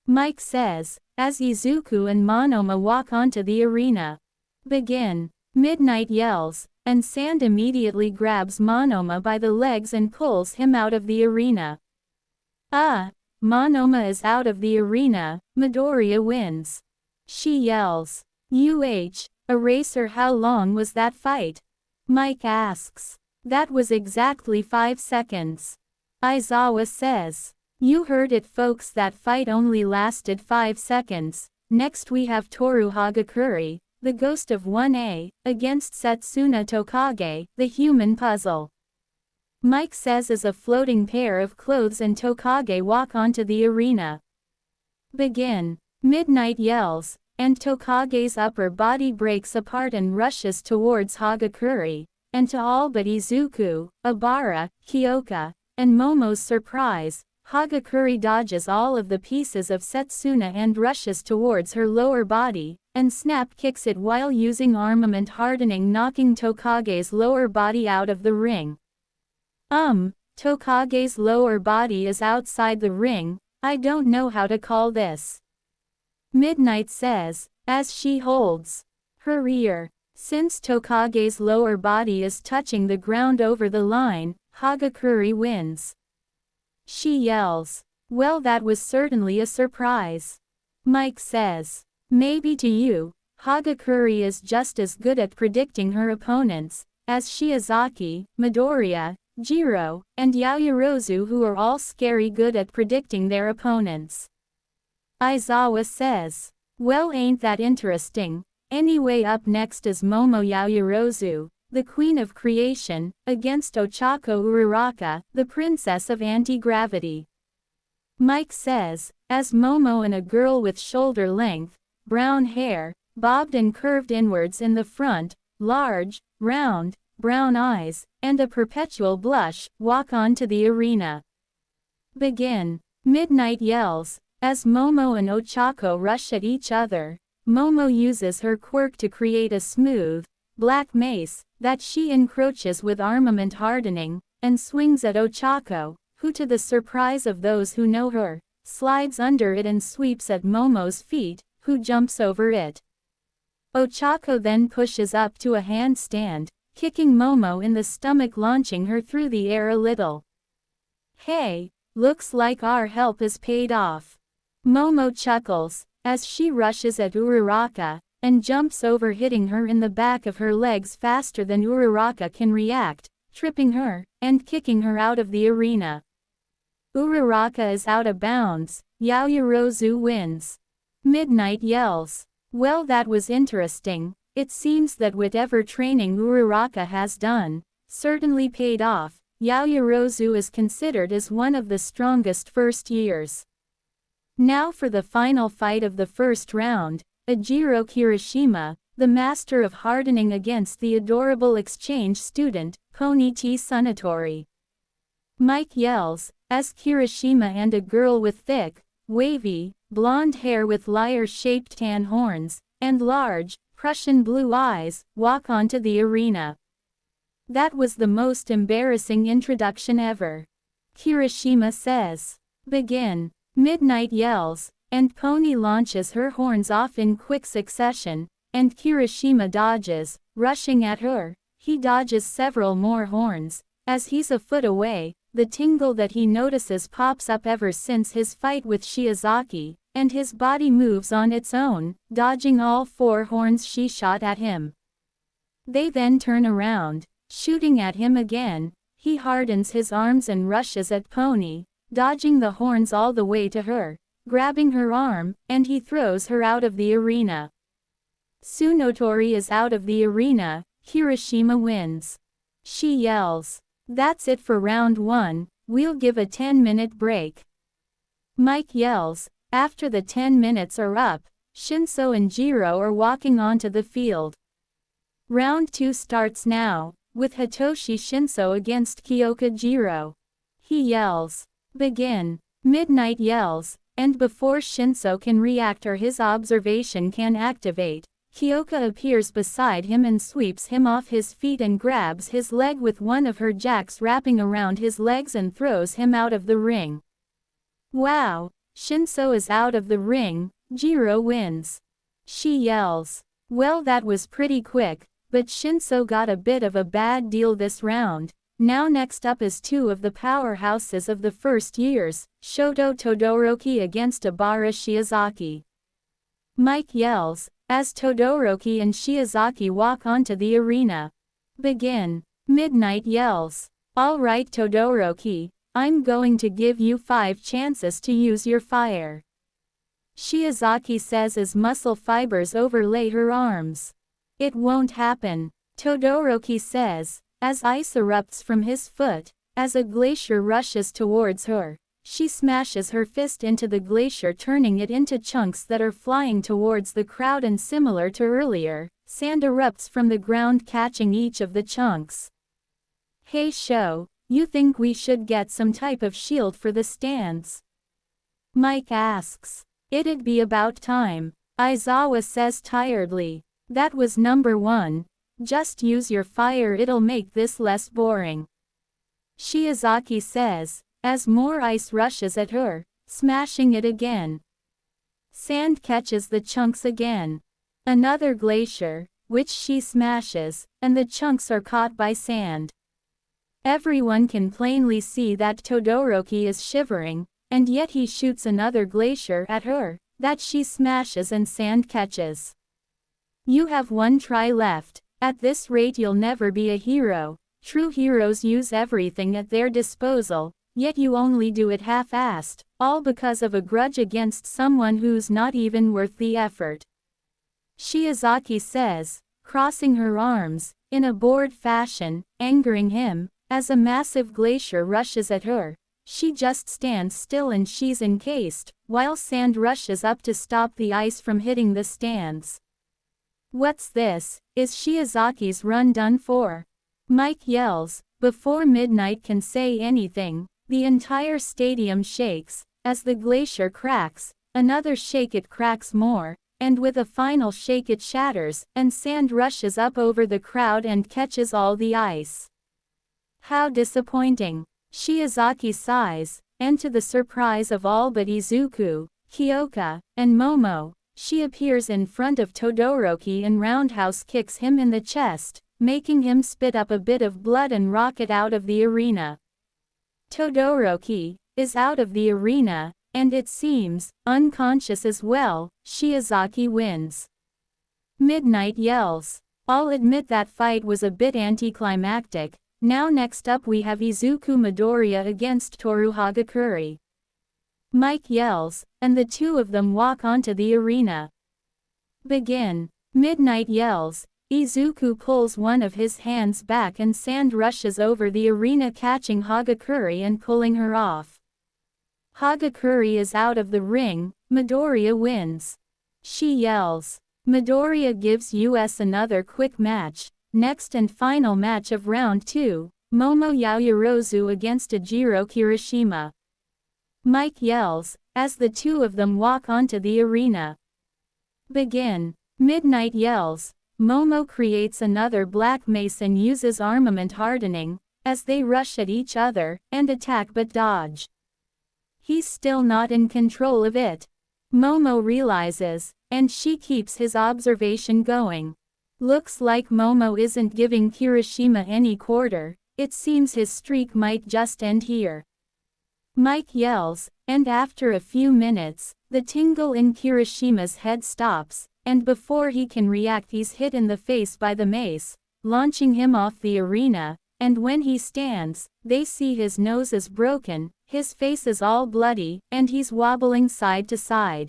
Speaker 1: Mike says, as Izuku and Monoma walk onto the arena. Begin. Midnight yells, and Sand immediately grabs Monoma by the legs and pulls him out of the arena. Monoma is out of the arena. Midoriya wins. She yells. Eraser, how long was that fight? Mike asks. That was exactly 5 seconds. Aizawa says. You heard it, folks, that fight only lasted 5 seconds. Next we have Toru Hagakure, the ghost of 1A, against Setsuna Tokage, the human puzzle. Mike says as a floating pair of clothes and Tokage walk onto the arena. Begin. Midnight yells, and Tokage's upper body breaks apart and rushes towards Hagakure, and to all but Izuku, Obara, Kyoka, and Momo's surprise, Hagakure dodges all of the pieces of Setsuna and rushes towards her lower body, and snap kicks it while using armament hardening, knocking Tokage's lower body out of the ring. Tokage's lower body is outside the ring. I don't know how to call this. Midnight says, as she holds her ear. Since Tokage's lower body is touching the ground over the line, Hagakure wins. She yells. Well, that was certainly a surprise. Mike says. Maybe to you, Hagakure is just as good at predicting her opponents, as Shiozaki, Midoriya, Jiro, and Yaoyorozu, who are all scary good at predicting their opponents. Aizawa says. Well, ain't that interesting? Anyway, up next is Momo Yaoyorozu, the Queen of Creation, against Ochako Uraraka, the Princess of Anti-Gravity. Mike says, as Momo and a girl with shoulder-length, brown hair, bobbed and curved inwards in the front, large, round, brown eyes, and a perpetual blush, walk onto the arena. Begin. Midnight yells, as Momo and Ochako rush at each other. Momo uses her quirk to create a smooth, black mace, that she encroaches with armament hardening, and swings at Ochako, who to the surprise of those who know her, slides under it and sweeps at Momo's feet, who jumps over it. Ochako then pushes up to a handstand, kicking Momo in the stomach, launching her through the air a little. Hey, looks like our help is paid off. Momo chuckles, as she rushes at Uraraka, and jumps over, hitting her in the back of her legs faster than Uraraka can react, tripping her, and kicking her out of the arena. Uraraka is out of bounds. Yaoyorozu wins. Midnight yells. Well, that was interesting. It seems that whatever training Uraraka has done certainly paid off. Yaoyorozu is considered as one of the strongest first years. Now for the final fight of the first round, Ejiro Kirishima, the master of hardening against the adorable exchange student, Konichi Tsunatori. Mike yells, as Kirishima and a girl with thick, wavy, blonde hair with lyre-shaped tan horns, and large, Prussian blue eyes, walk onto the arena. That was the most embarrassing introduction ever. Kirishima says. Begin. Midnight yells, and Pony launches her horns off in quick succession, and Kirishima dodges, rushing at her. He dodges several more horns. As he's a foot away, the tingle that he notices pops up ever since his fight with Shiozaki, and his body moves on its own, dodging all 4 horns she shot at him. They then turn around, shooting at him again. He hardens his arms and rushes at Pony, dodging the horns all the way to her, grabbing her arm, and he throws her out of the arena. Tsunotori is out of the arena. Kirishima wins. She yells. That's it for round 1, we'll give a 10-minute break. Mike yells. After the 10 minutes are up, Shinso and Jiro are walking onto the field. Round 2 starts now, with Hitoshi Shinso against Kyoka Jiro. He yells. Begin. Midnight yells, and before Shinso can react or his observation can activate, Kyoka appears beside him and sweeps him off his feet and grabs his leg with one of her jacks wrapping around his legs and throws him out of the ring. Wow! Shinso is out of the ring. Jiro wins. She yells. Well, that was pretty quick, but Shinso got a bit of a bad deal this round. Now next up is 2 of the powerhouses of the first years, Shoto Todoroki against Abara Shiozaki. Mike yells, as Todoroki and Shiozaki walk onto the arena. Begin. Midnight yells. All right, Todoroki, I'm going to give you 5 chances to use your fire. Shiozaki says as muscle fibers overlay her arms. It won't happen, Todoroki says, as ice erupts from his foot. As a glacier rushes towards her, she smashes her fist into the glacier, turning it into chunks that are flying towards the crowd, and similar to earlier, sand erupts from the ground, catching each of the chunks. Hey Sho, you think we should get some type of shield for the stands? Mike asks. It'd be about time, Aizawa says tiredly. That was number 1. Just use your fire, it'll make this less boring. Shiozaki says, as more ice rushes at her, smashing it again. Sand catches the chunks again. Another glacier, which she smashes, and the chunks are caught by sand. Everyone can plainly see that Todoroki is shivering, and yet he shoots another glacier at her, that she smashes and sand catches. You have 1 try left. At this rate you'll never be a hero. True heroes use everything at their disposal, yet you only do it half-assed, all because of a grudge against someone who's not even worth the effort. Shiozaki says, crossing her arms, in a bored fashion, angering him. As a massive glacier rushes at her, she just stands still and she's encased, while sand rushes up to stop the ice from hitting the stands. What's this? Is Shiozaki's run done for? Mike yells. Before Midnight can say anything, the entire stadium shakes. As the glacier cracks, another shake, it cracks more, and with a final shake it shatters, and sand rushes up over the crowd and catches all the ice. How disappointing. Shiozaki sighs, and to the surprise of all but Izuku, Kyoka, and Momo, she appears in front of Todoroki and roundhouse kicks him in the chest, making him spit up a bit of blood and rocket out of the arena. Todoroki is out of the arena, and it seems, unconscious as well. Shiozaki wins. Midnight yells. I'll admit that fight was a bit anticlimactic. Now next up we have Izuku Midoriya against Toru Hagakure. Mike yells, and the two of them walk onto the arena. Begin. Midnight yells. Izuku pulls one of his hands back and sand rushes over the arena catching Hagakure and pulling her off. Hagakure is out of the ring. Midoriya wins. She yells. Midoriya gives us another quick match. Next and final match of round 2, Momo Yaoyorozu against Ajiro Kirishima. Mike yells, as the two of them walk onto the arena. Begin. Midnight yells. Momo creates another black mace and uses armament hardening, as they rush at each other, and attack but dodge. He's still not in control of it. Momo realizes, and she keeps his observation going. Looks like Momo isn't giving Kirishima any quarter, it seems his streak might just end here. Mike yells, and after a few minutes, the tingle in Kirishima's head stops, and before he can react he's hit in the face by the mace, launching him off the arena, and when he stands, they see his nose is broken, his face is all bloody, and he's wobbling side to side.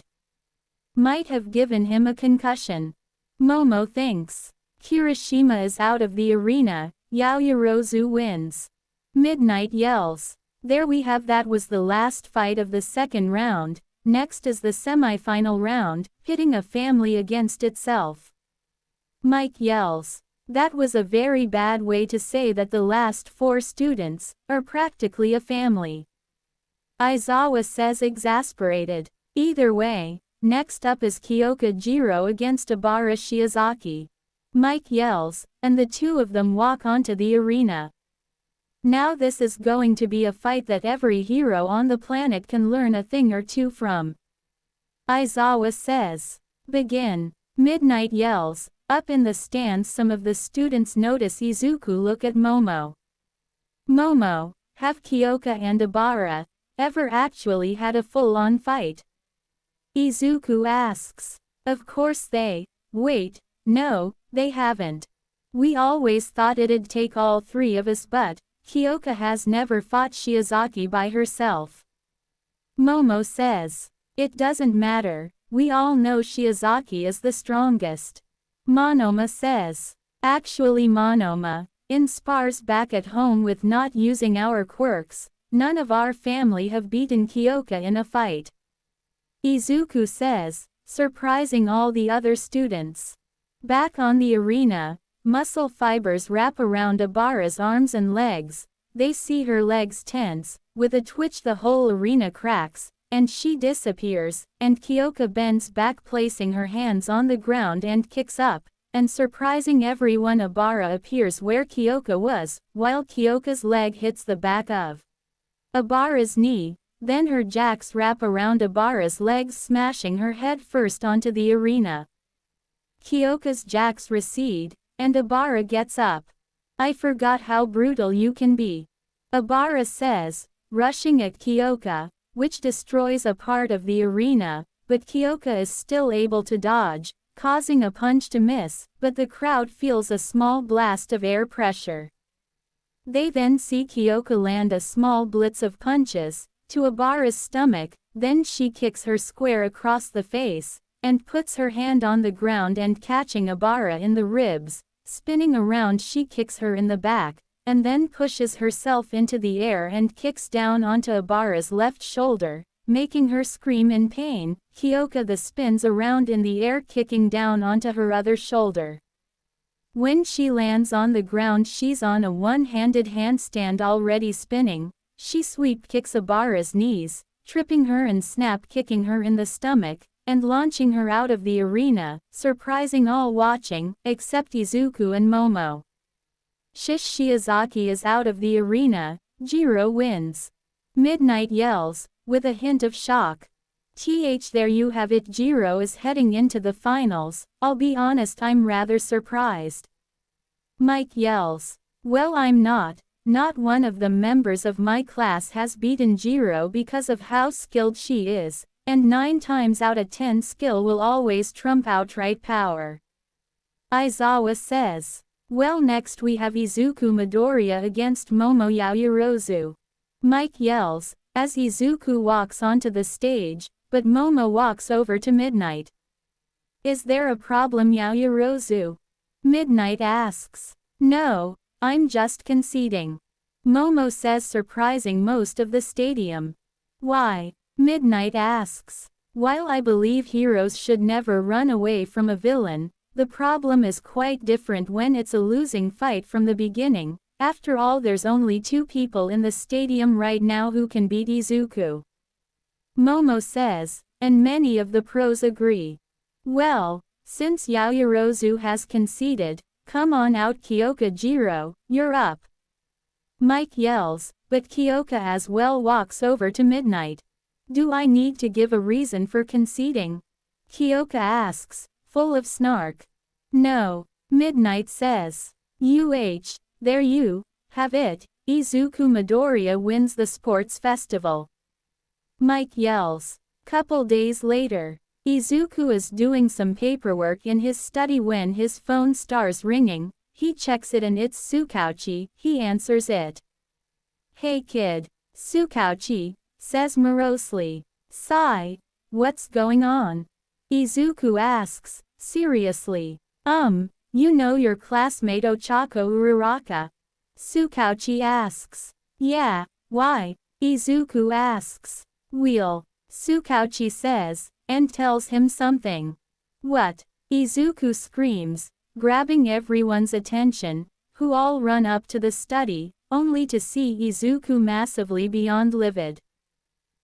Speaker 1: Might have given him a concussion. Momo thinks. Kirishima is out of the arena. Yaoyorozu wins. Midnight yells. There we have that was the last fight of the second round. Next is the semi-final round, pitting a family against itself. Mike yells. That was a very bad way to say that the last 4 students are practically a family. Aizawa says exasperated. Either way, next up is Kyoka Jiro against Abara Shiozaki. Mike yells, and the two of them walk onto the arena. Now this is going to be a fight that every hero on the planet can learn a thing or two from. Aizawa says. Begin. Midnight yells. Up in the stands some of the students notice Izuku look at Momo. Momo, have Kyoka and Abara ever actually had a full-on fight? Izuku asks. Of course wait, no, they haven't. We always thought it'd take all 3 of us but, Kyoka has never fought Shiozaki by herself. Momo says. It doesn't matter, we all know Shiozaki is the strongest. Monoma says. Actually Monoma, in spars back at home with not using our quirks, none of our family have beaten Kyoka in a fight. Izuku says, surprising all the other students. Back on the arena, muscle fibers wrap around Abara's arms and legs. They see her legs tense, with a twitch the whole arena cracks, and she disappears, and Kyoka bends back placing her hands on the ground and kicks up, and surprising everyone Abara appears where Kyoka was, while Kyoka's leg hits the back of Abara's knee, then her jacks wrap around Abara's legs smashing her head first onto the arena. Kyoka's jacks recede, and Abara gets up. I forgot how brutal you can be. Abara says, rushing at Kyoka, which destroys a part of the arena, but Kyoka is still able to dodge, causing a punch to miss, but the crowd feels a small blast of air pressure. They then see Kyoka land a small blitz of punches to Abara's stomach, then she kicks her square across the face, and puts her hand on the ground and catching Abara in the ribs, spinning around she kicks her in the back, and then pushes herself into the air and kicks down onto Abara's left shoulder, making her scream in pain. Kyoka spins around in the air kicking down onto her other shoulder. When she lands on the ground she's on a one-handed handstand already spinning. She sweep kicks Abara's knees, tripping her and snap kicking her in the stomach, and launching her out of the arena, surprising all watching, except Izuku and Momo. Shish Shiozaki is out of the arena, Jiro wins. Midnight yells, with a hint of shock. There you have it, Jiro is heading into the finals. I'll be honest, I'm rather surprised. Mike yells. Well, I'm not. Not one of the members of my class has beaten Jiro because of how skilled she is, and 9 times out of 10 skill will always trump outright power. Aizawa says. Well, next we have Izuku Midoriya against Momo Yaoyorozu. Mike yells, as Izuku walks onto the stage, but Momo walks over to Midnight. Is there a problem, Yaoyorozu? Midnight asks. No, I'm just conceding. Momo says, surprising most of the stadium. Why? Midnight asks. While I believe heroes should never run away from a villain, the problem is quite different when it's a losing fight from the beginning. After all, there's only 2 people in the stadium right now who can beat Izuku. Momo says, and many of the pros agree. Well, since Yaoyorozu has conceded, come on out, Kyoka Jiro, you're up. Mike yells, but Kyoka as well walks over to Midnight. Do I need to give a reason for conceding? Kyoka asks, full of snark. No, Midnight says. There you have it, Izuku Midoriya wins the sports festival. Mike yells. Couple days later, Izuku is doing some paperwork in his study when his phone starts ringing. He checks it and it's Tsukauchi. He answers it. Hey kid, Tsukauchi says morosely. Sigh. What's going on? Izuku asks, seriously. You know your classmate Ochako Uraraka? Tsukauchi asks. Yeah, why? Izuku asks. Wheel. Tsukauchi says, and tells him something. What? Izuku screams, grabbing everyone's attention, who all run up to the study, only to see Izuku massively beyond livid.